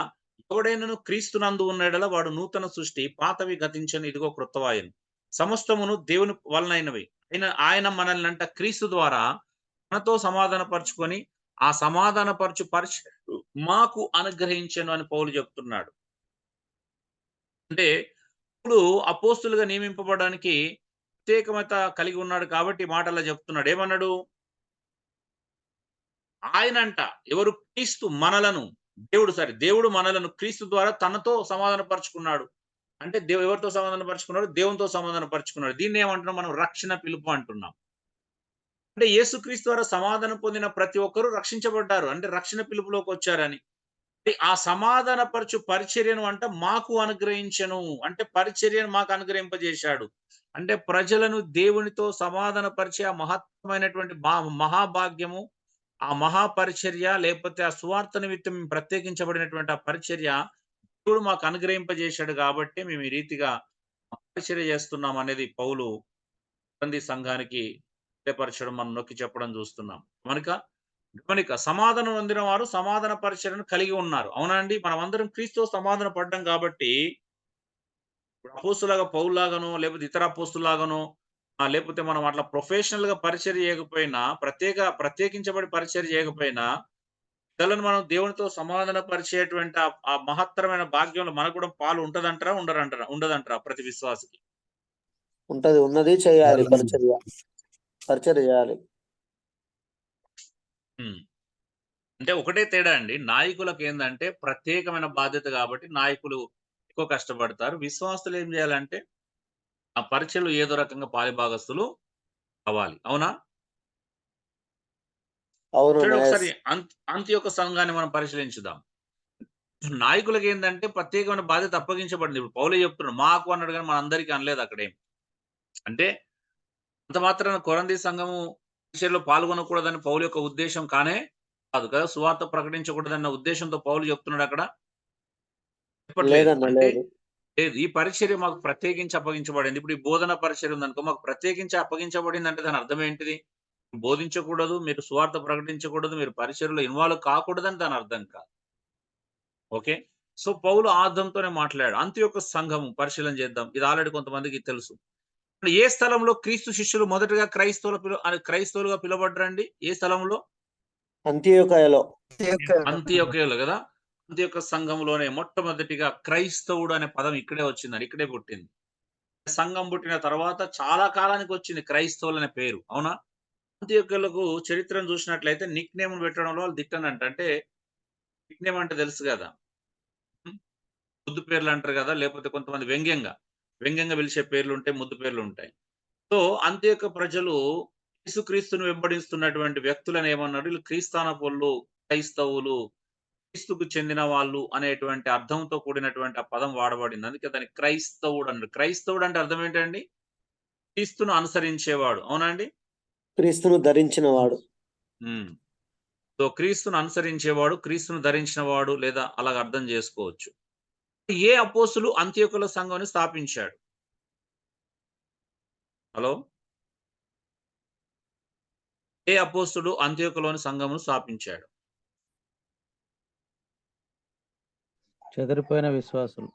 ఎవడైనను క్రీస్తునందు ఉన్న యెడల వాడు నూతన సృష్టి. పాతవి గతించెను ఇదిగో క్రొత్తవాయెను. సమస్తమును దేవుని వలనైనవి. ఆయన మనల్నంట క్రీస్తు ద్వారా మనతో సమాధానపరుచుకొని, ఆ సమాధానపరచు మాకు అనుగ్రహించెను అని పౌలు చెప్తున్నాడు. అంటే ఇప్పుడు అపోస్తులుగా నియమింపబడడానికి ప్రత్యేకత కలిగి ఉన్నాడు కాబట్టి ఈ మాట అలా చెప్తున్నాడు. ఏమన్నాడు? ఆయనంట ఎవరు? క్రీస్తు మనలను దేవుడు మనలను క్రీస్తు ద్వారా తనతో సమాధాన పరుచుకున్నాడు. అంటే ఎవరితో సమాధాన పరుచుకున్నాడు? దేవునితో సమాధాన పరుచుకున్నాడు. దీన్ని ఏమంటున్నాం మనం? రక్షణ పిలుపు అంటున్నాం. అంటే యేసుక్రీస్తు ద్వారా సమాధానం పొందిన ప్రతి ఒక్కరు రక్షించబడ్డారు. అంటే రక్షణ పిలుపులోకి వచ్చారని. ఆ సమాధానపరచు పరిచర్యను అంట మాకు అనుగ్రహించెను. అంటే పరిచర్యను మాకు అనుగ్రహింపజేశాడు. అంటే ప్రజలను దేవునితో సమాధానపరిచే ఆ మహత్తరమైనటువంటి మహాభాగ్యము, ఆ మహాపరిచర్య లేకపోతే ఆ సువార్త నిమిత్తం ప్రత్యేకించబడినటువంటి ఆ పరిచర్య దేవుడు మాకు అనుగ్రహింపజేశాడు కాబట్టి మేము ఈ రీతిగా పరిచర్య చేస్తున్నాం అనేది పౌలు కొరింథీ సంఘానికి తెలియపరచడం మనం నొక్కి చెప్పడం చూస్తున్నాం. గమనిక సమాధానం పొందిన వారు సమాధాన పరిచర్యను కలిగి ఉన్నారు. అవునా అండి? మనం అందరం క్రీస్తుతో సమాధాన పడ్డాం కాబట్టి అపోస్తులాగా పౌలులాగానో లేకపోతే ఇతర అపోస్తుల్లాగానో లేకపోతే మనం అట్లా ప్రొఫెషనల్ గా పరిచర్య చేయకపోయినా ప్రత్యేకించబడి పరిచర్య చేయకపోయినా ఇతరులను మనం దేవునితో సమాధాన పరిచేటువంటి ఆ మహత్తరమైన భాగ్యంలో మనకు కూడా పాలు ఉంటదంటారా ఉండదంటారా ప్రతి విశ్వాసికి? ఉంటది, ఉన్నది, చేయాలి పరిచర్య. పరిచర్య చేయాలి. ఉమ్. అంటే ఒకటే తేడా అండి. నాయకులకు ఏందంటే ప్రత్యేకమైన బాధ్యత కాబట్టి నాయకులు ఎక్కువ కష్టపడతారు. విశ్వాసులు ఏం చేయాలంటే ఆ పరీక్షలు ఏదో రకంగా పాలిభాగస్తులు అవ్వాలి. అవునా? అవును. చూడండి ఒకసారి అంత్యొక సంఘాన్ని మనం పరిశీలించుదాం. నాయకులకు ఏందంటే ప్రత్యేకమైన బాధ్యత అప్పగించబడింది. ఇప్పుడు పౌలే చెప్తున్నాడు. మాకు అన్నాడు గాని మనందరికీ అనలేదు అక్కడేం. అంటే అంత మాత్రాన కొరంథీ సంఘము పరిచర్యలో పాల్గొనకూడదని పౌలు యొక్క ఉద్దేశం కానే కాదు కదా! సువార్త ప్రకటించకూడదన్న ఉద్దేశంతో పౌలు చెప్తున్నాడు అక్కడ? చెప్పట్లేదు. లేదన్న, అంటే లేదు. లేదు. ఈ పరిచర్య మాకు ప్రత్యేకించి అప్పగించబడింది. ఇప్పుడు ఈ బోధన పరిచర్య ఉందనుకో మాకు ప్రత్యేకించి అప్పగించబడిందంటే దాని అర్థం ఏంటిది? బోధించకూడదు, మీరు సువార్త ప్రకటించకూడదు, మీరు పరిచర్యలో ఇన్వాల్వ్ కాకూడదని దాని అర్థం కాదు. ఓకే. సో పౌలు ఆ అర్థంతోనే మాట్లాడాడు. అంత్యొక సంఘము పరిశీలన చేద్దాం. ఇది ఆల్రెడీ కొంతమందికి తెలుసు. ఏ స్థలంలో క్రీస్తు శిష్యులు మొదటగా క్రైస్తవులుగా పిలువబడ్డారండి? ఏ స్థలంలో? అంత్యొకయలో. అంత్యొకయలో కదా! అంత్యొక సంఘంలోనే మొట్టమొదటిగా క్రైస్తవుడు అనే పదం ఇక్కడే వచ్చిందండి. ఇక్కడే పుట్టింది. సంఘం పుట్టిన తర్వాత చాలా కాలానికి వచ్చింది క్రైస్తవులు అనే పేరు. అవునా? అంత్యొకయులకు చరిత్రను చూసినట్లయితే నిక్ నేమ్‌లు పెట్టడంలో వాళ్ళు దిట్టనంట. అంటే నిక్ నేమ్ అంటే తెలుసు గదా! హ్మ్. ముద్దు పేర్లు అంటారు గదా! లేకపోతే కొంతమంది వ్యంగ్యంగా పిలిచే పేర్లుంటాయి. ముద్దు పేర్లుంటాయి. సో, అంత్యొక ప్రజలు యేసుక్రీస్తును వెంబడిస్తున్నటువంటి వ్యక్తులను ఏమన్నారు? వీళ్ళు క్రీస్తానపోళ్ళు, క్రైస్తవులు, క్రీస్తుకు చెందిన వాళ్ళు అనేటువంటి అర్థంతో కూడినటువంటి ఆ పదం వాడబడింది. అందుకే దాన్ని క్రైస్తవుడు అన్నారు. క్రైస్తవుడు అంటే అర్థం ఏంటండి? క్రీస్తును అనుసరించేవాడు. అవునా అండి? క్రీస్తును ధరించిన వాడు. హ్మ్. సో, క్రీస్తును అనుసరించేవాడు, క్రీస్తును ధరించిన వాడు లేదా అలాగ అర్థం జేసుకోవచ్చు. ఏ అపోస్తులు అంత్యొకల సంఘాన్ని స్థాపించాడు? హలో! ఏ అపోస్తుడు అంత్యొకలోని సంఘమును స్థాపించాడు? చెదిరిపోయిన విశ్వాసులు.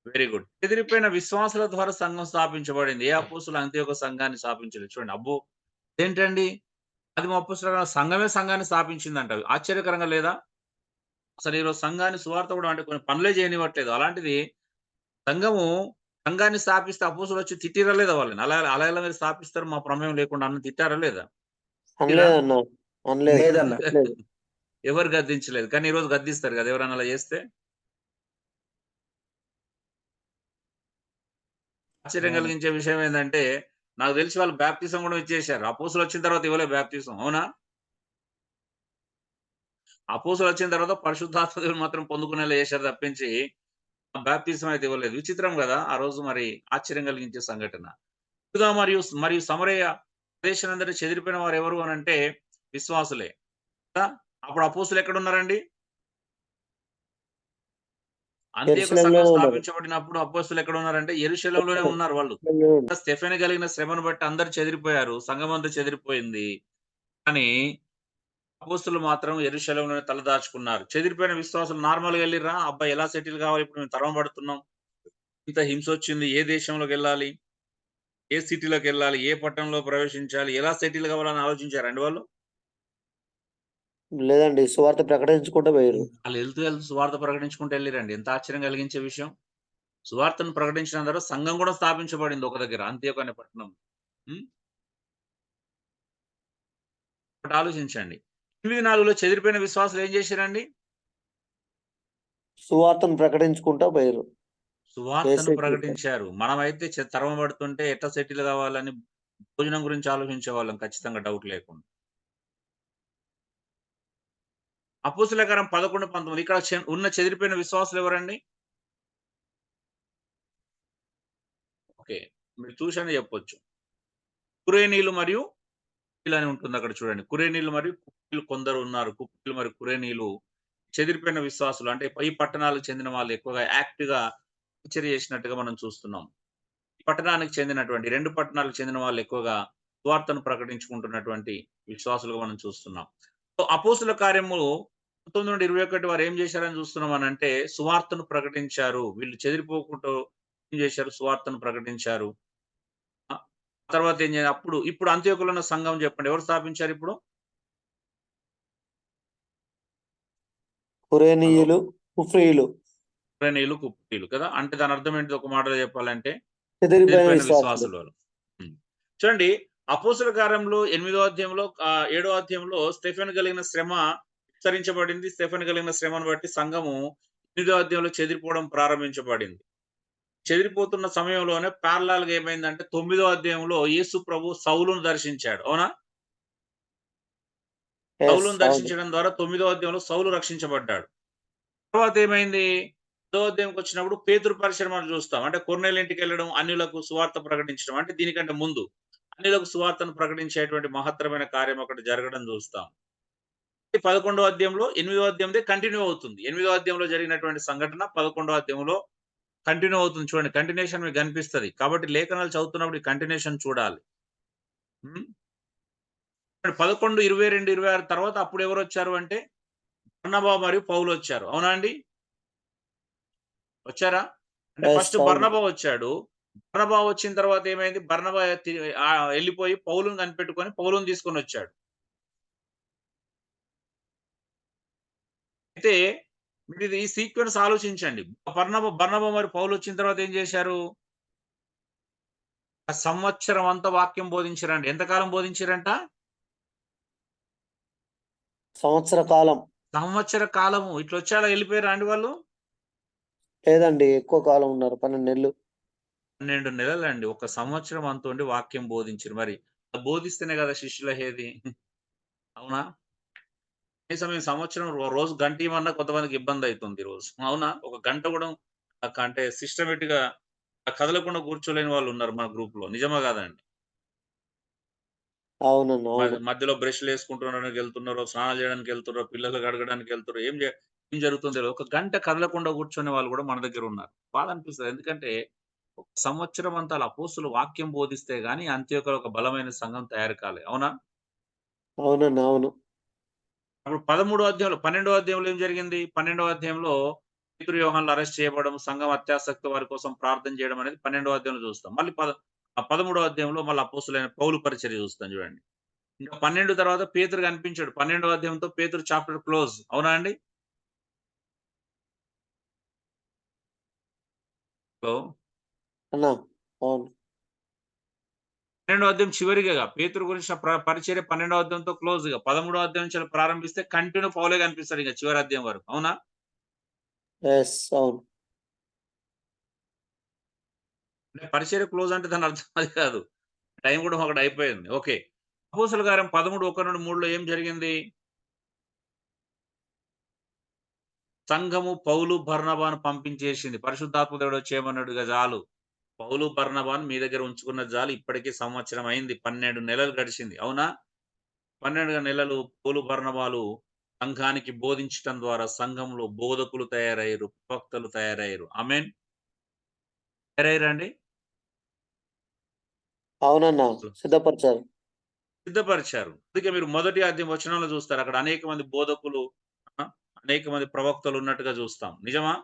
Very good. చెదిరిపోయిన విశ్వాసుల ద్వారా సంఘం స్థాపించబడింది. ఏ అపోస్తులు అంత్యొక సంఘాన్ని స్థాపించలేదు. చూడండి. అబ్బో! ఇదేంటండి? ఆదిమ అపోస్తలుల సంఘమే సంఘాన్ని స్థాపించిందంట. ఆశ్చర్యకరంగా లేదా? అసలు ఈరోజు సంఘాన్ని సువార్త కూడా అంటే కొన్ని పనులే చేయనివ్వట్లేదు. అలాంటిది సంఘము సంఘాన్ని స్థాపిస్తే అపోస్తులొచ్చి తిట్టిర్రా లేదా వాళ్ళని? అలా ఎలా మీరు స్థాపిస్తారు మా ప్రమేయం లేకుండా అని తిట్టారా లేదా? తిట్టిర్రా? అనలేదన్న, అనలేదు. లేదన్న. లేదు. ఎవరు గద్దించలేదు. కానీ ఈరోజు గద్దిస్తారు గదా! ఎవరైనా అలా చేస్తే? ఆశ్చర్యం అవును. కలిగించే విషయం ఏందంటే, నాకు తెలిసి వాళ్ళు బాప్తిసం గూడా ఇచ్చేసారు. అపోస్తులొచ్చిన తర్వాత ఇవ్వలే బాప్తిసం. అవునా? అపోస్తులొచ్చిన తర్వాత పరిశుద్ధాత్మ దేవుడు మాత్రం పొందుకునేలా చేశారు తప్పించి, బాప్తిసం అయితే ఇవ్వలేదు. విచిత్రం గదా! ఆ రోజు మరి ఆశ్చర్యం కలిగించే సంఘటన. యూదా మరియు సమరయ ప్రదేశమంతటా చెదిరిపోయిన వారెవరు అనంటే విశ్వాసులే. కదా! అప్పుడు అపోస్తులు ఎక్కడున్నారండి? అంత్యొక సంఘం యెరూషలేములోనే ఉన్నారు. స్థాపించబడినప్పుడు అపోస్తులు ఎక్కడున్నారంటే యెరూషలేములోనే ఉన్నారు వాళ్ళు. స్టెఫెను కలిగిన శ్రమను బట్టి అందరూ చెదిరిపోయారు. సంఘమంతా చెదిరిపోయింది. కానీ అపోస్తులు మాత్రం యెరూషలేములోనే తలదాచుకున్నారు. చెదిరిపోయిన విశ్వాసులు నార్మల్‌గా ఎళ్ళిర్రా? అబ్బా! ఎలా సెటిల్ కావాలి? ఇప్పుడు మేము తరమబడుతున్నాం. ఇంత హింసొచ్చింది. ఏ దేశంలోకెళ్ళాలి? ఏ సిటీలోకెళ్ళాలి? ఏ పట్టణంలో ప్రవేశించాలి? ఎలా సెటిల్ కావాలని ఆలోచించారండి వాళ్ళు? లేదండి, సువార్త ప్రకటించుకుంటూ పోయిర్రు. ఆళ్ళెళ్తూ సువార్త ప్రకటించుకుంటూ ఎళ్ళిర్రండి. ఎంత ఆశ్చర్యం కలిగించే విషయం. సువార్తను ప్రకటించిన తర్వాత సంఘం కూడా స్థాపించబడింది ఒక దగ్గర అంత్యొక అనే పట్టణం. హ్మ్. ఒకటి ఆలోచించండి. 84లో చెదిరిపోయిన విశ్వాసులు ఏం చేశారండి? సువార్తను ప్రకటించుకుంటూ పోయిర్రు. సువార్తను యేసే కృప. ప్రకటించారు. మనమైతే తరమబడుతుంటే ఎట్లా సెటిల్ కావాలని భోజనం గురించి ఆలోచించేవాళ్ళం ఖచ్చితంగా డౌట్ లేకుండా. అపోస్తుల కార్యం 11:19 ఇక్కడ ఉన్న చెదిరిపోయిన విశ్వాసులు ఎవరండి? ఓకే. మీరు చూసని చెప్పొచ్చు. కురేనీలు మరియు అని ఉంటుంది అక్కడ చూడండి. కురేనీలు మరియు కుప్పీలు కొందరు ఉన్నారు. కుప్పీలు మరియు కురేనీలు చెదిరిపోయిన విశ్వాసులు అంటే ఈ పట్టణాలకు చెందిన వాళ్ళు ఎక్కువగా యాక్టివ్‌గా పరిచర్య చేసినట్టుగా మనం చూస్తున్నాం. ఈ పట్టణానికి చెందినటువంటి 2 పట్టణాలకు చెందిన వాళ్ళు ఎక్కువగా సువార్తను ప్రకటించుకుంటున్నటువంటి విశ్వాసులుగా మనం చూస్తున్నాం. సో, అపోస్తుల కార్యములు 19-21 వారు ఏం చేశారని చూస్తున్నామనంటే సువార్తను ప్రకటించారు. వీళ్ళు చెదిరిపోకుండా ఏం చేశారు? సువార్తను ప్రకటించారు. ఆ! తర్వాత ఏం చేయాలి? ఇప్పుడు అంత్యోకయలో ఉన్న సంఘం చెప్పండి. ఎవరు స్థాపించారు ఇప్పుడు? హలో! కురేనీయులు, కుఫ్రీయులు, కురేనీయులు, కుప్పీలు కదా! అంటే దాని అర్థం ఏంటిది ఒక మాటలో చెప్పాలంటే? చెదిరిపోయిన చెదిరిపోయిన విశ్వాసులు. విశ్వాసులు వాళ్ళు. హ్మ్. చూడండి అపోస్తుల కార్యంలో 8వ అధ్యాయంలో 7వ అధ్యాయంలో స్టెఫెను కలిగిన శ్రమ విస్తరించబడింది. స్టెఫెను కలిగిన శ్రమను బట్టి సంఘము 8వ అధ్యాయంలో చెదిరిపోవడం ప్రారంభించబడింది. చెదిరిపోతున్న సమయంలోనే ప్యారలల్‌గా ఏమైందంటే 9వ అధ్యాయంలో యేసు ప్రభు సౌలును దర్శించాడు. అవునా? ఎస్, సౌలును అవును. దర్శించడం ద్వారా 9వ అధ్యాయంలో సౌలు రక్షించబడ్డాడు. తర్వాత ఏమైంది? 10వ అధ్యాయంకొచ్చినప్పుడు పేతురు పరిచయం మనం చూస్తాం. అంటే కొర్నేలు ఇంటికెళ్ళడం, అన్యులకు సువార్త ప్రకటించడం. అంటే దీనికంటే ముందు అన్యులకు సువార్తను ప్రకటించేటువంటి మహత్తరమైన కార్యం అక్కడ జరగడం చూస్తాం. 11వ అధ్యాయంలో 8వ అధ్యాయందే కంటిన్యూ అవుతుంది. 8వ అధ్యాయంలో జరిగినటువంటి సంఘటన 11వ అధ్యాయంలో కంటిన్యూ అవుతుంది. చూడండి కంటిన్యూషన్ మీకు కనిపిస్తది. కాబట్టి లేఖనాలు చదువుతున్నప్పుడు ఈ కంటిన్యూషన్ చూడాలి. హ్మ్. 11, 22, 26 తర్వాత అప్పుడు ఎవరొచ్చారు అంటే బర్నబా మరియు పౌలొచ్చారు. అవునా అండి? వచ్చారా? అంటే ఎస్, ఫస్ట్ అవును. బర్నబా వచ్చాడు. బర్నబా వచ్చిన తర్వాత ఏమైంది? బర్నబా ఎళ్ళిపోయి పౌలుని కనిపెట్టుకొని పౌలుని తీసుకొనొచ్చాడు. అయితే మీరిది ఈ సీక్వెన్స్ ఆలోచించండి. బర్నబా మరి పౌలొచ్చిన తర్వాత ఏం చేశారు? ఆ సంవత్సరం అంతా వాక్యం బోధించిరండి. ఎంతకాలం బోధించిరంట? సంవత్సర కాలం. సంవత్సర కాలము. ఇట్లొచ్చాడా ఎళ్ళిపోయారా అండి వాళ్ళు? లేదండి, ఎక్కువ కాలం ఉన్నారు. 12 నెలలు. 12 నెలలండి. ఒక సంవత్సరం అంత ఉండి వాక్యం బోధించిరు. మరి బోధిస్తేనే కదా శిష్యులయ్యేది. అవునా? కనీసం ఈ సంవత్సరం రోజు గంట ఇయమన్నా కొంతమందికి ఇబ్బందయితుంది రోజు. అవునా? ఒక గంట గూడా అంటే సిస్టమేటిక్‌గా కదలకుండా కూర్చోలేని వాళ్ళున్నారు మన గ్రూప్‌లో. నిజమా కాదండి? అవునండి, అవును. మధ్యలో బ్రష్‌లేసుకుంటున్నారనికెళ్తున్నరో, స్నానాలు చేయడానికెళ్తుర్రో, పిల్లలు కడగడానికెళ్తుర్రో, ఏం జరుగుతుందో తెలవదు. ఒక గంట కదలకుండా కూర్చునే వాళ్ళు కూడా మన దగ్గరున్నారు. బాధనిపిస్తది. ఎందుకంటే ఒక సంవత్సరం అంతా ఆళ్ళ అపోస్తులు వాక్యం బోధిస్తే గాని అంత్యోకయలో ఒక బలమైన సంఘం తయారు కాలే. అవునా? అవునండి, అవును. అప్పుడు 13 అధ్యాయంలో 12వ అధ్యాయంలో ఏం జరిగింది? 12వ అధ్యాయంలో పేతురు, యోహాన్లు అరెస్ట్ చేయబడడం, సంఘం అత్యాసక్తి వారి కోసం ప్రార్థన చేయడం అనేది 12వ అధ్యాయంలో చూస్తాం. మళ్ళీ 13వ అధ్యాయంలో మళ్ళీ అపోస్తులైన పౌలు పరిచర్య చూస్తాం చూడండి. ఇంకా 12 తర్వాత పేతురు కనిపించాడు. 12వ అధ్యాయంతో పేతురు చాప్టర్ క్లోజ్. అవునా అండి? హలో! అన్నా, అవును. 12వ అధ్యాయం చివరిగా పేతురు గురించిన పరిచర్య 12వ అధ్యాయంతో క్లోజ్‌గా. 13వ అధ్యాయం నుంచి ప్రారంభిస్తే కంటిన్యూ పౌలే కనిపిస్తాడు ఇంక చివరి అధ్యాయం వరకు. అవునా? ఎస్, అవును. అంటే పరిచర్య క్లోజ్ అంటే దాని అర్థం అది కాదు. టైం కూడా ఒకటి అయిపోయింది. ఓకే. అపోస్తల కార్యం 13, 1-3లో ఏం జరిగింది? సంఘము పౌలు, బర్నబాను పంపించేసింది. పరిశుద్ధాత్మ దేవుడు వచ్చి ఏమన్నాడు ఇగ చాలు. పౌలు, బర్నబాను మీ దగ్గర ఉంచుకున్నది చాలు. ఇప్పటికి సంవత్సరం అయింది. 12 నెలలు గడిచింది. అవునా? 12 నెలలు పౌలు, బర్నబాలు సంఘానికి బోధించటం ద్వారా సంఘంలో బోధకులు తయారయ్యారు. ప్రవక్తలు తయారయ్యారు. ఆమేన్. తయారయ్యారా అండి? అవునన్నా, సిద్ధపరిచారు. సిద్ధపరిచారు. అందుకే మీరు మొదటి అధ్యాయం వచనంలో చూస్తారు. అక్కడ అనేక మంది బోధకులు, ఆ! అనేక మంది ప్రవక్తలు ఉన్నట్టుగా చూస్తాం. నిజమా?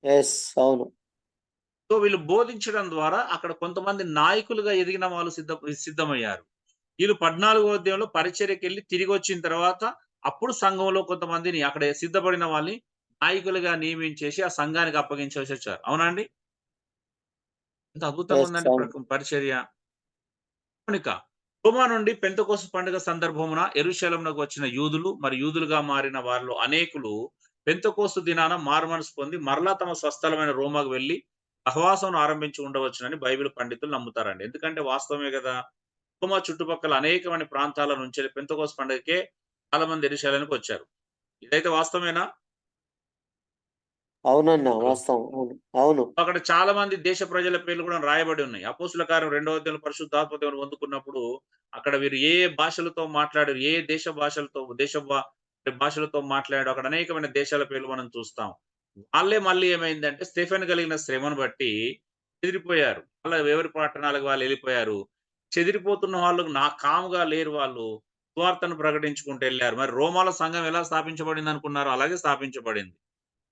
ఎస్, అవును. సో, వీళ్ళు బోధించడం ద్వారా అక్కడ కొంతమంది నాయకులుగా ఎదిగిన వాళ్ళు సిద్ధమయ్యారు. వీళ్ళు 14వ అధ్యాయంలో పరిచర్యకెళ్ళి తిరిగొచ్చిన తర్వాత అప్పుడు సంఘంలో కొంతమందిని అక్కడ సిద్ధపడిన వాళ్ళని నాయకులుగా నియమించేసి ఆ సంఘానికి అప్పగించేసొచ్చారు. అవునా అండి? ఎంత అద్భుతంగా ఎస్, ఉందండి అవును. పరిచర్య. కనుక రోమా నుండి పెంతెకోస్తు పండుగ సందర్భమున యెరూషలేమునకు వచ్చిన యూదులు మరి యూదులుగా మారిన వారిలో అనేకులు పెంతెకోస్తు దినాన మారుమనసు పొంది మరలా తమ స్వస్థలమైన రోమాకు వెళ్లి సహవాసం ఆరంభించి ఉండవచ్చునని బైబిల్ పండితులు నమ్ముతారండి. ఎందుకంటే వాస్తవమే గదా! రోమా చుట్టుపక్కల అనేకమైన ప్రాంతాల నుంచి పెంతెకోస్తు పండుగకే చాలా మంది యెరూషలేముకి వచ్చారు. ఇదైతే వాస్తవమేనా? అవునన్నా హలో! వాస్తవం. అవును. అవును. అక్కడ చాలా మంది దేశ ప్రజల పేర్లు కూడా రాయబడి ఉన్నాయి. అపోస్తల కార్యం 2వ అధ్యాయంలో పరిశుద్ధాత్మ దేవుని పొందుకున్నప్పుడు అక్కడ వీరు ఏ ఏ భాషలతో మాట్లాడారు, ఏ దేశ భాషలతో భాషలతో మాట్లాడారు. అక్కడ అనేకమైన దేశాల పేర్లు మనం చూస్తాం. వాళ్ళే మళ్ళీ ఏమైందంటే స్టెఫెన్ కలిగిన శ్రమను బట్టి చెదిరిపోయారు. వాళ్ళ ఎవరి పట్టణాలకు వాళ్ళు వెళ్ళిపోయారు. చెదిరిపోతున్న వాళ్ళు కాముగా లేరు వాళ్ళు. సువార్తను ప్రకటించుకుంటూ ఎళ్లారు. మరి రోమాలో సంఘం ఎలా స్థాపించబడింది అనుకున్నారో అలాగే స్థాపించబడింది.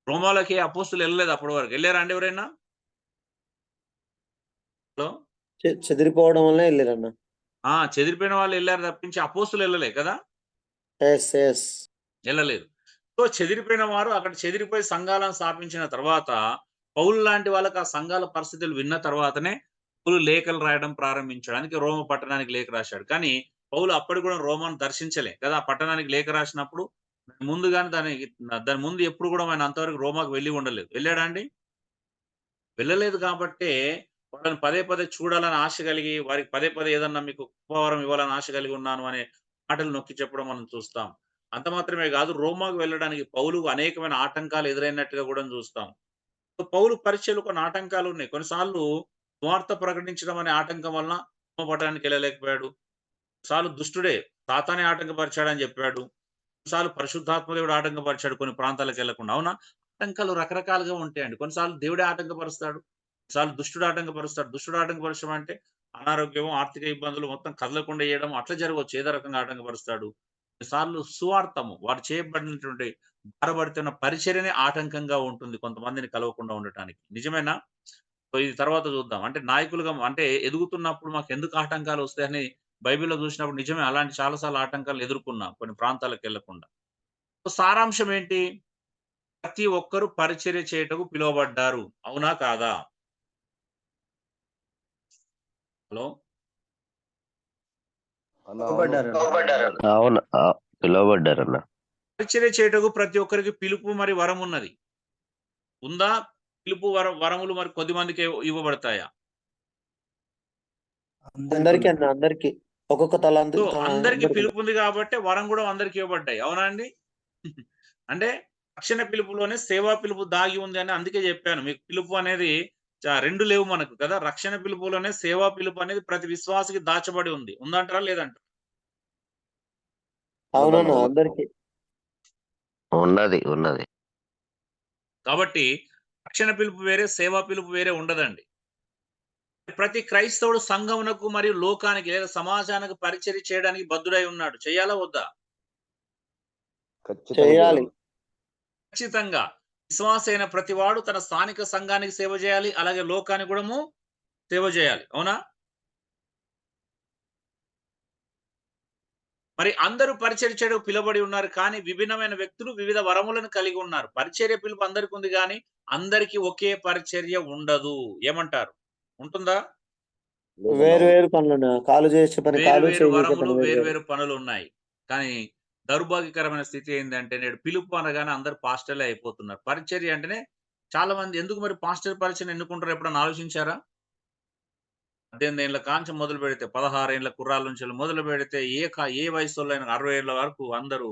రోమాలోకి అపోస్తులు ఎళ్ళలేదు అప్పటి వరకు. ఎళ్లారా అండి ఎవరైనా? హలో! చెదిరిపోవడం వల్లనే ఎళ్ళిరన్న. చెదిరిపోయిన వాళ్ళు ఎళ్లారు తప్పించి అపోస్తులు ఎళ్ళలే కదా! యెస్. యెస్. ఎళ్ళలేదు. సో, చెదిరిపోయిన వారు అక్కడ చెదిరిపోయి సంఘాలను స్థాపించిన తర్వాత, పౌలు లాంటి వాళ్ళకి ఆ సంఘాల పరిస్థితులు విన్న తర్వాతనే పౌలు లేఖలు రాయడం ప్రారంభించాడు. అందుకే రోమ పట్టణానికి లేఖ రాశాడు. కానీ పౌలు అప్పటికి కూడా రోమాను దర్శించలే కదా! ఆ పట్టణానికి లేఖ రాసినప్పుడు ముందుగానే దాని ముందు ఎప్పుడు కూడా ఆయన అంతవరకు రోమాకు వెళ్లి ఉండలేదు. వెళ్ళాడా అండి? వెళ్ళలేదు కాబట్టే వాళ్ళని పదే పదే చూడాలని ఆశ కలిగి, వారికి పదే పదే ఏదన్నా మీకు కృపావరం ఇవ్వాలని ఆశ కలిగి ఉన్నాను అనే మాటలు నొక్కి చెప్పడం మనం చూస్తాం. అంత మాత్రమే కాదు రోమాకు వెళ్ళడానికి పౌలుకు అనేకమైన ఆటంకాలు ఎదురైనట్టుగా కూడా చూస్తాం. సో, పౌలు పరిచయలో కొన్ని ఆటంకాలున్నాయి. కొన్నిసార్లు సువార్త ప్రకటించడం అనే ఆటంకం వలన రోమ పట్టణానికి వెళ్ళలేకపోయాడు. కొన్నిసార్లు దుష్టుడే సాతానే ఆటంకపరిచాడని చెప్పాడు. కొన్నిసార్లు పరిశుద్ధాత్మ దేవుడు ఆటంకపరిచాడు కొన్ని ప్రాంతాలకెళ్ళకుండా. అవునా? ఆటంకాలు రకరకాలుగా ఉంటాయండి. కొన్నిసార్లు దేవుడే ఆటంకపరుస్తాడు. కొన్నిసార్లు దుష్టుడు ఆటంకపరుస్తాడు. దుష్టుడు ఆటంకపరచడం అంటే అనారోగ్యము, ఆర్థిక ఇబ్బందులు మొత్తం కదలకుండా చేయడం అట్లా జరగవచ్చు. ఏదో రకంగా ఆటంకపరుస్తాడు. కొన్నిసార్లు సువార్తము వారు చేయబడినటువంటి భారపడుతున్న పరిచర్యనే ఆటంకంగా ఉంటుంది కొంతమందిని కలవకుండా ఉండటానికి. నిజమేనా? సో, ఇది తర్వాత చూద్దాం. అంటే నాయకులుగా అంటే ఎదుగుతున్నప్పుడు మాకెందుకు ఆటంకాలు వస్తాయని బైబిల్‌లో చూసినప్పుడు నిజమే అలాంటి చాలా సార్లు ఆటంకాలు ఎదుర్కొన్నాం కొన్ని ప్రాంతాలకెళ్ళకుండా. సో, సారాంశం ఏంటి? ప్రతి ఒక్కరు పరిచర్య చేయుటకు పిలువబడ్డారు. అవునా? కాదా? హలో! అన్న పిలువబడ్డారన్న. అవును. పిలువబడ్డారన్న. పరిచర్య చేయుటకు ప్రతి ఒక్కరికి పిలుపు మరి వరం ఉన్నది. ఉందా? పిలుపు వరములు మరి కొద్దిమందికే ఇవ్వబడతాయా? అందరికీ అందరికున్నది. అన్న అందరికీ. ఒక్కొక్క తలాంతు సో, అందరికి అందరికి. పిలుపు ఉంది కాబట్టే వరం కూడా అందరికి ఇవ్వబడ్డాయి. అవునా అండి? అంటే రక్షణ పిలుపులోనే సేవా పిలుపు దాగి ఉంది అని అందుకే చెప్పాను. మీకు పిలుపు అనేది 2 లేవు మనకు కదా! రక్షణ పిలుపులోనే సేవా పిలుపు అనేది ప్రతి విశ్వాసికి దాచబడి ఉంది. ఉందంటారా? లేదంటారా? అవునన్న ఉన్నదన్న. అందరికి. ఉన్నది. ఉన్నది. కాబట్టి రక్షణ పిలుపు వేరే, సేవా పిలుపు వేరే ఉండదండి. ప్రతి క్రైస్తవుడు సంఘమునకు మరియు లోకానికి లేదా సమాజానికి పరిచర్య చేయడానికి బద్ధుడై ఉన్నాడు. చేయాలా? వద్దా? ఖచ్చితంగా చేయాలి. చేయాలి. ఖచ్చితంగా. విశ్వాసైన ప్రతివాడు తన స్థానిక సంఘానికి సేవ చేయాలి. అలాగే లోకానికి కూడాము సేవ చేయాలి. అవునా? మరి అందరూ పరిచర్య చేయడానికి పిలువబడి ఉన్నారు. కానీ విభిన్నమైన వ్యక్తులు వివిధ వరములను కలిగి ఉన్నారు. పరిచర్య పిలుపు అందరికి ఉంది గానీ, అందరికి ఒకే పరిచర్య ఉండదు. ఏమంటారు? ఉంటుందా? లేదన్న. వేరు వేరు పనులన్న. కాలు చేసే పని వేరు కాలు, వేరు చెయ్యి చేసే వరములు, పని వేరు వేరు వేరు. వేరు పనులున్నాయి. కానీ దౌర్భాగ్యకరమైన స్థితి ఏందంటే నేడు పిలుపు అనగానే అందరూ పాస్టర్‌లే అయిపోతున్నారు. పరిచర్య అంటేనే చాలా మంది ఎందుకు మరి పాస్టర్ పరిచయను ఎన్నుకుంటారో ఎప్పుడన్నా ఆలోచించారా? 18 ఏళ్ల కాంచి మొదలుపెడితే 16 ఏళ్ల కుర్రాళ్ళ నుంచి మొదలుపెడితే ఏ వయసోళ్ళైనా 60 ఏళ్ల వరకు అందరూ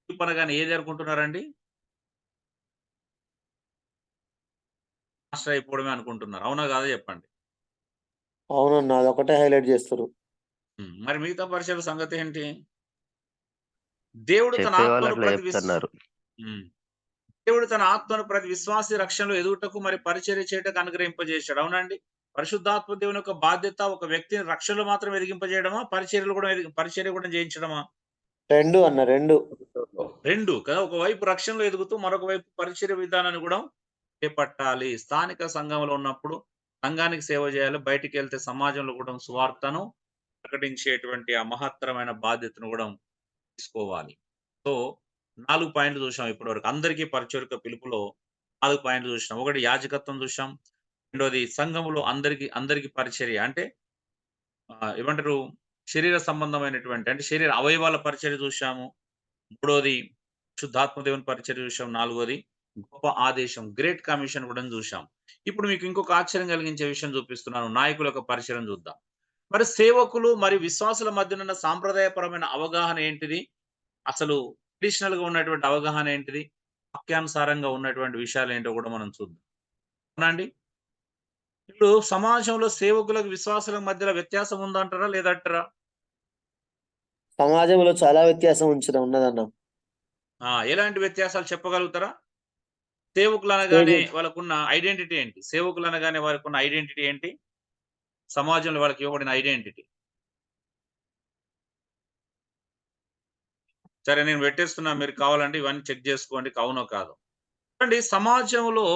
పిలుపు అనగానే ఏది అనుకుంటున్నారండి? పాస్టర్ అయిపోవడమే అనుకుంటున్నారు. అవునా? కాదా? చెప్పండి. అవునన్న అదొకటే హైలైట్ చేస్తుర్రు. మరి మిగతా పరిచయాల సంగతి ఏంటి? దేవుడు తన చెప్పేవాళ్ళు ఆత్మను అట్లా చెప్తున్నారు. హ్మ్. దేవుడు తన ఆత్మను ప్రతి విశ్వాసి రక్షణలో ఎదుగుటకు మరి పరిచర్య చేయుటకు అనుగ్రహింపజేశాడు. అవునండి? పరిశుద్ధాత్మ దేవుని యొక్క బాధ్యత ఒక వ్యక్తిని రక్షణలో మాత్రం ఎదిగింపజేయడమా? పరిచర్య కూడా చేయించడమా? 2 అన్న 2. 2 కదా! ఒకవైపు రక్షణలో ఎదుగుతూ మరొక వైపు పరిచర్య విధానాన్ని కూడా చేపట్టాలి. స్థానిక సంఘంలో ఉన్నప్పుడు సంఘానికి సేవ చేయాలి. బయటికెళ్తే సమాజంలో కూడా సువార్తను ప్రకటించేటువంటి ఆ మహత్తరమైన బాధ్యతను కూడా తీసుకోవాలి. సో, 4 పాయింట్లు చూసాం ఇప్పటివరకు. అందరికీ పరిచర్యక పిలుపులో 4 పాయింట్లు చూసినాం. ఒకటి యాజకత్వం చూసాం. రెండోది సంఘములో అందరికి పరిచర్య. అంటే ఏమంటారు? శరీర సంబంధమైనటువంటి అంటే శరీర అవయవాల పరిచర్య చూసాము. మూడోది శుద్ధాత్మ దేవుని పరిచర్య చూసాం. నాలుగోది గొప్ప ఆదేశం గ్రేట్ కమిషన్ కూడా చూసాం. ఇప్పుడు మీకు ఇంకొక ఆశ్చర్యం కలిగించే విషయం చూపిస్తున్నాను. నాయకుల యొక్క పరిచయం చూద్దాం. మరి సేవకులు మరియు విశ్వాసుల మధ్యనున్న సాంప్రదాయపరమైన అవగాహన ఏంటిది? అసలు ట్రెడిషనల్ గా ఉన్నటువంటి అవగాహన ఏంటిది, వాక్యానుసారంగా ఉన్నటువంటి విషయాలు ఏంటో కూడా మనం చూద్దాం. అవునండి. ఇప్పుడు సమాజంలో సేవకులకు విశ్వాసులకు మధ్యలో వ్యత్యాసం ఉందంటారా లేదంటారా? సమాజంలో చాలా వ్యత్యాసం ఉన్నదన్న. ఎలాంటి వ్యత్యాసాలు చెప్పగలుగుతారా? సేవకులు అనగానే సేవ- వాళ్ళకున్న ఐడెంటిటీ ఏంటి? సేవకులు అనగానే వారికున్న ఐడెంటిటీ ఏంటి? సమాజంలో వాళ్ళకి ఇవ్వబడిన ఐడెంటిటీ. సరే నేను పెట్టేస్తున్నా, మీరు కావాలంటే ఇవన్నీ చెక్ చేసుకోండి అవునో కాదో. చూడండి, సమాజంలో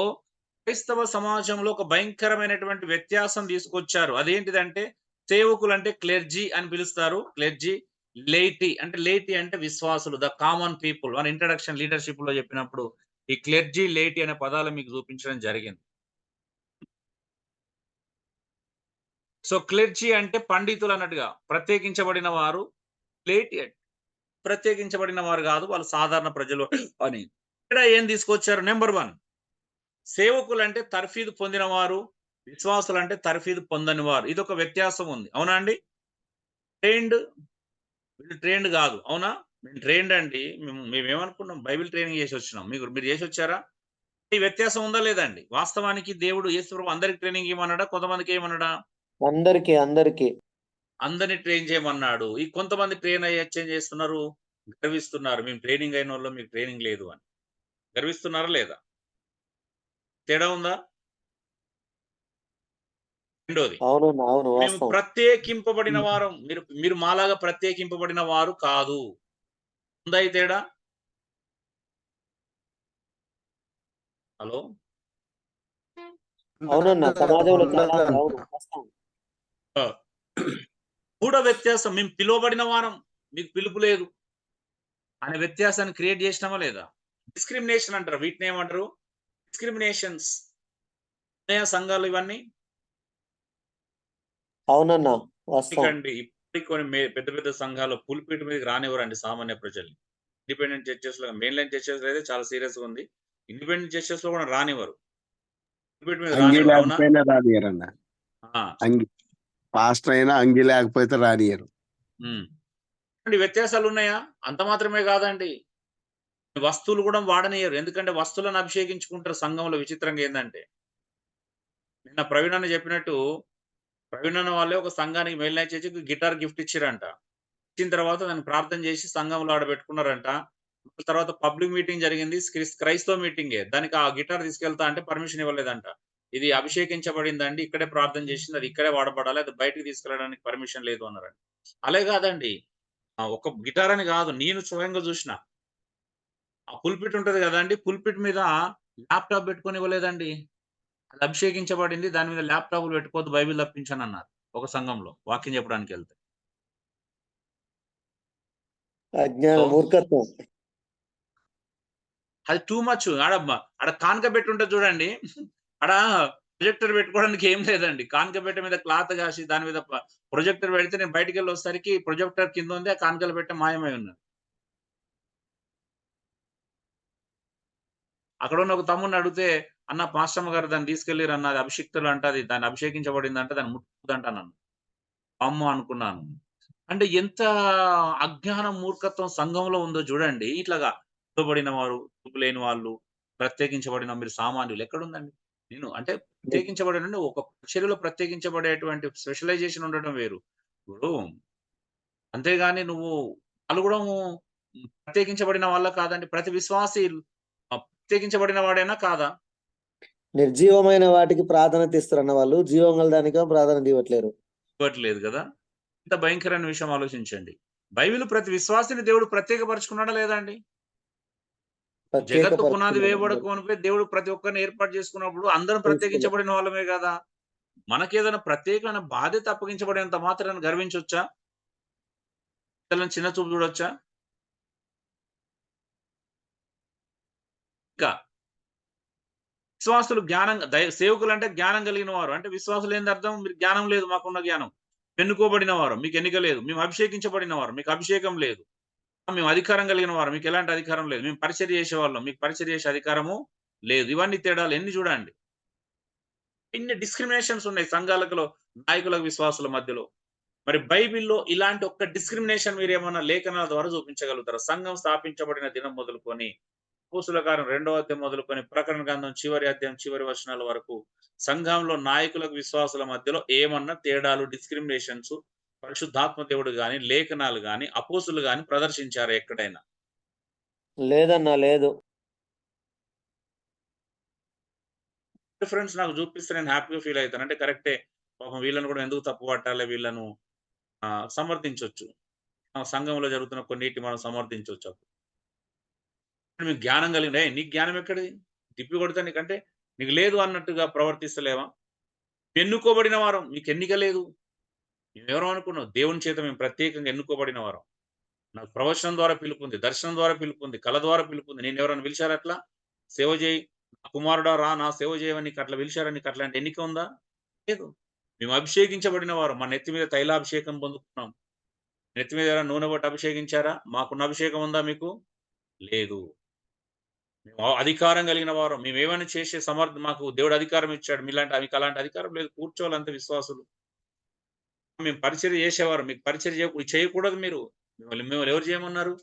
క్రైస్తవ సమాజంలో ఒక భయంకరమైనటువంటి వ్యత్యాసం తీసుకొచ్చారు. అదేంటిదంటే సేవకులు అంటే క్లెర్జీ అని పిలుస్తారు. క్లెర్జీ, లేయిటీ అంటే విశ్వాసులు, ద కామన్ పీపుల్. మన ఇంట్రడక్షన్ లీడర్‌షిప్ లో చెప్పినప్పుడు ఈ క్లెర్జీ, లేయిటీ అనే పదాలు మీకు చూపించడం జరిగింది. సో క్లెర్జీ అంటే పండితులు అన్నట్టుగా ప్రత్యేకించబడిన వారు. లేయిటీ అంటే ప్రత్యేకించబడిన వారు కాదు, వాళ్ళు సాధారణ ప్రజలు అని. ఇక్కడ ఏం తీసుకొచ్చారు? నెంబర్ 1, సేవకులు అంటే తర్ఫీదు పొందినవారు, విశ్వాసులు అంటే తర్ఫీదు పొందని వారు. ఇదొక వ్యత్యాసం ఉంది. అవునా అండి? ట్రైన్డ్, వీళ్ళు ట్రైన్డ్ కాదు. అవునా? మేము ట్రైన్డ్ అండి. మేమేమనుకున్నాం, బైబిల్ ట్రైనింగ్ చేసి వచ్చినాం. మీరు చేసి వచ్చారా? ఈ వ్యత్యాసం ఉందా లేదండి? వాస్తవానికి దేవుడు యేసుప్రభు అందరికి ట్రైనింగ్ ఇవ్వమన్నాడా? కొంతమందికి ఏమన్నాడా? అందరికి అందరిని ట్రైన్ చేయమన్నాడు. ఈ కొంతమంది ట్రైన్ అయ్యి చేంజ్ చేస్తున్నారు, గర్విస్తున్నారు. మేము ట్రైనింగ్ అయిన వాళ్ళు, మీకు ట్రైనింగ్ లేదు అని. గర్విస్తున్నారా లేదా? తేడా ఉందా? రెండోది, అవునన్నా, అవును మేము వాస్తవం. ప్రత్యేకింపబడిన వారం. మీరు మాలాగా ప్రత్యేకింపబడిన వారు కాదు. ఉందా ఈ తేడా? హలో. అవునన్నా, సమాజంలో చాలా ఉన్నదన్న. అవును వాస్తవం. ఆ. మూడో వ్యత్యాసం, మేము పిలువబడిన వారం, మీకు పిలుపు లేదు అనే వ్యత్యాసాన్ని క్రియేట్ చేసినామా లేదా? డిస్క్రిమినేషన్ అంటారు. వీటిని ఏమంటారు? డిస్క్రిమినేషన్స్. సంఘాలు ఇవన్నీ అవునన్నా, వాస్తవం. ఎందుకండి, ఇప్పటికి కొన్ని పెద్ద పెద్ద సంఘాలు పులిపీట మీదకి రానివ్వరండి సామాన్య ప్రజల్ని. ఇండిపెండెంట్ చర్చెస్ లో, మెయిన్ లైన్ చర్చెస్ లో అయితే చాలా సీరియస్ గా ఉంది. ఇండిపెండెంట్ చర్చెస్ లో కూడా రానివ్వరు. పులిపీట మీద అంగి రానివ్వరు. అవునా? లేకపోయినా రానియరన్న. ఆ. అంగి పాస్టర్ అయినా అంగి లేకపోతే రానియరు. ఉమ్. అండి, వ్యత్యాసాలు ఉన్నాయా? అంత మాత్రమే కాదండి, వస్తువులు కూడా వాడనియ్యరు. ఎందుకంటే వస్తువులను అభిషేకించుకుంటారు సంఘంలో. విచిత్రంగా ఏంటంటే, నిన్న ప్రవీణ్ అన్న చెప్పినట్టు, ప్రవీణ్ అన్న వాళ్ళే ఒక సంఘానికి మెయిన్ లైన్ చర్చికి గిటార్ గిఫ్ట్ ఇచ్చారంట. ఇచ్చిన తర్వాత దాన్ని ప్రార్థన చేసి సంఘంలో ఆడబెట్టుకున్నారంట. తర్వాత పబ్లిక్ మీటింగ్ జరిగింది. క్రైస్తవ మీటింగే. దానికి ఆ గిటార్ తీసుకెళ్తా అంటే పర్మిషన్ ఇవ్వలేదంట. ఇది అభిషేకించబడిందండి, ఇక్కడే ప్రార్థన చేసింది, అది ఇక్కడే వాడబడాలి, అది బయటికి తీసుకెళ్ళడానికి పర్మిషన్ లేదు అన్నారంట. అలాగే కాదండి, ఒక గిటార్ అని కాదు, నేను స్వయంగా చూసిన. ఆ పుల్పిట్ ఉంటది కదండి, పుల్పిట్ మీద ల్యాప్టాప్ పెట్టుకొని ఇవ్వలేదండి. అది అభిషేకించబడింది, దాని మీద ల్యాప్టాప్లు పెట్టుకోవద్దు, బైబిల్ తప్పించని అన్నారు ఒక సంఘంలో వాక్యం చెప్పడానికి వెళ్తే. అజ్ఞాన సో మూర్ఖత్వం. అది టూ మచ్. ఆడ కానుక పెట్టి ఉంటది చూడండి. ఆడ ప్రొజెక్టర్ పెట్టుకోవడానికి ఏం లేదండి. కానుక పెట్టె మీద క్లాత్ కాసి దాని మీద ప్రొజెక్టర్ పెడితే నేను బయటికెళ్ళి వచ్చేసరికి ప్రొజెక్టర్ కింద ఉంది, ఆ కానుకల పెట్టె మాయమై ఉన్నది. అక్కడ ఉన్న ఒక తమ్ముడిని అడిగితే, అన్న పాస్టమ్మ గారు దాన్ని తీసుకెళ్ళిర్రు అన్న, అది అభిషిక్తులు అంట, అది దాన్ని అభిషేకించబడిందంట, దాన్ని ముట్టుకోవద్దంట అన్నాను. అమ్మో అనుకున్నాను. అంటే ఎంత అజ్ఞానం, మూర్ఖత్వం సంఘంలో ఉందో చూడండి. ఇట్లాగా పిలువబడిన వారు, చూపు లేని వాళ్ళు, ప్రత్యేకించబడిన మీరు సామాన్యులు ఎక్కడుందండి? నేను అంటే ప్రత్యేకించబడిన ఒక పరిచర్యలో ప్రత్యేకించబడేటువంటి స్పెషలైజేషన్ ఉండడం వేరు. ఇప్పుడు అంతేగాని నువ్వు వాళ్ళు కూడా ప్రత్యేకించబడిన వాళ్ళ కాదండి. ప్రతి విశ్వాసి ప్రత్యేకించబడిన వాడేనా కాదా? నిర్జీవమైన వాటికి ప్రాధాన్యత ఇస్తారన్న వాళ్ళు, జీవం గల దానికేమో ప్రాధాన్యత ఇవ్వట్లేరు. ఇవ్వట్లేదు కదా! ఇంత భయంకరమైన విషయం ఆలోచించండి. బైబిల్ ప్రతి విశ్వాసిని దేవుడు ప్రత్యేకపరుచుకున్నాడా లేదా అండి? జగత్తు పునాది వేయబడక మునుపే దేవుడు ప్రతి ఒక్కరిని ఏర్పాటు చేసుకున్నప్పుడు అందరం ప్రత్యేకించబడిన వాళ్ళమే కదా! మనకేదైనా ప్రత్యేకమైన బాధ్యత అప్పగించబడినంత మాత్రాన గర్వించొచ్చా? ఇతరులను చిన్న చూపు చూడొచ్చా? ఇంకా విశ్వాసులు సేవకులు అంటే జ్ఞానం కలిగిన వారు. అంటే విశ్వాసులు ఏంది అర్థం? మీరు జ్ఞానం లేదు, మాకున్న జ్ఞానం. ఎన్నుకోబడిన వారు, మీకు ఎన్నిక లేదు. మేము అభిషేకించబడిన వారు, మీకు అభిషేకం లేదు. మేము అధికారం కలిగిన వారు, మీకు ఎలాంటి అధికారం లేదు. మేము పరిచర్య చేసేవాళ్ళం, మీకు పరిచర్య చేసే అధికారము లేదు. ఇవన్నీ తేడాలు ఎన్ని చూడండి. ఇన్ని డిస్క్రిమినేషన్స్ ఉన్నాయి సంఘాలలో, నాయకులకు, విశ్వాసుల మధ్యలో. మరి బైబిల్‌లో ఇలాంటి ఒక్క డిస్క్రిమినేషన్ మీరేమన్నా లేఖనాల ద్వారా చూపించగలుగుతారా? సంఘం స్థాపించబడిన దినం మొదలుకొని, అపోస్తుల కార్యం 2వ అధ్యాయం మొదలుకొని, ప్రకటన గ్రంథం చివరి అధ్యాయం చివరి వచనాల వరకు సంఘంలో నాయకులకు, విశ్వాసుల మధ్యలో ఏమన్నా తేడాలు, డిస్క్రిమినేషన్స్ పరిశుద్ధాత్మ దేవుడు గాని, లేఖనాలు గాని, అపోస్తులు గాని ప్రదర్శించారా ఎక్కడైనా? లేదన్నా లేదు. డిఫరెన్స్ నాకు చూపిస్తే నేను హ్యాపీగా ఫీల్ అయితాను. అంటే కరెక్టే. పాపం వీళ్ళని కూడా ఎందుకు తప్పు పట్టాలి వీళ్ళను సమర్థించొచ్చు. సంఘంలో జరుగుతున్న కొన్నిటిని మనం సమర్థించొచ్చు. మీకు జ్ఞానం కలిగింది. "ఏయ్! నీకు జ్ఞానం ఎక్కడిది? తిప్పి కొడతా నీకంటే నీకు లేదు" అన్నట్టుగా ప్రవర్తిస్తలేవా? ఎన్నుకోబడిన వారం. మీకు ఎన్నిక లేదు. మేమెవరం అనుకున్నావు? దేవుని చేత మేము ప్రత్యేకంగా ఎన్నుకోబడిన వారం. నాకు ప్రవచనం ద్వారా పిలుపుంది. దర్శనం ద్వారా పిలుపుంది. కళ ద్వారా పిలుపుంది. నిన్నెవరైనా పిలిచారా అట్లా? సేవ చేయి. కుమారుడా రా నా సేవ చేయమని నీకు అట్లా పిలిచారా? నీకు అట్లాంటి ఎన్నిక ఉందా? లేదు. మేము అభిషేకించబడిన వారం. మా నెత్తి మీద తైలాభిషేకం పొందుకున్నాం. నెత్తి మీద ఎవరైనా నూనె బట్టి అభిషేకించారా? మాకున్న అభిషేకం ఉందా మీకు? లేదు. మేము అధికారం కలిగిన వారం. మేమేమైనా చేసే మాకు దేవుడు అధికారం ఇచ్చాడు. మీకు అలాంటి అధికారం లేదు. కూర్చోవాలంతే విశ్వాసులు. మేము పరిచర్య చేసేవారు. మీకు పరిచర్య చేయకూడదు మీరు. మిమ్మల్ని ఎవరు చేయమన్నారు?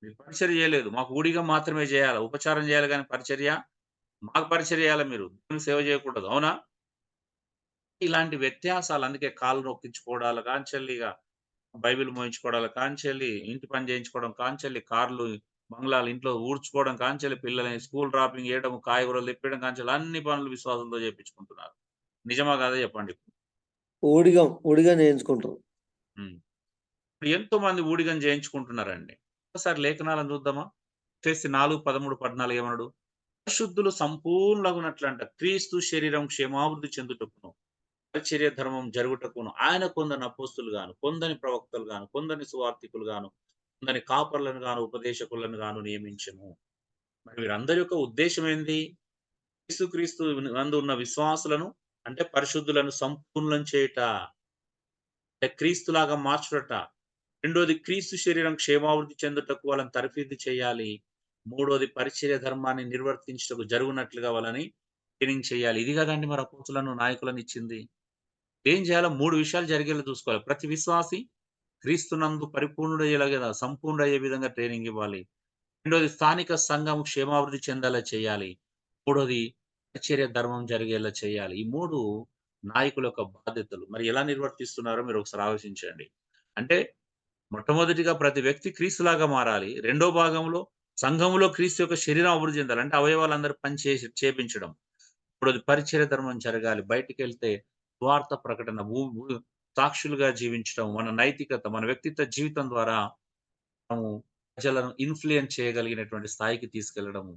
మీరు పరిచర్య చేయలేదు. మాకు ఊడిగా మాత్రమే చేయాలి. ఉపచారం చేయాలి గాని పరిచర్య మాకు పరిచర్య చేయాలి మీరు. దేవునికి సేవ చేయకూడదు. అవునా? ఇలాంటి వ్యత్యాసాలు అందుకే కాళ్ళు నొక్కించుకోవడాల కాంచెల్లి ఇగ బైబిల్ మోయించుకోవడాల కాంచెల్లి, ఇంటి పని చేయించుకోవడం కాంచెల్లి, కార్లు, బంగ్లాలు ఇంట్లో ఊడ్చుకోవడం కాంచెల్లి, పిల్లల్ని స్కూల్ డ్రాపింగ్ చేయడం, కాయగూరలు తెప్పియడం కాంచెల్లి అన్ని పనులు విశ్వాసులతో చేపించుకుంటున్నారు. నిజమా కాదా చెప్పండి? ఊడిగం చేయించుకుంటారు. హ్మ్. ఇప్పుడు ఎంతో మంది ఊడిగం చేయించుకుంటున్నారండి. ఒకసారి లేఖనాలను చూద్దామా? ఎఫెసీ 4, 13, 14 ఏమన్నాడు? పరిశుద్ధులు సంపూర్ణులగునట్లంట క్రీస్తు శరీరం క్షేమాభివృద్ధి చెందుటకును, పరిచర్య ధర్మం జరుగుటకును ఆయన కొందరిని అపోస్తులు గాను, కొందరిని ప్రవక్తలు గాను, కొందరిని సువార్తికులు గాను, కొందరిని కాపర్లను గాను, ఉపదేశకులను గాను నియమించెను. మరి వీరందరి యొక్క ఉద్దేశ్యం ఏంది? యేసుక్రీస్తు నందు ఉన్న విశ్వాసులను అంటే పరిశుద్ధులను సంపూర్ణులను చేయుట. అంటే క్రీస్తులాగా మార్చుట. రెండోది క్రీస్తు శరీరం క్షేమాభివృద్ధి చెందుటకు వాళ్ళని తర్ఫీదు చేయాలి. మూడోది పరిచర్య ధర్మాన్ని నిర్వర్తించుటకు జరుగునట్లుగా వాళ్ళని ట్రైనింగ్ చేయాలి. ఇది కదండీ మరి అపోస్తులను, నాయకులను ఇచ్చింది. ఏం చేయాలో 3 విషయాలు జరిగేలా చూసుకోవాలి. ప్రతి విశ్వాసి క్రీస్తునందు పరిపూర్ణుడయ్యేలాగా సంపూర్ణుడయ్యే విధంగా ట్రైనింగ్ ఇవ్వాలి. రెండోది స్థానిక సంఘం క్షేమాభివృద్ధి చెందేలా చేయాలి. మూడోది పరిచర్య ధర్మం జరిగేలా చేయాలి. ఈ 3 నాయకుల యొక్క బాధ్యతలు. మరి ఎలా నిర్వర్తిస్తున్నారో మీరు ఒకసారి ఆలోచించండి. అంటే మొట్టమొదటిగా ప్రతి వ్యక్తి క్రీస్తులాగా మారాలి. రెండో భాగంలో సంఘంలో క్రీస్తు యొక్క శరీరం అభివృద్ధి చెందాలి. అంటే అవయవాలందరూ పని చేపించడం. మూడోది పరిచర్య ధర్మం జరగాలి. బయటికెళ్తే సువార్త ప్రకటన సాక్షులుగా జీవించడం, మన నైతికత, మన వ్యక్తిత్వ జీవితం ద్వారా మనము ప్రజలను ఇన్‌ఫ్లూయెన్స్ చేయగలిగినటువంటి స్థాయికి తీసుకెళ్లడము.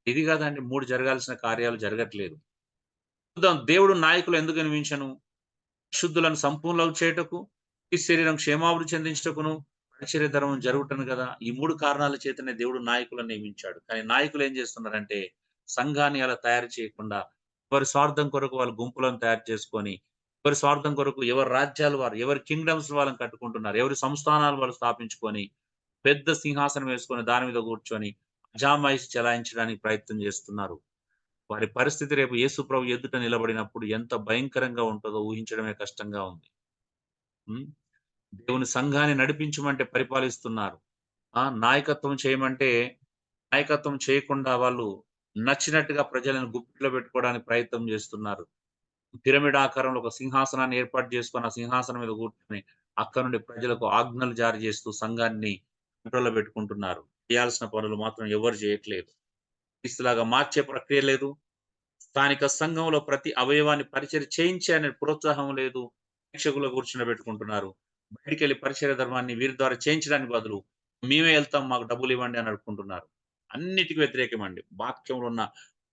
ఇది కాదండి 3 జరగాల్సిన కార్యాలు జరగట్లేదు. చూద్దాం దేవుడు నాయకులు ఎందుకు నియమించెను? పరిశుద్ధులను సంపూర్ణులకు చేయుటకు, ఈ శరీరం క్షేమాభివృద్ధి చెందించుటకును, పరిచర్య ధర్మం జరుగుటను గదా! ఈ 3 కారణాల చేతనే దేవుడు నాయకులను నియమించాడు. కానీ నాయకులు ఏం చేస్తున్నారంటే సంఘాన్ని అలా తయారు చేయకుండా ఎవరి స్వార్థం కొరకు వాళ్ళు గుంపులను తయారు చేసుకొని, ఎవరి స్వార్థం కొరకు ఎవరి రాజ్యాలు వారు, ఎవరి కింగ్‌డమ్స్ వాళ్ళని కట్టుకుంటున్నారు. ఎవరి సంస్థానాలు వాళ్ళు స్థాపించుకొని, పెద్ద సింహాసనం వేసుకొని దాని మీద కూర్చొని అజామాయిషి చెలాయించడానికి ప్రయత్నం చేస్తున్నారు. వారి పరిస్థితి రేపు యేసుప్రభు ఎదుట నిలబడినప్పుడు ఎంత భయంకరంగా ఉంటదో ఊహించడమే కష్టంగా ఉంది. హ్మ్. దేవుని సంఘాన్ని నడిపించమంటే పరిపాలిస్తున్నారు. నాయకత్వం చేయమంటే నాయకత్వం చేయకుండా వాళ్ళు నచ్చినట్టుగా ప్రజలను గుప్పిట్లో పెట్టుకోవడానికి ప్రయత్నం చేస్తున్నారు. పిరమిడ్ ఆకారంలో ఒక సింహాసనాన్ని ఏర్పాటు చేసుకొని, ఆ సింహాసనం మీద కూర్చొని అక్కడ నుండి ప్రజలకు ఆజ్ఞలు జారీ చేస్తూ సంఘాన్ని కంట్రోల్‌లో పెట్టుకుంటున్నారు. చేయాల్సిన పనులు మాత్రం ఎవరు చేయట్లేదు. క్రీస్తులాగా మార్చే ప్రక్రియ లేదు. స్థానిక సంఘంలో ప్రతి అవయవాన్ని పరిచర్య చేయించే అనే ప్రోత్సాహం లేదు. ప్రేక్షకులు కూర్చుండబెట్టుకుంటున్నారు. బయటికెళ్ళి పరిచర్య ధర్మాన్ని వీరి ద్వారా చేయించడానికి బదులు మేమే ఎళ్తాం మాకు డబ్బులివ్వండి అని అడుక్కుంటున్నారు. అన్నిటికి వ్యతిరేకమండి. వాక్యంలో ఉన్న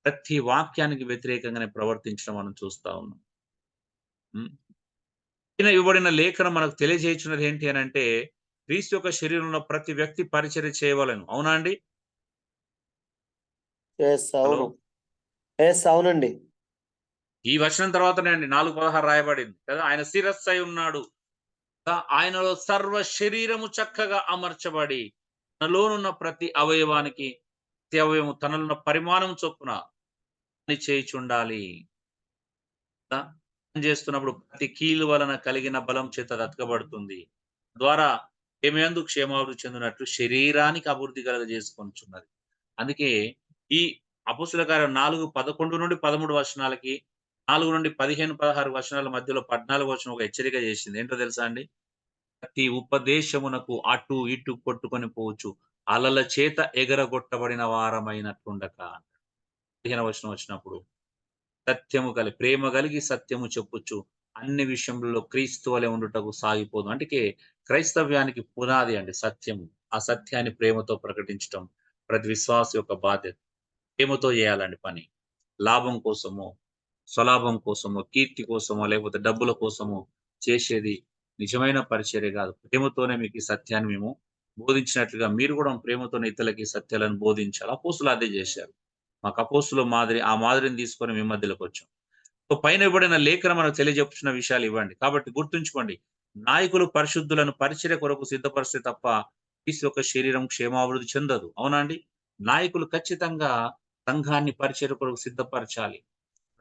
ప్రతి వాక్యానికి వ్యతిరేకంగానే ప్రవర్తించడం మనం చూస్తా ఉన్నాం. హ్మ్. ఈయన ఇవ్వబడిన లేఖనం మనకు తెలియజేయుచున్నది ఏంటి అనంటే, క్రీస్తు యొక్క శరీరంలో ప్రతి వ్యక్తి పరిచర్య చేయవలెను. అవునా అండి? యెస్. హలో! అవును. యెస్. అవునండి. ఈ వచనం తర్వాతనే అండి 4:16 రాయబడింది కదా! ఆయన శిరస్సై ఉన్నాడు. ఆయనలో సర్వ శరీరము చక్కగా అమర్చబడి, తనలోనున్న ప్రతి అవయవానికి ప్రతి అవయవము తనలున్న పరిమాణం చొప్పున పని చేయుచుండాలి. కదా! చేస్తున్నప్పుడు ప్రతి కీలు వలన కలిగిన బలం చేత అది అతకబడుతుంది. ద్వారా ఏమేందు క్షేమాభివృద్ధి చెందినట్లు శరీరానికి అభివృద్ధి కలుగజేసుకొనుచున్నది. అందుకే ఈ అపోస్తల కార్యం 4:11-13 వచనాలకి 4-15, 16 వచనాల మధ్యలో 14 వచనం ఒక హెచ్చరిక చేసింది. ఏంటో తెలుసా అండి? ప్రతి ఉపదేశమునకు అటు ఇటు కొట్టుకొని పోవచ్చు. అలల చేత ఎగరగొట్టబడిన వారమైనట్లుండక. 15వ వచనం వచ్చినప్పుడు ప్రేమ కలిగి సత్యము చెప్పుచు అన్ని విషయములలో క్రీస్తు వలె ఉండుటకు సాగిపోదు. అందుకే క్రైస్తవ్యానికి పునాది అండి సత్యము. ఆ సత్యాన్ని ప్రేమతో ప్రకటించటం ప్రతి విశ్వాస యొక్క బాధ్యత. ప్రేమతో చేయాలండి పని. లాభం కోసమో, స్వలాభం కోసమో, కీర్తి కోసమో, లేకపోతే డబ్బుల కోసమో చేసేది నిజమైన పరిచర్య కాదు. ప్రేమతోనే మీకు ఈ సత్యాన్ని మేము బోధించినట్లుగా మీరు కూడా ప్రేమతోనే ఇతరులకి సత్యాలను బోధించాలి. అపోస్తులు అదే చేశారు. మాకు అపోస్తుల మాదిరి, ఆ మాదిరిని తీసుకొని మీ మధ్యలోకి వచ్చాం. సో పైన ఇవ్వబడిన లేఖనం మనకు తెలియజెప్పుచున్న విషయాలు ఇవ్వండి. కాబట్టి గుర్తుంచుకోండి, నాయకులు పరిశుద్ధులను పరిచర్య కొరకు సిద్ధపరిస్తే తప్ప క్రీస్తు యొక్క శరీరం క్షేమాభివృద్ధి చెందదు. అవునా అండి? నాయకులు ఖచ్చితంగా సంఘాన్ని పరిచర్య కొరకు సిద్ధపరచాలి.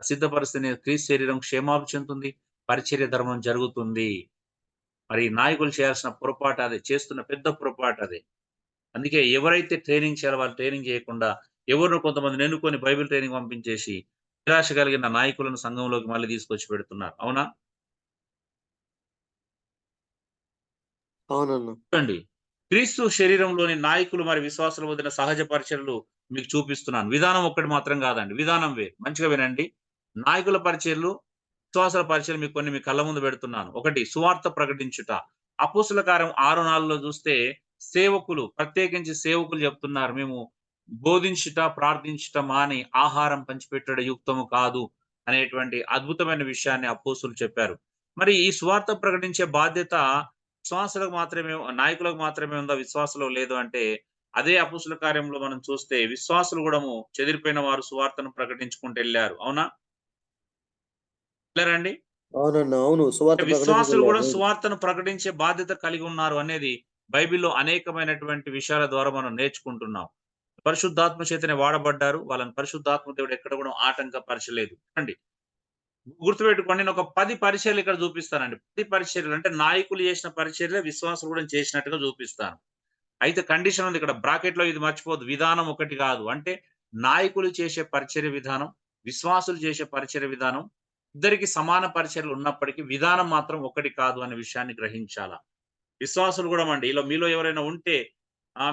సిద్ధపరిస్తేనే క్రీస్తు శరీరం క్షేమాభివృద్ధి చెందుతుంది, పరిచర్య ధర్మం జరుగుతుంది. మరి నాయకులు చేయాల్సిన పొరపాటు అదే, చేస్తున్న పెద్ద పొరపాటు అదే. అందుకే ఎవరైతే ట్రైనింగ్ చేయాలో వాళ్ళు ట్రైనింగ్ చేయకుండా ఎవరినో కొంతమందిని ఎన్నుకొని బైబిల్ ట్రైనింగ్ పంపించేసి నిరాశ కలిగిన నాయకులను సంఘంలోకి మళ్ళీ తీసుకొచ్చి పెడుతున్నారు. అవునా? అవునన్నా. చూడండి, క్రీస్తు శరీరంలోని నాయకులు మరి విశ్వాసుల వదిన సహజ పరిచర్యలు మీకు చూపిస్తున్నాను. విధానం ఒక్కటి మాత్రం కాదండి, విధానం వేరు. మంచిగా వినండి. నాయకుల పరిచర్యలు, విశ్వాసాల పరిచర్యలు మీకు కొన్ని మీ కళ్ళ ముందు పెడుతున్నాను. ఒకటి, సువార్త ప్రకటించుట. అపోస్తుల కార్యం 6:4లో చూస్తే సేవకులు, ప్రత్యేకించి సేవకులు చెప్తున్నారు, మేము బోధించుట, ప్రార్థించుట మాని ఆహారం పంచిపెట్టడ యుక్తము కాదు అనేటువంటి అద్భుతమైన విషయాన్ని అపోస్తులు చెప్పారు. మరి ఈ సువార్త ప్రకటించే బాధ్యత విశ్వాసులకు మాత్రమే, నాయకులకు మాత్రమే ఉందా, విశ్వాసులకు లేదు అంటే, అదే అపోస్తుల కార్యంలో మనం చూస్తే విశ్వాసులు కూడా చెదిరిపోయిన వారు సువార్తను ప్రకటించుకుంటూ వెళ్ళారు. అవునా? వెళ్ళారండి? అవునన్నా. అవును. సువార్త విశ్వాసులు కూడా ప్రకటించగలిగారు. సువార్తను ప్రకటించే బాధ్యత కలిగి ఉన్నారు అనేది బైబిల్‌లో అనేకమైనటువంటి విషయాల ద్వారా మనం నేర్చుకుంటున్నాం. పరిశుద్ధాత్మ చేతనే వాడబడ్డారు. వాళ్ళని పరిశుద్ధాత్మ దేవుడు ఎక్కడ కూడా ఆటంకపరచలేదు. అండి. గుర్తుపెట్టుకోండి, నేను ఒక 10 పరిచర్యలు ఇక్కడ చూపిస్తానండి. 10 పరిచర్యలు అంటే నాయకులు చేసిన పరిచర్యలే విశ్వాసులు కూడా చేసినట్టుగా చూపిస్తాను. అయితే కండిషన్ ఉంది ఇక్కడ, బ్రాకెట్‌లో ఇది మర్చిపోవద్దు. విధానం ఒకటి కాదు. అంటే నాయకులు చేసే పరిచర్య విధానం, విశ్వాసులు చేసే పరిచర్య విధానం ఇద్దరికి సమాన పరిచర్యలు ఉన్నప్పటికీ విధానం మాత్రం ఒకటి కాదు అనే విషయాన్ని గ్రహించాలా. విశ్వాసులు కూడా అండి, మీలో ఎవరైనా ఉంటే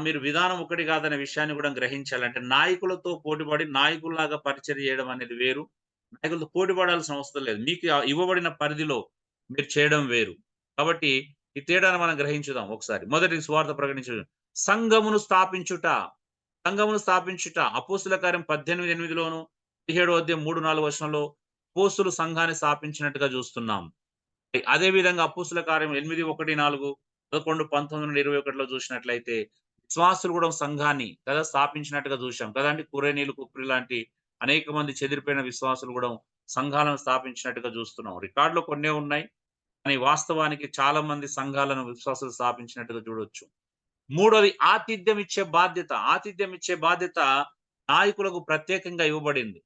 మీరు విధానం ఒకటి కాదనే విషయాన్ని కూడా గ్రహించాలి. అంటే నాయకులతో పోటీపడి నాయకుల్లాగా పరిచర్య చేయడం అనేది వేరు. నాయకులతో పోటీ పడాల్సిన అవసరం లేదు. మీకు ఇవ్వబడిన పరిధిలో మీరు చేయడం వేరు. కాబట్టి ఈ తేడాను మనం గ్రహించుదాం ఒకసారి. మొదటి సువార్త ప్రకటించడం. సంఘమును స్థాపించుట. సంఘమును స్థాపించుట. అపోస్తుల కార్యం 18:8లోను, 17వ అధ్యాయం 3-4 వచనంలో అపోస్తులు సంఘాన్ని స్థాపించినట్టుగా చూస్తున్నాం. అదే విధంగా అపోస్తుల కార్యం 8:1-4, 11, 19, 21లో చూసినట్లయితే విశ్వాసులు కూడా సంఘాన్ని కదా స్థాపించినట్టుగా చూశాం కదండి. కురేనీలు, కుప్రి లాంటి అనేక మంది చెదిరిపోయిన విశ్వాసులు కూడా సంఘాలను స్థాపించినట్టుగా చూస్తున్నాం. రికార్డులో కొన్నే ఉన్నాయి, కానీ వాస్తవానికి చాలా మంది సంఘాలను విశ్వాసులు స్థాపించినట్టుగా చూడొచ్చు. మూడోది, ఆతిథ్యం ఇచ్చే బాధ్యత. ఆతిథ్యం ఇచ్చే బాధ్యత నాయకులకు ప్రత్యేకంగా ఇవ్వబడింది.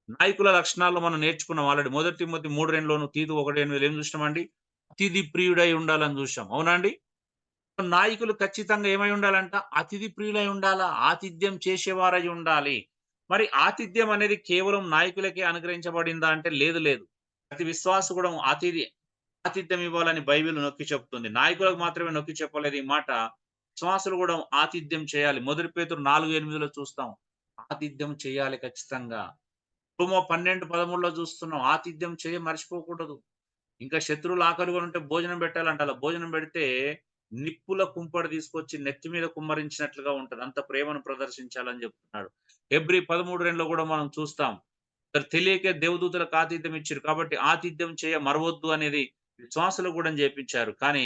నాయకుల లక్షణాల్లో మనం నేర్చుకున్నాం ఆల్రెడీ. మొదటి తిమోతి 3:2లోను, తీతు 1:8లో ఏం చూసినామండి? అతిథి ప్రియుడై ఉండాలని చూసాం. అవునండి? నాయకులు ఖచ్చితంగా ఏమై ఉండాలంట? అతిథి ప్రియులై ఉండాలా, ఆతిథ్యం చేసేవారై ఉండాలి. మరి ఆతిథ్యం అనేది కేవలం నాయకులకే అనుగ్రహించబడిందా అంటే లేదు, లేదు. ప్రతి విశ్వాసి కూడా ఆతిథ్యం ఇవ్వాలని బైబిల్ నొక్కి చెప్తుంది. నాయకులకు మాత్రమే నొక్కి చెప్పలేదు ఈ మాట. విశ్వాసులు కూడా ఆతిథ్యం చేయాలి. మొదటి పేతురు 4:8లో చూస్తాం. ఆతిథ్యం చేయాలి ఖచ్చితంగా. రోమా 12:13లో చూస్తున్నాం. ఆతిథ్యం మర్చిపోకూడదు. ఇంకా శత్రువులు ఆకలిగా ఉంటే భోజనం పెట్టాలంట. అలా భోజనం పెడితే నిప్పుల కుంపడి తీసుకొచ్చి నెత్తి మీద కుమ్మరించినట్లుగా ఉంటది. అంత ప్రేమను ప్రదర్శించాలని చెప్తున్నాడు. హెబ్రీ 13:2లో కూడా మనం చూస్తాం. తెలియకే దేవదూతలకు ఆతిథ్యం ఇచ్చారు. కాబట్టి ఆతిథ్యం మరవద్దు అనేది విశ్వాసులు కూడా చేపించారు. కానీ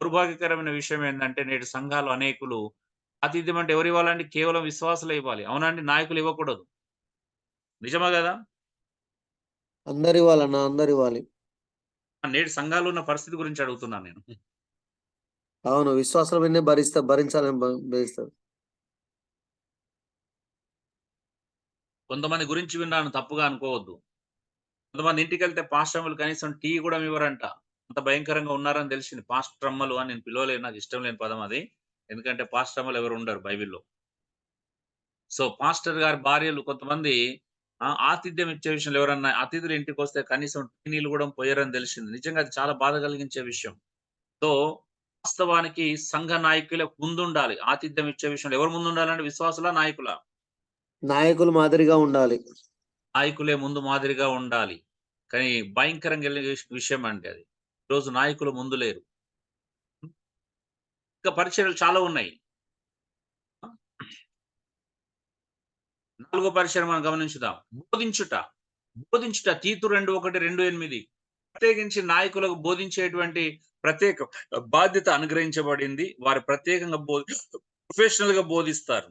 దుర్భాగ్యకరమైన విషయం ఏంటంటే నేటి సంఘాలు అనేకులు ఆతిథ్యం అంటే ఎవరు ఇవ్వాలండి? కేవలం విశ్వాసులే ఇవ్వాలి. అవునండి? నాయకులు ఇవ్వకూడదు. నిజమా కదా? అందరివ్వాలన్నా, అందరివ్వాలి. నేటి సంఘాల్లో ఉన్న పరిస్థితి గురించి అడుగుతున్నాను నేను. అవును. విశ్వాసాల మీదనే భరించాలని భరిస్తారు. కొంతమంది గురించి విన్నాను, తప్పుగా అనుకోవద్దు. కొంతమంది ఇంటికి వెళ్తే పాస్టర్లు కనీసం టీ కూడా ఇవ్వరంట. అంత భయంకరంగా ఉన్నారని తెలిసింది. పాస్టర్మ్మలు అని నేను పిలవలేదు, నాకు ఇష్టం లేని పదం అది. ఎందుకంటే పాస్టర్మ్మలు ఎవరు ఉండరు బైబిల్‌లో. సో, పాస్టర్ గారి భార్యలు కొంతమంది ఆతిథ్యం ఇచ్చే విషయంలో ఎవరన్నా అతిథులు ఇంటికొస్తే కనీసం టీ నీళ్ళు కూడా పోయరని తెలిసింది. నిజంగా అది చాలా బాధ కలిగించే విషయం. సో, వాస్తవానికి సంఘ నాయకులే ముందుండాలి. ఆతిథ్యం ఇచ్చే విషయంలో ఎవరు ముందుండాలంటే విశ్వాసులా? నాయకులా? నాయకులు మాదిరిగా ఉండాలి. నాయకులే ముందు మాదిరిగా ఉండాలి. కానీ భయంకరంగా ఎళ్ళే విషయం అండి అది. ఈరోజు నాయకులు ముందు లేరు. ఇంకా పరిచర్యలు చాలా ఉన్నాయి. నాలుగో పరిచర్య మనం గమనించుదాం. బోధించుట. బోధించుట తీతు 2:1, 2:8 ప్రత్యేకించి నాయకులకు బోధించేటువంటి ప్రత్యేక బాధ్యత అనుగ్రహించబడింది. వారు ప్రత్యేకంగా ప్రొఫెషనల్‌గా బోధిస్తారు.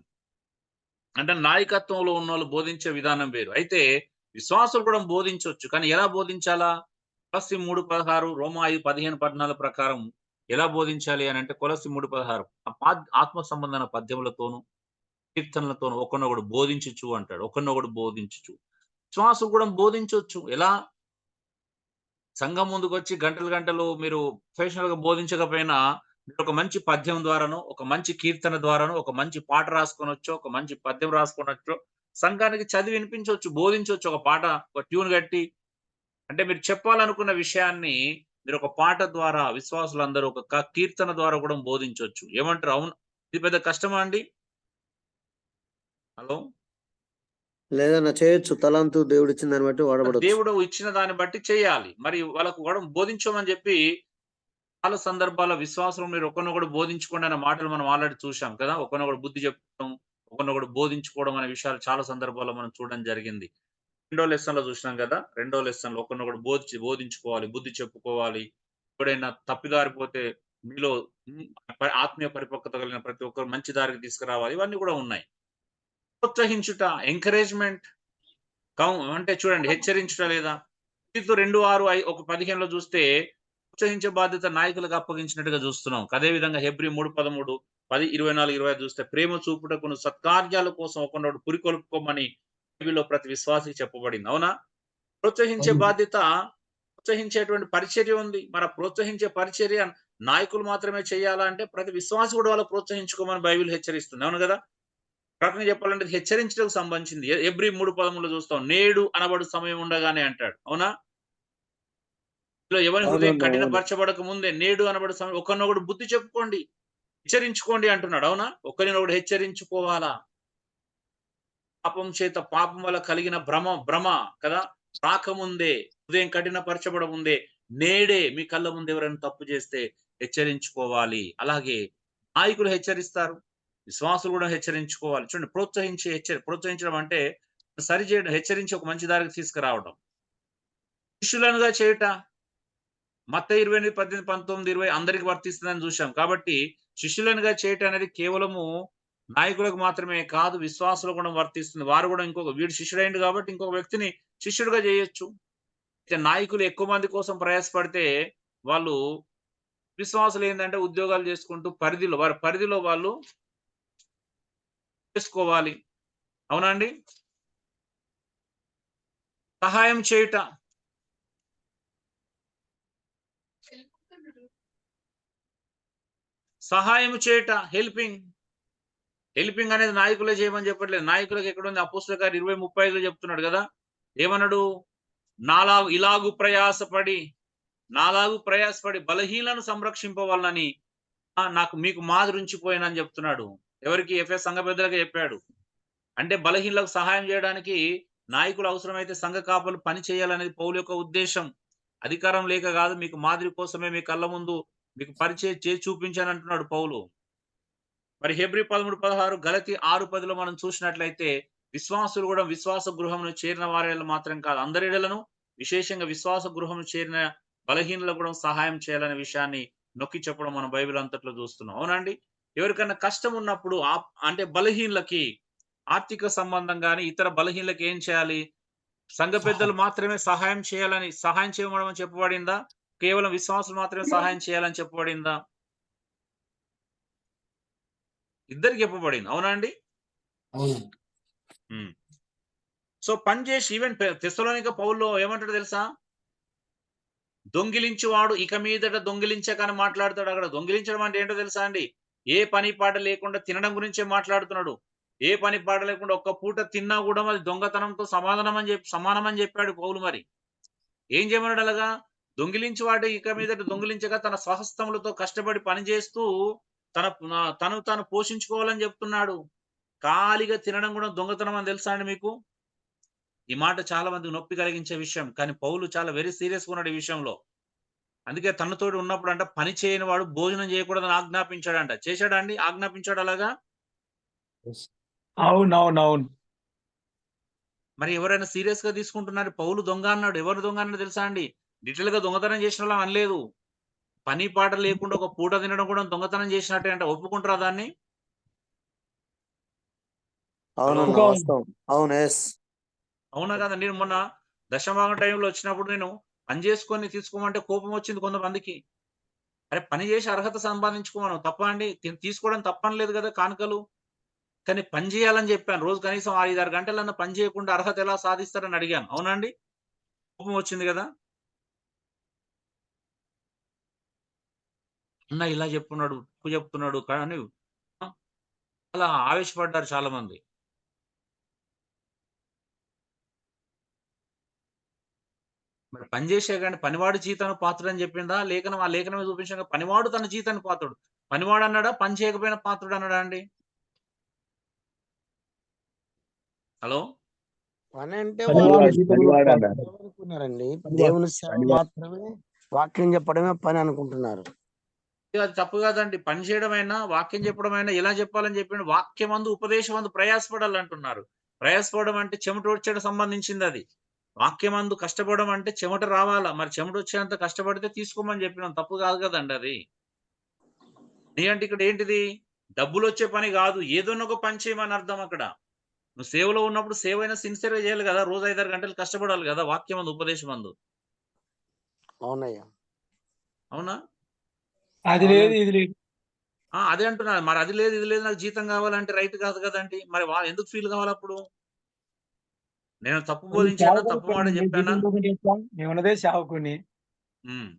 అంటే నాయకత్వంలో ఉన్నోళ్ళు బోధించే విధానం వేరు. అయితే విశ్వాసులు కూడా బోధించొచ్చు. కానీ ఎలా బోధించాలా? కొలస్సీ 3:16, రోమా 5:15, 14 ప్రకారం ఎలా బోధించాలి అనంటే కొలస్సీ 3:16 ఆత్మ సంబంధమైన పద్యములతోను, కీర్తనలతోను ఒకరినొకడు బోధించుచు అంటాడు. ఒకరినొకడు బోధించుచు. విశ్వాసులు కూడా బోధించొచ్చు. ఎలా? సంఘం ముందుకొచ్చి గంటలు గంటలు మీరు ప్రొఫెషనల్‌గా బోధించకపోయినా మీరు ఒక మంచి పద్యం ద్వారానో, ఒక మంచి కీర్తన ద్వారానో, ఒక మంచి పాట రాసుకొనొచ్చో, ఒక మంచి పద్యం రాసుకొనొచ్చో, సంఘానికి చదివి వినిపించొచ్చు, బోధించొచ్చు. ఒక పాట, ఒక ట్యూన్ గట్టి అంటే మీరు చెప్పాలనుకున్న విషయాన్ని మీరు ఒక పాట ద్వారా విశ్వాసులందరూ ఒక కీర్తన ద్వారా కూడా బోధించొచ్చు. ఏమంటారు? అవును. ఇది పెద్ద కష్టమా అండి? హలో! లేదన్నా చేయొచ్చు. తలాంతు దేవుడిచ్చిన దాన్ని బట్టి వాడబడొచ్చు. దేవుడు ఇచ్చిన దాన్ని బట్టి చేయాలి. మరి వాళ్ళకు కూడా బోధించమని చెప్పి చాలా సందర్భాల్లో విశ్వాసులు మీరు ఒకరినొకడు బోధించుకోండి అనే మాటలు మనం ఆల్రెడీ చూశాం కదా! ఒకరినొకడు బుద్ధి చెప్పడం, ఒకరినొకడు బోధించుకోవడం అనే విషయాలు చాలా సందర్భాల్లో మనం చూడడం జరిగింది. రెండో లెసన్‌లో చూసినాం కదా! రెండో లెసన్‌లో ఒకరినొకడు బోధించుకోవాలి, బుద్ధి చెప్పుకోవాలి. ఎప్పుడైనా తప్పిదారిపోతే మీలో ఆత్మీయ పరిపక్వత కలిగిన ప్రతి ఒక్కరు మంచి దారికి తీసుకురావాలి. ఇవన్నీ కూడా ఉన్నాయి. ప్రోత్సహించుట, ఎంకరేజ్‌మెంట్ అంటే చూడండి హెచ్చరించుట లేదా? తీతు 2:6, 15లో చూస్తే ప్రోత్సహించే బాధ్యత నాయకులకు అప్పగించినట్టుగా చూస్తున్నాం. అదే విధంగా హెబ్రీ 3:13, 10, 24, 25 చూస్తే ప్రేమ చూపుటకును సత్కార్యాల కోసం ఒకరినొకడు పురికొల్పుకోమని బైబిల్‌లో ప్రతి విశ్వాసికి చెప్పబడింది. అవునా? ప్రోత్సహించే బాధ్యత, ప్రోత్సహించేటువంటి పరిచర్య ఉంది. మరి ఆ ప్రోత్సహించే పరిచర్య నాయకులు మాత్రమే చేయాలా అంటే ప్రతి విశ్వాసి కూడా వాళ్ళని ప్రోత్సహించుకోమని బైబిల్ హెచ్చరిస్తుంది. అవును గదా! ప్రకటన చెప్పాలంటే ఇది హెచ్చరించడానికి సంబంధించింది. హెబ్రీ 3:13లో చూస్తాం. నేడు అనబడు సమయం ఉండగానే అంటాడు. అవునా? ఎవరి హృదయం అవునన్నా. అవును. కఠినపరచబడక ముందే నేడు అనబడు సమయం ఒకరినొకడు బుద్ధి చెప్పుకోండి, హెచ్చరించుకోండి అంటున్నాడు. అవునా? ఒకరినొకడు హెచ్చరించుకోవాలా? పాపం చేత పాపం వల్ల కలిగిన భ్రమ కదా! రాకముందే హృదయం కఠినపరచబడ ముందే నేడే మీ కళ్ళ ముందు ఎవరైనా తప్పు చేస్తే హెచ్చరించుకోవాలి. అలాగే నాయకులు హెచ్చరిస్తారు. విశ్వాసులు కూడా హెచ్చరించుకోవాలి. చూడండి ప్రోత్సహించడం అంటే సరిచేయడం, హెచ్చరించి ఒక మంచి దారికి తీసుకురావడం. శిష్యులనుగా చేయుట మత్తయి 28, 18, 19, 20 అందరికి వర్తిస్తుందని చూశాం. కాబట్టి శిష్యులనుగా చేయటం అనేది కేవలము నాయకులకు మాత్రమే కాదు, విశ్వాసులకు కూడా వర్తిస్తుంది. వారు కూడా వీడు శిష్యుడైండు కాబట్టి ఇంకొక వ్యక్తిని శిష్యుడిగా చేయొచ్చు. అయితే నాయకులు ఎక్కువ మంది కోసం ప్రయాసపడితే వాళ్ళు విశ్వాసులు ఏందంటే ఉద్యోగాలు చేసుకుంటూ వారి పరిధిలో వాళ్ళు చేసుకోవాలి. అవునా అండి? సహాయం చేయుట. సహాయం చేయుట హెల్పింగ్. హెల్పింగ్ అనేది నాయకులే చేయమని చెప్పట్లేదు. నాయకులకు ఎక్కడుంది? అపోస్తలుల కార్యం 20:35లో చెప్తున్నాడు కదా! ఏమన్నాడు? నాలాగు ప్రయాసపడి బలహీనలను సంరక్షింపవలనని మీకు మాదిరి ఉంచిపోయానని చెప్తున్నాడు. ఎవరికి? ఎఫెసు సంఘ పెద్దలకే చెప్పాడు. అంటే బలహీనులకు సహాయం చేయడానికి నాయకులు అవసరమైతే సంఘ కాపరులు పని చేయాలనేది పౌలు యొక్క ఉద్దేశం. అధికారం లేక కాదు, మీకు మాదిరి కోసమే మీ కళ్ళ ముందు మీకు పరిచయం చేసి చూపించానంటున్నాడు పౌలు. మరి హెబ్రీ 13:16, గలతీ 6:10లో మనం చూసినట్లయితే విశ్వాసులు కూడా విశ్వాస గృహమును చేరిన వారి మాత్రం కాదు, అందరి ఎడలను విశేషంగా విశ్వాస గృహమును చేరిన బలహీనులకు కూడా సహాయం చేయాలనే విషయాన్ని నొక్కి చెప్పడం మనం బైబిల్ అంతట్లో చూస్తున్నాం. అవునండి? ఎవరికన్నా కష్టం ఉన్నప్పుడు అంటే బలహీనులకి ఆర్థిక సంబంధం గాని ఇతర బలహీనులకు ఏం చేయాలి? సంఘ పెద్దలు మాత్రమే సహాయం చేయమని చెప్పబడిందా? కేవలం విశ్వాసులు మాత్రమే సహాయం చేయాలని చెప్పబడిందా? ఇద్దరికి చెప్పబడింది. అవునా అండి? అవును. హ్మ్. సో పని చేసి ఈవెన్ తెస్సలోనిక పౌల్లో ఏమంటాడు తెలుసా? దొంగిలించువాడు ఇక మీదట దొంగిలించకని మాట్లాడతాడు అక్కడ. దొంగిలించడం అంటే ఏంటో తెలుసా అండి? ఏ పని పాట లేకుండా తినడం గురించే మాట్లాడుతున్నాడు. ఏ పని పాట లేకుండా ఒక్క పూట తిన్నా గూడా అది దొంగతనంతో సమానమని చెప్పాడు పౌలు మరి. ఏం చేయమన్నాడు అలాగా? దొంగిలించువాడు ఇక మీదట దొంగిలించక తన స్వహస్తములతో కష్టపడి పని చేస్తూ తను తాను పోషించుకోవాలని చెప్తున్నాడు. ఖాళీగా తినడం గూడా దొంగతనం అని తెలుసా అండి మీకు? ఈ మాట చాలా మందికి నొప్పి కలిగించే విషయం. కానీ పౌలు చాలా వెరీ సీరియస్‌గా ఉన్నాడు ఈ విషయంలో. అందుకే తనతోటి ఉన్నప్పుడంట పని చేయని వాడు భోజనం చేయకూడదని ఆజ్ఞాపించాడంట. చేశాడా అండి? ఆజ్ఞాపించాడా అలాగా? అవునవునవును. మరి ఎవరైనా సీరియస్‌గా తీసుకుంటున్నారు. పౌలు దొంగ అన్నాడు. ఎవరు దొంగ అన్నాడో తెలుసా అండి? లిటిల్‌గా దొంగతనం చేసినోళ్ళని అనలేదు. పని పాట లేకుండా ఒక పూట తినడం కూడా దొంగతనం చేసినట్టే అంట. ఒప్పుకుంటారా దాన్ని? అవునన్నా ఇంకో వాస్తవం. అవును. ఎస్. అవునా కదా! నేను మొన్న దశమభాగం టైంలో వచ్చినప్పుడు నేను పని చేసుకొని తీసుకోమంటే కోపం వచ్చింది కొంతమందికి. అరే! పని చేసి అర్హత సంపాదించుకోమను. తప్పా అండి? తీసుకోవడం తప్పనలేదు కదా! కానుకలు. కానీ పని చేయాలని చెప్పాను. రోజు కనీసం 5, 6 గంటలన్నా పని చేయకుండా అర్హత ఎలా సాధిస్తారని అడిగాను. అవునా అండి? కోపం వచ్చింది గదా! అన్న ఇలా చెప్తున్నాడు, తప్పు చెప్తున్నాడు కానీ ఆ! అలా ఆవేశపడ్డారు చాలామంది. మరి పని చేసే గాని పనివాడు జీతానికి పాత్రుడని చెప్పిందా? ఆ లేఖనమే చూపించంగా పనివాడు తన జీతానికి పాత్రుడు. పనివాడన్నాడా? పని చేయకపోయినా పాత్రుడన్నాడా అండి? హలో! పని అంటే వాళ్ళు పనివాడు పనివాడు జీతం పనివాడు అన్నారు. ఏమనుకున్నారండి? పనివాడు. దేవుని సేవ పనివాడు మాత్రమే, వాక్యం చెప్పడమే పని అనుకుంటున్నారు. అది తప్పు కాదండి. పని చేయడమైనా, వాక్యం చెప్పడమైనా ఎలా చెప్పాలని చెప్పిండు? వాక్యమందు, ఉపదేశమందు ప్రయాసపడాలంటున్నారు. ప్రయాసపడడం అంటే చెమటోడ్చడం సంబంధించిందది. వాక్యమందు కష్టపడడం అంటే చెమట రావాలా. మరి చెమటొచ్చేంత కష్టపడితే తీసుకోమని చెప్పినాం. తప్పు కాదు కదండీ అది. అంటే ఇక్కడ ఏంటిది? డబ్బులొచ్చే పని గాదు. ఏదోనొక ఒక పని చేయమని అర్థం అక్కడ. నువ్వు సేవలో ఉన్నప్పుడు సేవైనా సిన్సియర్‌గా చేయాలి గదా! రోజు 5, 6 గంటలు కష్టపడాలి గదా! వాక్యమందు, ఉపదేశమందు. అవునయ్యా. అవునా? అది లేదు, అవునండి. ఇది లేదు. అదే అంటున్నా. మరి అది లేదు, ఇది లేదు నాకు జీతం గావాలంటే రైట్ కాదు గదండీ! మరి ఎందుకు ఫీల్ కావాలప్పుడు? నేను తప్పు నువ్వు బోధించానా? సేవకుడు తప్పు మాట పని జెప్పానా? జీతం కోసం చెప్తాం. నేనున్నదే సేవకుడిని. హ్మ్.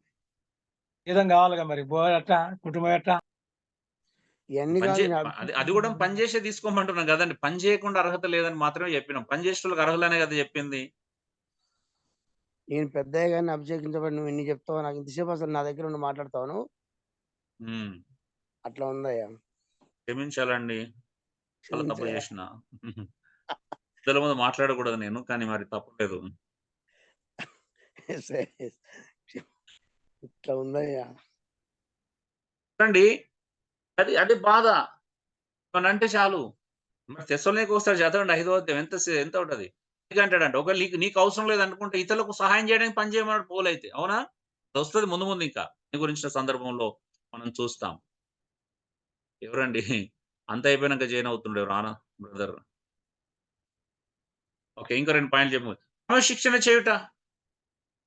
జీతం కావాలిగా మరి. ఎట్లా? కుటుంబం ఎట్లా? ఇయన్నీ పని కాదు జే నేను అది అది గూడా పని జేసే తీసుకోమంటున్నాం గదండీ! పని జేయకుండా అర్హత లేదని మాత్రమే జెప్పినాం. పని జేసేటోళ్ళకి అర్హులనే గదా జెప్పింది. నేను పెద్దయ్యగారిని అభిషేకించబడి నువ్వు ఇన్ని చెప్తావా? నాకు ఇంతసేపు అసలు నా దగ్గర ఉండి మాట్లాడతావా నువ్వు? హ్మ్. అట్లా ఉందయ్యా. క్షమించాలండి. చాలా తప్పు క్షమించయ్యా. జేసినా. పెద్దల ముందు మాట్లాడకూడదు నేను. కానీ మరి తప్పులేదు. ఎస్. ఎస్. ఇట్లా ఉందయ్యా. చూడండి అది బాధ. ఏమనంటే చాలు. మరి తెస్సలోనికె చదవండి 5వ అధ్యాయం ఎంత ఉంటది? అంటాడంట. ఒకవేళ నీకు అవసరం లేదనుకుంటే ఇతరులకు సహాయం చేయడానికి పని చేయమన్నాడు పౌలైతే. అవునా? అదొస్తది ముందు ముందు ఇంకా. దీని గురించిన సందర్భంలో మనం చూస్తాం. ఎవరండి? అంతా అయిపోయినాక జాయిన్ అవుతుండు ఎవరు బ్రదర్. ఓకే. ఇంకో 2 పాయింట్లు చెప్పు. క్రమశిక్షణ చేయుట.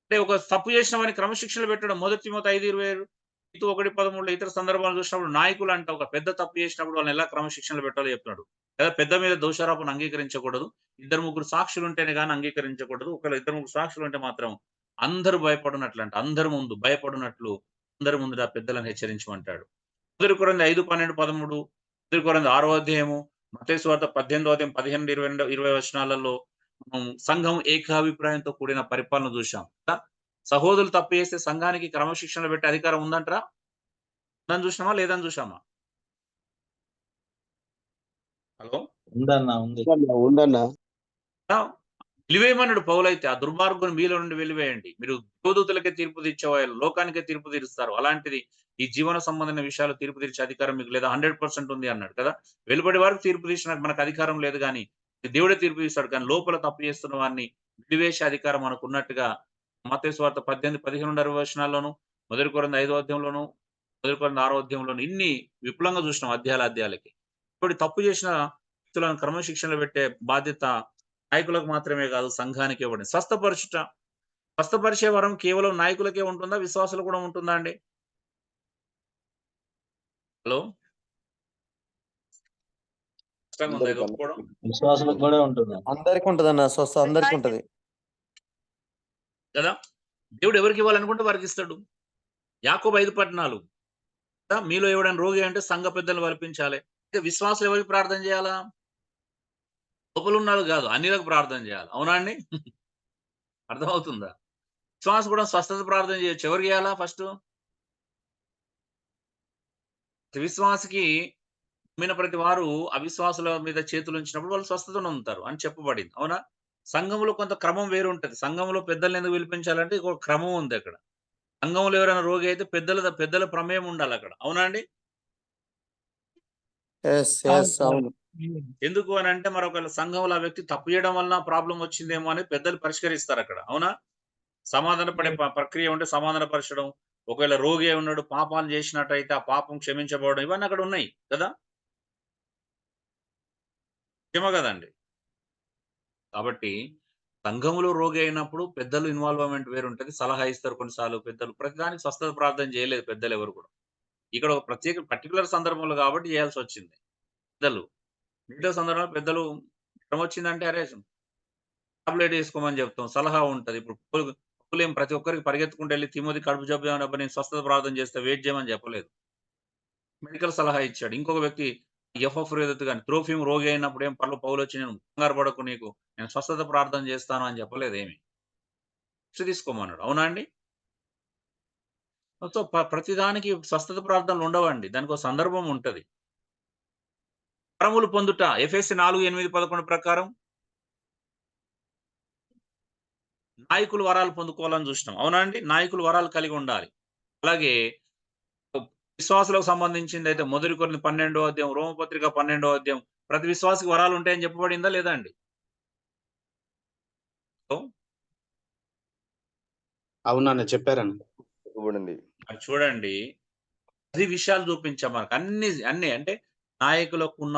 అంటే ఒక తప్పు చేసిన వాడిని క్రమశిక్షణలో పెట్టడం. మొదటి తిమోతి 5:27 తీతు 1:13 ఇతర సందర్భాలు చూసినప్పుడు నాయకులంట ఒక పెద్ద తప్పు చేసినప్పుడు వాళ్ళని ఎలా క్రమశిక్షణలో పెట్టాలో చెప్తున్నాడు. లేదా పెద్ద మీద దోషారోపణ అంగీకరించకూడదు. 2, 3 సాక్షులు ఉంటేనే గాని అంగీకరించకూడదు. ఒకవేళ 2, 3 సాక్షులు ఉంటే మాత్రం అందరూ భయపడునట్లంట. అందరి ముందు భయపడునట్లు అందరి ముందట పెద్దలను హెచ్చరించమంటాడు. మొదటి కొరింథీ 5, 12, 13 మొదటి కొరింథీ 6వ అధ్యాయము మత్తయి సువార్త 18వ అధ్యాయం 15, 20 వచనాలలో సంఘం ఏకాభిప్రాయంతో కూడిన పరిపాలన చూశాం. సహోదరులు తప్పు చేస్తే సంఘానికి క్రమశిక్షణలో పెట్టే అధికారం ఉందంటారా? ఉందని చూసినామా? లేదని చూసామా? హలో! ఉందన్నా ఉంది. ఉందన్నా. ఆ! వెలివేయమన్నాడు పౌలైతే. ఆ దుర్మార్గుని మీలో నుండి వెలివేయండి. మీరు దేవదూతలకే తీర్పు తీర్చేవాళ్ళు, లోకానికే తీర్పు తీరుస్తారు. అలాంటిది ఈ జీవన సంబంధమైన విషయాలు తీర్పు తీర్చే అధికారం మీకు లేదా 100% ఉంది అన్నాడు కదా! వెలుబడి వారికి తీర్పు తీర్చడానికి మనకు అధికారం లేదు గానీ, దేవుడే తీర్పు తీస్తాడు. కానీ లోపల తప్పు చేస్తున్న వారిని వెలివేసే అధికారం మనకున్నట్టుగా మత్తయి సువార్త 18, 15, 20 వచనాల్లోను, మొదటి కొరింథీ 5వ అధ్యాయంలోను, మొదటి కొరింథీ 6వ అధ్యాయంలోను ఇన్ని విపులంగా చూసినాం అధ్యాయాలకి. ఇప్పుడు తప్పు చేసిన వ్యక్తులను క్రమశిక్షణలో పెట్టే బాధ్యత నాయకులకు మాత్రమే కాదు సంఘానికి ఇవ్వబడింది. స్వస్థపరిచే వరం కేవలం నాయకులకే ఉంటుందా? విశ్వాసులకు కూడా ఉంటుందా అండి? హలో! కష్టంగా ఉంది ఇది ఒప్పుకోవడం. విశ్వాసులకు కూడా ఉంటుంది. అందరికి ఉంటది అన్న, స్వస్థ అందరికి ఉంటది కదా దేవుడు ఎవరికి ఇవ్వాలనుకుంటే వారికి ఇస్తాడు. యాకోబు 5:14 కదా, మీలో ఎవడైనా రోగి అంటే సంఘ పెద్దలు వల్పించాలి. అయితే విశ్వాసులు ఎవరికి ప్రార్థన చేయాలా? లోపల ఉన్నాడు కాదు, అన్నిలకు ప్రార్థన చేయాలి. అవునా అండి? అర్థమవుతుందా? విశ్వాసం కూడా స్వస్థత ప్రార్థన చేయొచ్చు. ఎవరికి చేయాలా? ఫస్ట్ విశ్వాసికి నమ్మిన ప్రతి వారు అవిశ్వాసుల మీద చేతులు ఉంచినప్పుడు వాళ్ళు స్వస్థతను ఉంటారు అని చెప్పబడింది. అవునా? సంఘంలో కొంత క్రమం వేరు ఉంటది. సంఘంలో పెద్దల్ని ఎందుకు పిలిపించాలంటే ఒక క్రమం ఉంది అక్కడ. సంఘంలో ఎవరైనా రోగి అయితే పెద్దల ప్రమేయం ఉండాలి అక్కడ. అవునా అండి? అవును. ఎందుకు అని అంటే మరి ఒకవేళ సంఘంలో ఆ వ్యక్తి తప్పు చేయడం వల్ల ప్రాబ్లం వచ్చిందేమో అని పెద్దలు పరిష్కరిస్తారు అక్కడ. అవునా? సమాధాన పడే ప్రక్రియ ఉంటే సమాధాన పరచడం. ఒకవేళ రోగి అయి ఉన్నాడు, పాపాలు చేసినట్టయితే ఆ పాపం క్షమించబడడం, ఇవన్నీ అక్కడ ఉన్నాయి కదా. నిజమే కదండి. కాబట్టి సంఘములో రోగి అయినప్పుడు పెద్దలు ఇన్వాల్వ్‌మెంట్ వేరుంటది. సలహా ఇస్తారు కొన్నిసార్లు పెద్దలు. ప్రతిదానికి స్వస్థత ప్రార్థన చేయలేదు పెద్దలు ఎవరు కూడా. ఇక్కడ ఒక ప్రత్యేక పర్టిక్యులర్ సందర్భంలో కాబట్టి చేయాల్సొచ్చింది పెద్దలు. మిగతా సందర్భంలో పెద్దలు జ్వరమొచ్చిందంటే అరే టాబ్లెట్ ఏసుకోమని చెప్తాం. సలహా ఉంటది. ఇప్పుడు పౌలేం ప్రతి ఒక్కరికి పరిగెత్తుకుంటూ ఎళ్లి తిమోతి కడుపు జబ్బు ఏమన్నప్పుడు నేను స్వస్థత ప్రార్థన చేస్తా వెయిట్ చేయమని చెప్పలేదు. మెడికల్ సలహా ఇచ్చాడు. ఇంకొక వ్యక్తి ఎపఫ్రోదితు గాని త్రోఫిము రోగి అయినప్పుడు ఏం పౌలొచ్చి నేను కంగారు పడకు నీకు నేను స్వస్థత ప్రార్థన చేస్తాను అని చెప్పలేదు ఏమి. రెస్ట్ తీసుకోమన్నాడు. అవునా అండి? సో, ప్రతిదానికి స్వస్థత ప్రార్థనలు ఉండవండి. దానికో సందర్భం ఉంటది. వరములు పొందుట ఎఫెసీ 4:8-11 ప్రకారం నాయకులు వరాలు పొందుకోవాలని చూసినాం. అవునా అండి? నాయకులు వరాలు కలిగి ఉండాలి. అలాగే విశ్వాసులకు సంబంధించిందైతే మొదటి కొరింథీ 12వ అధ్యాయం, రోమపత్రిక 12వ అధ్యాయం ప్రతి విశ్వాసికి వరాలు ఉంటాయని చెప్పబడిందా లేదా అండి? అవునన్న చెప్పారన్న. అది చూడండి 10 విషయాలు చూపించాం మనకు. అన్ని అంటే నాయకులకు ఉన్న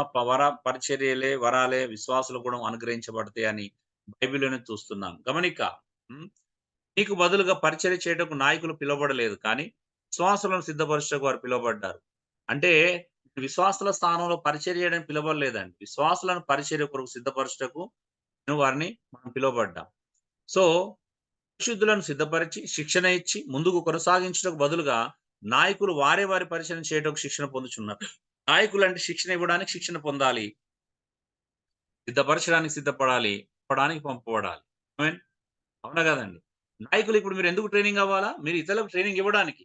పరిచర్యలే, వరాలే విశ్వాసులకు కూడా అనుగ్రహించబడతాయి అని బైబిల్‌లోనే చూస్తున్నాం. గమనిక. నీకు బదులుగా పరిచర్య చేయటకు నాయకులు పిలువబడలేదు. కానీ విశ్వాసులను సిద్ధపరచుటకు వారు పిలువబడ్డారు. అంటే విశ్వాసుల స్థానంలో పరిచర్య చేయడానికి పిలవలేదండి. విశ్వాసులను పరిచర్య కొరకు సిద్ధపరచుటకు వారిని మనం పిలువబడ్డాం. సో, పరిశుద్ధులను సిద్ధపరిచి, శిక్షణ ఇచ్చి ముందుకు కొనసాగించుటకు బదులుగా నాయకులు వారి పరిచయం చేయటకు శిక్షణ పొందుచున్నారు. నాయకులు అంటే శిక్షణ ఇవ్వడానికి శిక్షణ పొందాలి. సిద్ధపరచడానికి సిద్ధపడాలి. పంపడానికి పంపబడాలి. అవునా కదండి? నాయకులు ఇప్పుడు మీరు ఎందుకు ట్రైనింగ్ అవ్వాలా? మీరు ఇతరులకు ట్రైనింగ్ ఇవ్వడానికి.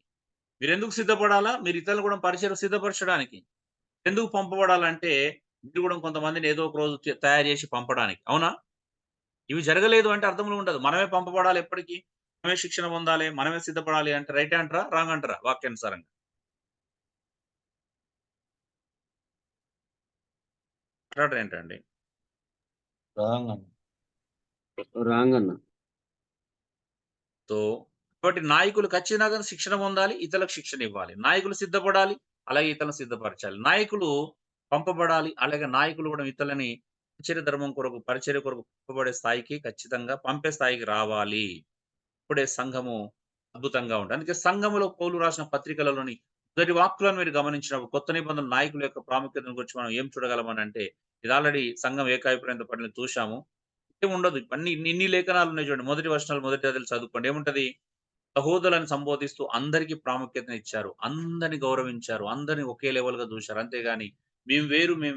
మీరు ఎందుకు సిద్ధపడాలా? మీరు ఇతరులను కూడా పరిచయం సిద్ధపరచడానికి. ఎందుకు పంపబడాలంటే మీరు కూడా కొంతమందిని ఏదో ఒక రోజు తయారు చేసి పంపడానికి. అవునా? ఇవి జరగలేదు అంటే అర్థంలో ఉండదు. మనమే పంపబడాలి ఎప్పటికి. మనమే శిక్షణ పొందాలి. మనమే సిద్ధపడాలి అంటే రైట్ అంటారా? రాంగ్ అంటారా? వాక్యానుసారంగా. మాట్లాడరు ఏంటండి? రాంగ్ అన్న. సో, కాబట్టి నాయకులు ఖచ్చితంగా శిక్షణ పొందాలి. ఇతరులకు శిక్షణ ఇవ్వాలి. నాయకులు సిద్ధపడాలి. అలాగే ఇతరులను సిద్ధపరచాలి. నాయకులు పంపబడాలి. అలాగే నాయకులు కూడా ఇతరులని పరిచర్య కొరకు పంపబడే స్థాయికి ఖచ్చితంగా పంపే స్థాయికి రావాలి. ఇప్పుడే సంఘము అద్భుతంగా ఉంటుంది. అందుకే సంఘములో పౌలు రాసిన పత్రికలలోని మొదటి వాక్కులను మీరు గమనించినప్పుడు కొత్త నిబంధన నాయకుల యొక్క ప్రాముఖ్యతను గురించి మనం ఏం చూడగలమని అంటే ఇది ఆల్రెడీ సంఘం ఏకాభిప్రాయంతో పడిన చూశాము. ఏముండదు. ఇన్ని లేఖనాలు ఉన్నాయి చూడండి. మొదటి వచనాలు మొదటి అధ్యాయాలు చదువుకోండి. ఏముంటది? సహోదరులను సంబోధిస్తూ అందరికీ ప్రాముఖ్యతనిచ్చారు. అందరిని గౌరవించారు. అందరిని ఒకే లెవెల్‌గా చూశారు. అంతేగాని మేము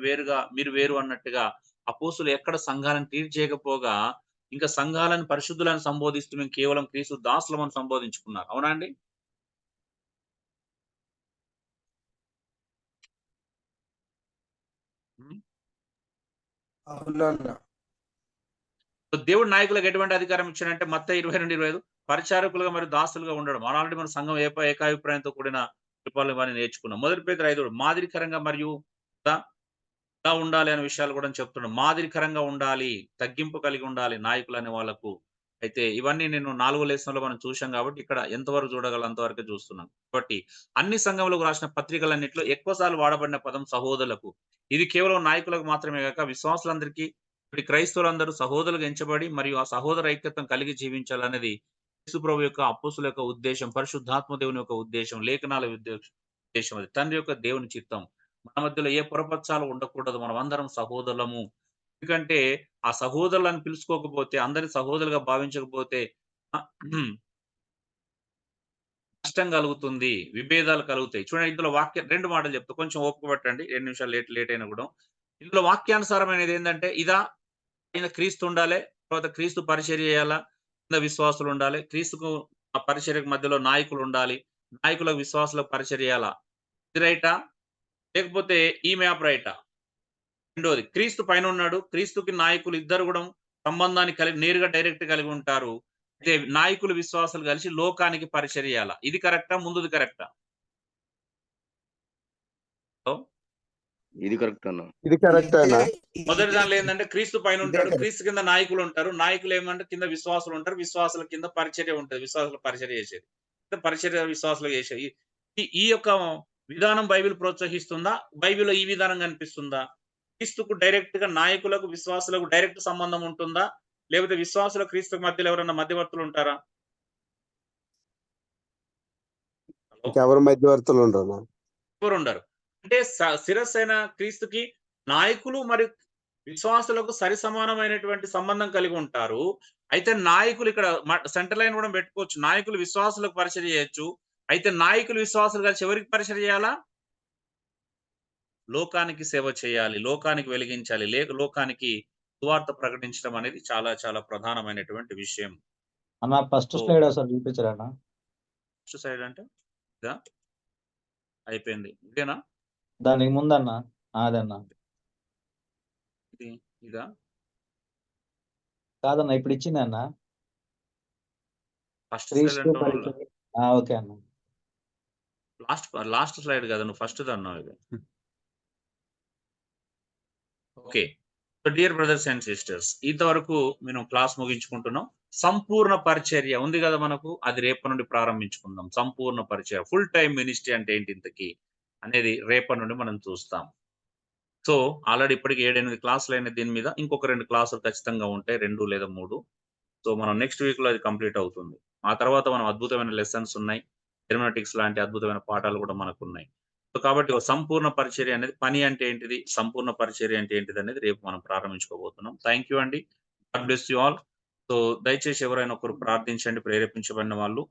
వేరుగా, మీరు వేరు అన్నట్టుగా అపోస్తులు ఎక్కడ సంఘాలను ట్రీట్ చేయకపోగా ఇంకా సంఘాలను పరిశుద్ధులను సంబోధిస్తూ మేము కేవలం క్రీస్తు దాసులమని సంబోధించుకున్నారు. అవునా అండి? దేవుడు నాయకులకు ఎటువంటి అధికారం ఇచ్చాడంటే మత్తయి 22:25 పరిచారకులుగా మరియు దాసులుగా ఉండడం. ఆల్రెడీ మన సంఘం ఏకాభిప్రాయంతో కూడిన కృపలు ఇవన్నీ నేర్చుకున్నాం. మొదటి పేతురు 5 మాదిరికరంగా మరియు ఎలా ఉండాలి అనే విషయాలు కూడా చెప్తున్నాం. మాదిరికరంగా ఉండాలి, తగ్గింపు కలిగి ఉండాలి నాయకులు అనే వాళ్ళకు. అయితే ఇవన్నీ నేను 4వ లెసన్‌లో మనం చూశాం కాబట్టి ఇక్కడ ఎంతవరకు చూడగలం అంతవరకే చూస్తున్నాం. కాబట్టి అన్ని సంఘములకు రాసిన పత్రికలన్నిటిలో ఎక్కువ సార్లు వాడబడిన పదం సహోదరులకు. ఇది కేవలం నాయకులకు మాత్రమే కాక విశ్వాసులందరికీ ఇప్పుడు క్రైస్తవులందరూ సహోదరులుగా ఎంచబడి మరియు ఆ సహోదర ఐక్యతను కలిగి జీవించాలనేది యేసుప్రభు యొక్క అపోస్తుల యొక్క ఉద్దేశం, పరిశుద్ధాత్మ దేవుని యొక్క ఉద్దేశం, లేఖనాల ఉద్దేశం అది. తండ్రి యొక్క దేవుని చిత్తం. మన మధ్యలో ఏ పొరపచ్చాలు ఉండకూడదు. మనం అందరం సహోదరులము. ఎందుకంటే ఆ సహోదరులను పిలుచుకోకపోతే, అందరి సహోదరులుగా భావించకపోతే నష్టం కలుగుతుంది. విభేదాలు కలుగుతాయి. చూడండి ఇందులో వాక్యం 2 మాటలు చెప్తా. కొంచెం ఓపిక పట్టండి. 2 నిమిషాలు లేట్ అయినా కూడా. ఇందులో వాక్యానుసారమైనది ఏందంటే, ఆయన క్రీస్తు ఉండాలే. తర్వాత క్రీస్తు పరిచర్య చేయాలా. కింద విశ్వాసులు ఉండాలి. క్రీస్తుకు ఆ పరిచర్యకు మధ్యలో నాయకులు ఉండాలి. నాయకులకు విశ్వాసులకు పరిచర్య చేయాలా. ఇది రైటా? లేకపోతే ఈ మ్యాప్ రైటా? రెండోది క్రీస్తు పైనున్నాడు. క్రీస్తుకి నాయకులు ఇద్దరు గూడా సంబంధాన్ని నేరుగా డైరెక్ట్ కలిగి ఉంటారు. అయితే నాయకులు, విశ్వాసులు కలిసి లోకానికి పరిచర్య చేయాల. ఇది కరెక్టా? ముందుది కరెక్టా? హలో! ఇది కరెక్ట్ అన్న. ఇది కరెక్ట్ అన్న. మొదటి దానిలో ఏందంటే క్రీస్తు పైనుంటాడు. క్రీస్తు కింద నాయకులు ఉంటారు. నాయకులు ఏమంటే కింద విశ్వాసులు ఉంటారు. విశ్వాసుల కింద పరిచర్య ఉంటది. విశ్వాసుల పరిచర్య చేసేది. పరిచర్య విశ్వాసులు చేసేది. ఈ యొక్క విధానం బైబిల్ ప్రోత్సహిస్తుందా? బైబిల్‌లో ఈ విధానం కనిపిస్తుందా? క్రీస్తుకు డైరెక్ట్‌గా నాయకులకు, విశ్వాసులకు డైరెక్ట్ సంబంధం ఉంటుందా? లేకపోతే విశ్వాసుల క్రీస్తుకు మధ్యలో ఎవరన్నా మధ్యవర్తులు ఉంటారా? హలో! ఇంకెవరు మధ్యవర్తులు ఉండరు. ఎవరుండరు. అంటే శిరస్సైన క్రీస్తుకి నాయకులు మరియు విశ్వాసులకు సరి సమానమైనటువంటి సంబంధం కలిగి ఉంటారు. అయితే నాయకులు ఇక్కడ సెంటర్ లైన్ కూడా పెట్టుకోవచ్చు. నాయకులు విశ్వాసులకు పరిచర్య చేయొచ్చు. అయితే నాయకులు, విశ్వాసులు కలిసి ఎవరికి పరిచర్య చేయాలా? లోకానికి సేవ చేయాలి. లోకానికి వెలిగించాలి. లోకానికి సువార్త ప్రకటించడం అనేది చాలా చాలా ప్రధానమైనటువంటి విషయం. అన్న ఫస్ట్ సో స్లైడ్ ఒకసారి చూపించరన్న. ఫస్ట్ సైడ్ అంటే ఇదా? అయిపోయింది. ఇదేనా? దానికి ముందన్న. అదన్న. ఇదా? కాదన్న ఇప్పుడు ఇచ్చింది అన్న. ఫస్ట్ స్లైడ్ అంటే ఓకే అన్న. లాస్ట్ స్లైడ్ కదా, నువ్వు ఫస్ట్ అన్నావు ఇది. Okay. So dear brothers and sisters, ఇంతవరకు మేము క్లాస్ ముగించుకుంటున్నాం. సంపూర్ణ పరిచర్య ఉంది కదా మనకు, అది రేపటి నుండి ప్రారంభించుకుందాం. సంపూర్ణ పరిచర్య, ఫుల్ టైం మినిస్ట్రీ అంటే ఏంటి ఇంతకి అనేది రేపటి నుండి మనం చూస్తాం. సో ఆల్రెడీ ఇప్పటికి 7-8 క్లాసులు అయిన దీని మీద. ఇంకొక 2 క్లాసులు ఖచ్చితంగా ఉంటాయి, 2 లేదా 3. సో మనం నెక్స్ట్ వీక్ లో అది కంప్లీట్ అవుతుంది. ఆ తర్వాత మనం అద్భుతమైన లెసన్స్ ఉన్నాయి. హెర్మెనెటిక్స్ లాంటి అద్భుతమైన పాఠాలు కూడా మనకు ఉన్నాయి. సో కాబట్టి ఒక సంపూర్ణ పరిచర్య అనేది పని అంటే ఏంటిది, సంపూర్ణ పరిచర్య అంటే ఏంటిది అనేది రేపు మనం ప్రారంభించుకోబోతున్నాం. థ్యాంక్ యూ అండి. God bless you all. So దయచేసి ఎవరైనా ఒకరు ప్రార్థించండి, ప్రేరేపించబడిన వాళ్ళు.